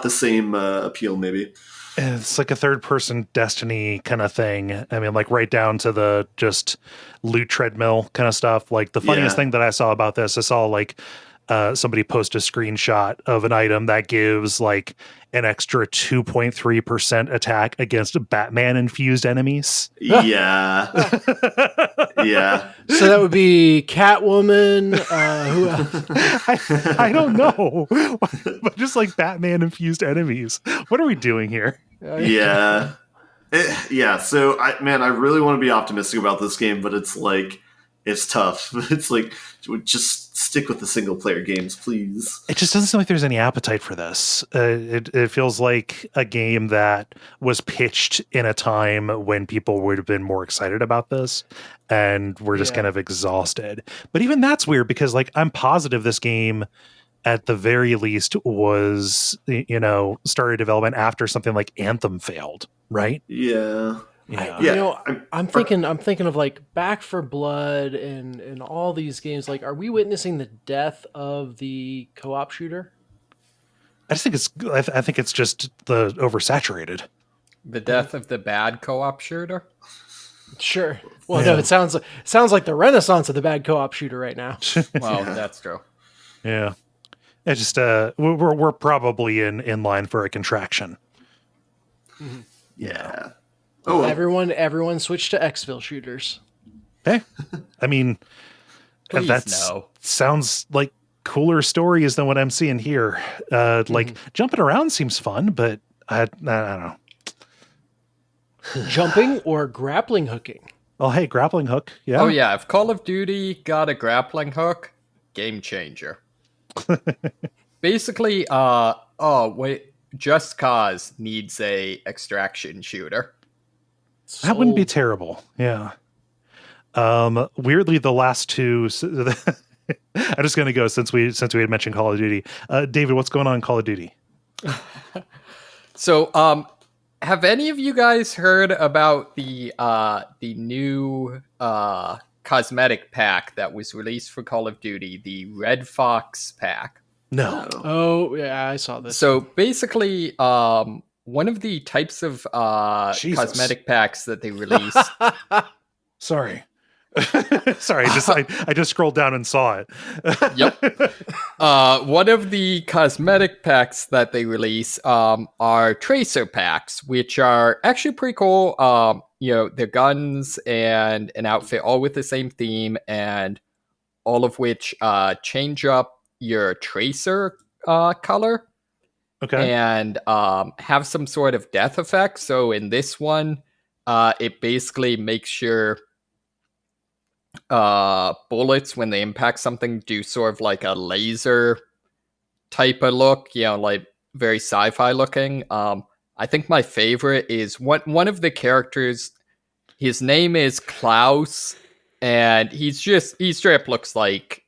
D: the same appeal maybe.
A: It's like a third-person Destiny kind of thing. I mean, like right down to the just loot treadmill kind of stuff. Like the funniest thing that I saw about this, I saw like somebody post a screenshot of an item that gives like an extra 2.3% attack against Batman-infused enemies.
D: Yeah. Yeah.
B: So that would be Catwoman.
A: I don't know. But just like Batman-infused enemies. What are we doing here?
D: Yeah. So I really want to be optimistic about this game, but it's like it's tough. It's like just stick with the single player games, please.
A: It just doesn't seem like there's any appetite for this. It feels like a game that was pitched in a time when people would have been more excited about this, and we're just kind of exhausted. But even that's weird because like I'm positive this game at the very least was, started development after something like Anthem failed, right?
D: Yeah.
B: I'm thinking of like Back for Blood and all these games. Like, are we witnessing the death of the co-op shooter?
A: I think it's just the oversaturated.
C: The death of the bad co-op shooter.
B: Sure. Well, no, it sounds like the renaissance of the bad co-op shooter right now.
C: Well, that's true.
A: Yeah. It's just we're probably in line for a contraction.
B: Mm-hmm.
D: Yeah.
B: Oh, everyone switched to Xville shooters.
A: Hey, I mean, sounds like cooler stories than what I'm seeing here. Like jumping around seems fun, but I don't know.
B: Jumping or grappling hooking?
A: Oh, hey, grappling hook. Yeah.
C: Oh, yeah. If Call of Duty got a grappling hook, game changer. Basically, Just Cause needs a extraction shooter.
A: That wouldn't be terrible. Yeah. Weirdly, the last two. I'm just going to go since we had mentioned Call of Duty. David, what's going on in Call of Duty?
C: So, have any of you guys heard about the new cosmetic pack that was released for Call of Duty, the Red Fox pack?
A: No.
B: Oh, yeah, I saw this.
C: So basically, one of the types of cosmetic packs that they released.
A: Sorry. Sorry, I just scrolled down and saw it.
C: Yep. One of the cosmetic packs that they release are tracer packs, which are actually pretty cool. They're guns and an outfit all with the same theme, and all of which change up your tracer color.
A: Okay.
C: And have some sort of death effect. So in this one, it basically makes your bullets, when they impact something, do sort of like a laser type of look, like very sci-fi looking. I think my favorite is one of the characters. His name is Klaus, and he straight up looks like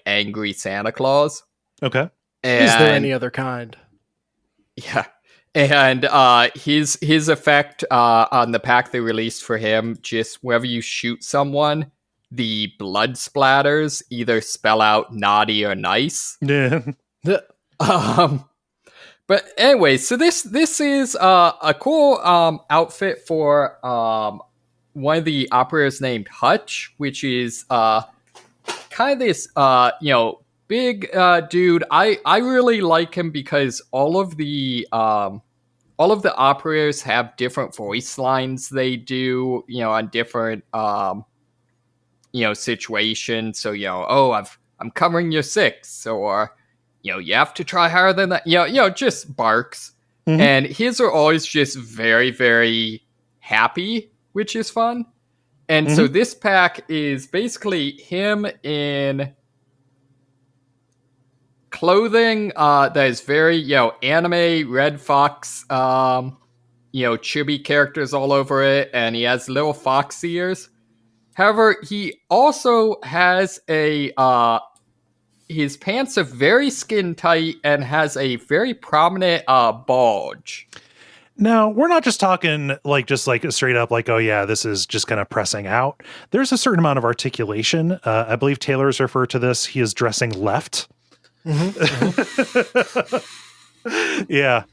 C: angry Santa Claus.
A: Okay.
B: Is there any other kind?
C: Yeah. And his effect on the pack they released for him, just whenever you shoot someone, the blood splatters either spell out naughty or nice.
A: Yeah.
C: But anyway, so this is a cool outfit for one of the operators named Hutch, which is kind of this big dude. I really like him because all of the operators have different voice lines they do, on different situations. So I'm covering your 6, or you have to try harder than that. Just barks. Mm-hmm. And his are always just very, very happy, which is fun. And so this pack is basically him in clothing that is very, anime, Red Fox, chibi characters all over it, and he has little fox ears. However, he also has his pants are very skin tight and has a very prominent bulge.
A: Now, we're not just talking just straight up oh yeah, this is just kind of pressing out. There's a certain amount of articulation. I believe Taylor's referred to this. He is dressing left. Yeah.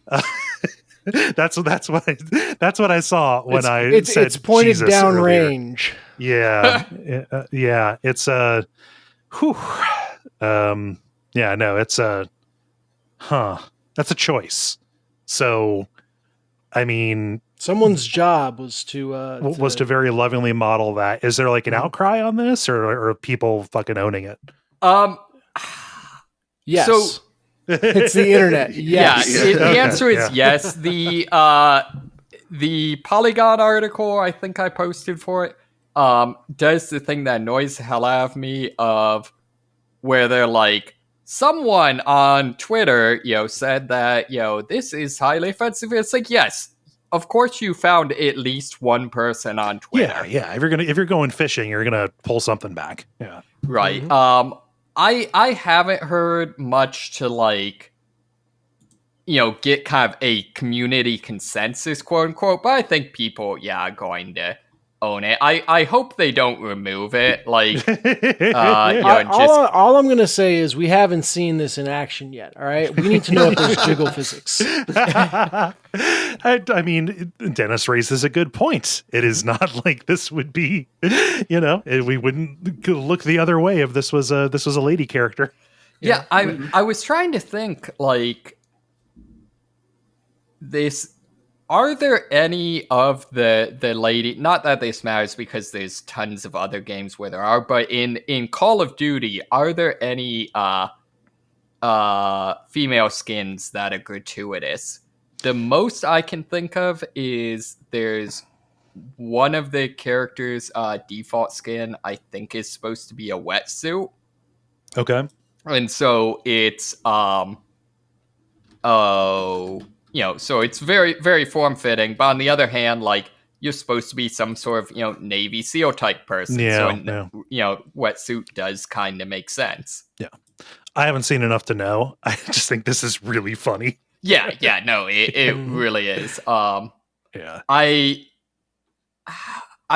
A: That's what I saw when I said
B: it's pointed
A: Jesus
B: down
A: earlier.
B: Range.
A: Yeah. Yeah. It's yeah, no, it's that's a choice. So, I mean,
B: someone's job was to
A: very lovingly model that. Is there an outcry on this, or are people fucking owning it?
B: Yes. So it's the internet. Yes.
C: Yeah. The answer is yes. The Polygon article I think I posted for it does the thing that annoys the hell out of me, of where they're like, someone on Twitter, said that, this is highly offensive. It's like, yes, of course you found at least one person on Twitter.
A: Yeah. If you're going fishing, you're gonna pull something back. Yeah.
C: Right. Mm-hmm. I haven't heard much to get kind of a community consensus, quote unquote, but I think people, are going to own it. I hope they don't remove it.
B: All I'm going to say is we haven't seen this in action yet. All right. We need to know if there's jiggle physics.
A: I mean, Dennis raises a good point. It is not like this would be, we wouldn't look the other way if this was a lady character.
C: Yeah. I was trying to think this. Are there any of the lady, not that this matters because there's tons of other games where there are, but in Call of Duty, are there any female skins that are gratuitous? The most I can think of is there's one of the characters' default skin, I think, is supposed to be a wetsuit.
A: Okay.
C: And so it's so it's very, very form-fitting. But on the other hand, you're supposed to be some sort of, Navy SEAL type person.
A: Yeah,
C: so, wetsuit does kind of make sense.
A: Yeah. I haven't seen enough to know. I just think this is really funny.
C: Yeah, no, it really is.
A: Yeah.
C: I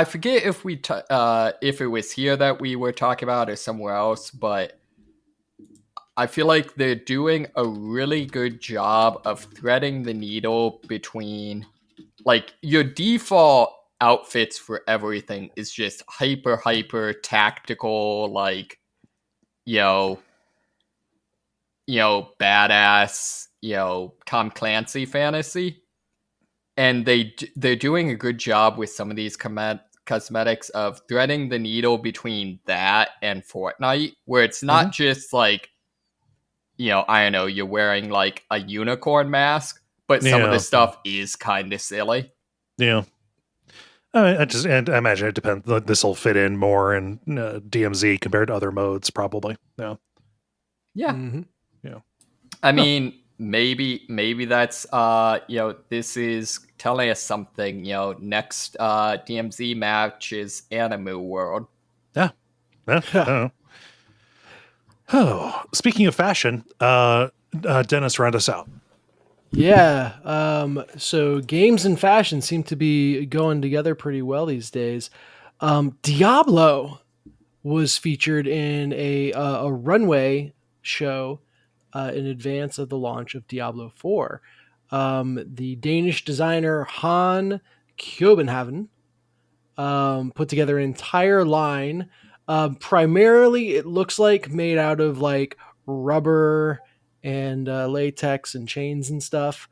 C: forget if if it was here that we were talking about or somewhere else, but I feel like they're doing a really good job of threading the needle between, your default outfits for everything is just hyper tactical, badass, Tom Clancy fantasy. And they're doing a good job with some of these cosmetics of threading the needle between that and Fortnite, where it's not just I don't know, you're wearing a unicorn mask, but some of the stuff is kind of silly.
A: Yeah. I imagine it depends. This will fit in more in DMZ compared to other modes, probably. Yeah.
C: Yeah.
B: Mm-hmm.
A: Yeah.
C: I mean, maybe that's this is telling us something. Next DMZ match is Animu World.
A: Yeah. I don't know. Oh, speaking of fashion, Dennis, round us out.
B: Yeah. So games and fashion seem to be going together pretty well these days. Diablo was featured in a runway show in advance of the launch of Diablo 4. The Danish designer Han Kjobenhaven put together an entire line. Primarily, it looks like made out of like rubber and latex and chains and stuff.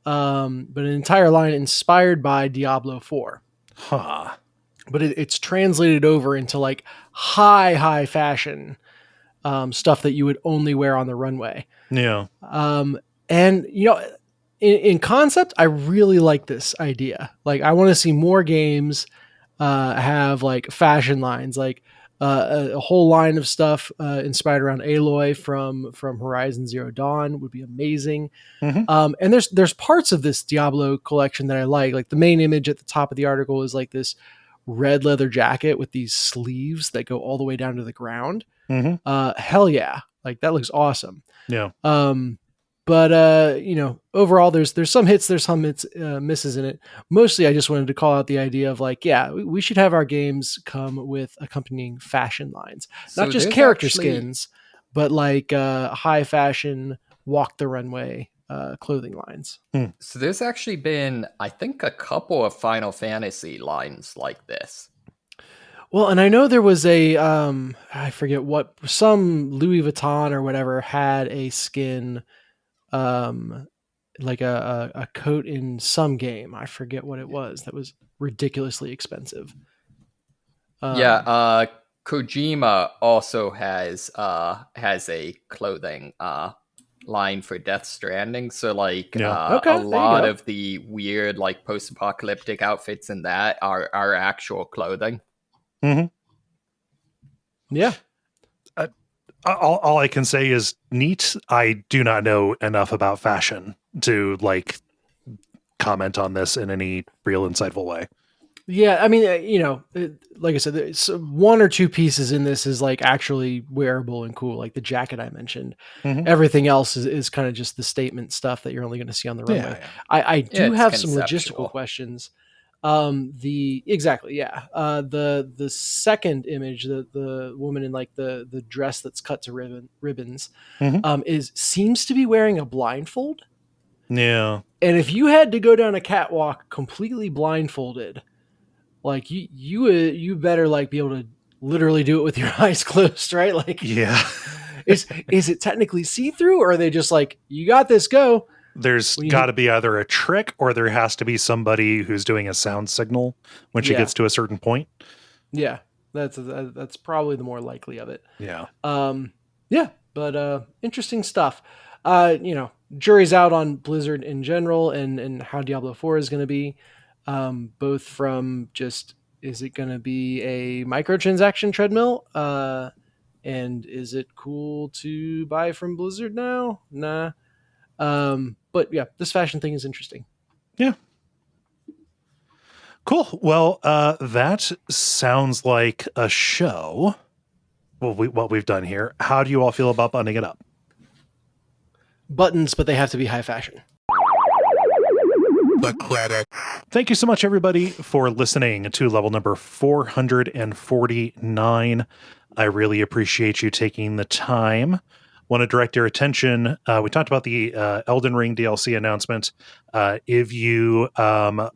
B: But an entire line inspired by Diablo 4.
A: Huh.
B: But it's translated over into like high fashion stuff that you would only wear on the runway.
A: Yeah.
B: And in concept, I really like this idea. Like, I want to see more games have like fashion lines, like a whole line of stuff inspired around Aloy from Horizon Zero Dawn would be amazing.
A: Mm-hmm.
B: And there's parts of this Diablo collection that I like. Like, the main image at the top of the article is like this red leather jacket with these sleeves that go all the way down to the ground.
A: Mm-hmm.
B: Hell yeah. Like, that looks awesome.
A: Yeah.
B: But overall, there's some hits, there's some misses in it. Mostly, I just wanted to call out the idea of like, yeah, we should have our games come with accompanying fashion lines,
C: So
B: not just
C: there's
B: character
C: actually-
B: skins, but like high fashion, walk the runway clothing lines.
C: So there's actually been, I think, a couple of Final Fantasy lines like this.
B: Well, and I know there was a I forget what, some Louis Vuitton or whatever had a skin. Like a coat in some game. I forget what it was. That was ridiculously expensive.
C: Kojima also has a clothing line for Death Stranding. So like
B: Okay,
C: a
B: there you
C: lot
B: go.
C: of the weird like post-apocalyptic outfits in that are actual clothing.
A: Mm-hmm.
B: Yeah.
A: All I can say is neat. I do not know enough about fashion to like comment on this in any real insightful way.
B: Yeah, I mean, like I said, there's one or two pieces in this is like actually wearable and cool, like the jacket I mentioned.
A: Mhm.
B: Everything else is kind of just the statement stuff that you're only going to see on the runway.
A: Yeah.
B: I do
C: It's
B: have some
C: conceptual.
B: logistical questions. The second image, the woman in like the dress that's cut to ribbons,
A: Mhm.
B: seems to be wearing a blindfold.
A: Yeah.
B: And if you had to go down a catwalk completely blindfolded, like you better like be able to literally do it with your eyes closed, right? Like,
A: Yeah.
B: is it technically see-through, or are they just like, you got this, go?
A: There's got to be either a trick or there has to be somebody who's doing a sound signal when she gets to a certain point.
B: Yeah, that's probably the more likely of it.
A: Yeah.
B: But interesting stuff. Jury's out on Blizzard in general and how Diablo 4 is going to be, both from just, is it going to be a microtransaction treadmill? And is it cool to buy from Blizzard now? Nah. But yeah, this fashion thing is interesting.
A: Yeah. Cool. Well, that sounds like a show. Well, what we've done here. How do you all feel about buttoning it up?
B: Buttons, but they have to be high fashion.
E: The credit.
A: Thank you so much, everybody, for listening to level number 449. I really appreciate you taking the time. Want to direct your attention. We talked about the Elden Ring DLC announcement. If you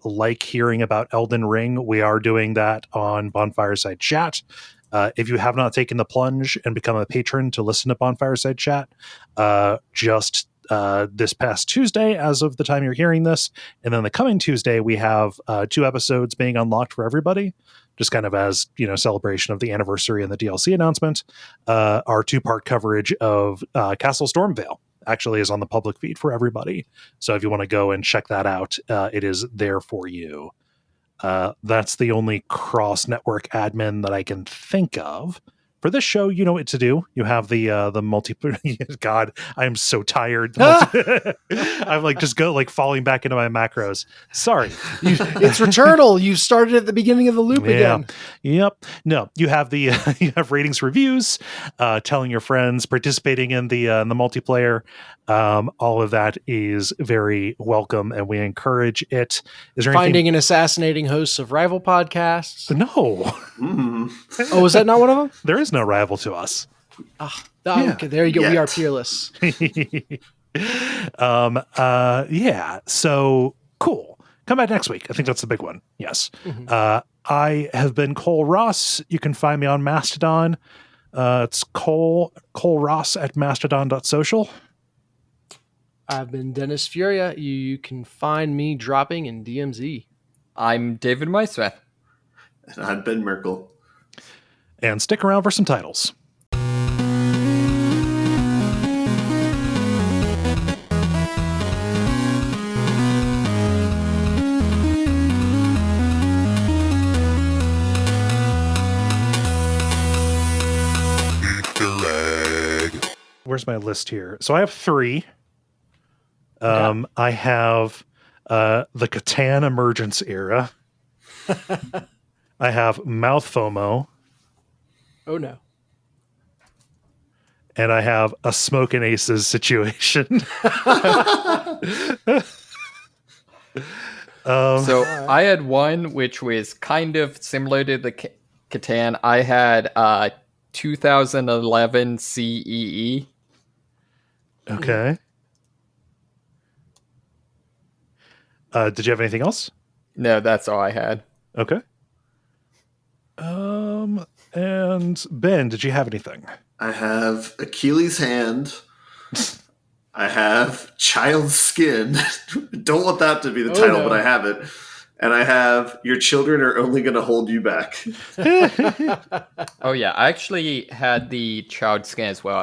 A: like hearing about Elden Ring, we are doing that on Bonfireside Chat. If you have not taken the plunge and become a patron to listen to Bonfireside Chat, just this past Tuesday, as of the time you're hearing this, and then the coming Tuesday, we have 2 episodes being unlocked for everybody, just kind of as, celebration of the anniversary and the DLC announcement. Our 2-part coverage of Castle Stormvale actually is on the public feed for everybody. So if you want to go and check that out, it is there for you. That's the only cross-network admin that I can think of. For this show, you know what to do. You have the multi. God, I am so tired. I'm like just falling back into my macros. Sorry,
B: it's Returnal. You started at the beginning of the loop again.
A: Yep. No, you have the you have ratings, reviews, telling your friends, participating in the multiplayer. All of that is very welcome, and we encourage it. Is there
B: finding and assassinating hosts of rival podcasts?
A: No.
D: Mm.
B: Oh, was that not one of them?
A: There is no rival to us.
B: Okay, there you go. We
D: Yet.
B: are peerless.
A: Yeah. So cool. Come back next week. I think that's the big one. Yes. I have been Kole Ross. You can find me on Mastodon. It's Kole Ross at mastodon.social.
B: I've been Dennis Furia. You can find me dropping in DMZ.
C: I'm David Meismith.
D: And I've been Merkel.
A: And stick around for some titles. Where's my list here? So I have 3. I have the Catan Emergence era. I have Mouth FOMO.
B: Oh no.
A: And I have a Smokin' Aces situation.
C: So I had one which was kind of similar to the Catan. I had 2011 CEE.
A: Okay. Did you have anything else?
C: No, that's all I had.
A: Okay. And Ben, did you have anything?
D: I have Achilles' hand. I have Child's Skin. Don't want that to be the title,
B: no.
D: but I have it. And I have Your Children Are Only Going to Hold You Back.
C: Oh yeah, I actually had the child skin as well.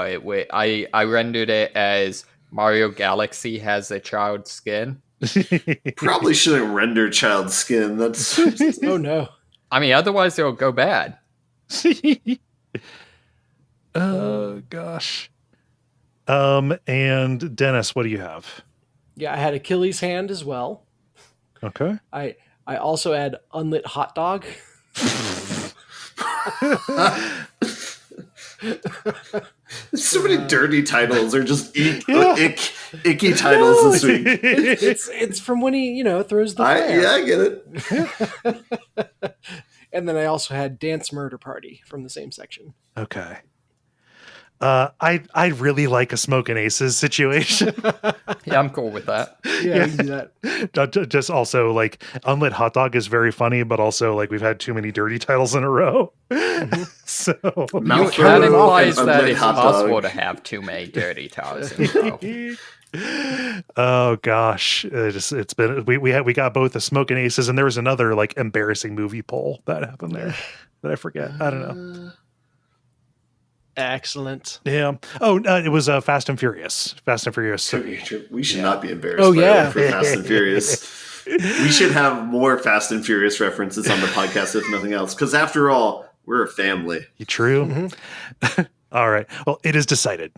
C: I rendered it as Mario Galaxy has a child skin.
D: Probably shouldn't render Child's Skin. That's
B: Oh no.
C: I mean, otherwise it'll go bad.
A: Oh gosh. And Dennis, what do you have?
B: Yeah, I had Achilles' hand as well.
A: Okay.
B: I also had Unlit Hot Dog.
D: so many dirty titles, or just icky titles this week.
B: It's from when he throws the flare.
D: I get it.
B: And then I also had Dance Murder Party from the same section.
A: Okay. I really like a Smokin' Aces situation.
C: Yeah, I'm cool with that.
B: Yeah, we can do that.
A: Just also like Unlit Hot Dog is very funny, but also like we've had too many dirty titles in a row. So
D: Mouth
C: That
D: Photo
C: implies
D: and
C: that
D: Unlit
C: it's
D: Hot
C: possible
D: Dog.
C: to have too many dirty titles in a row.
A: Oh gosh, it's been we got both the Smokin' Aces, and there was another like embarrassing movie poll that happened there that I forget. I don't know.
B: Excellent.
A: Yeah. Oh, it was Fast and Furious. Fast and Furious.
D: We should not be embarrassed.
B: Oh,
D: by
B: yeah.
D: that for Fast and Furious. We should have more Fast and Furious references on the podcast, if nothing else. Because after all, we're a family.
A: True. All right. Well, it is decided.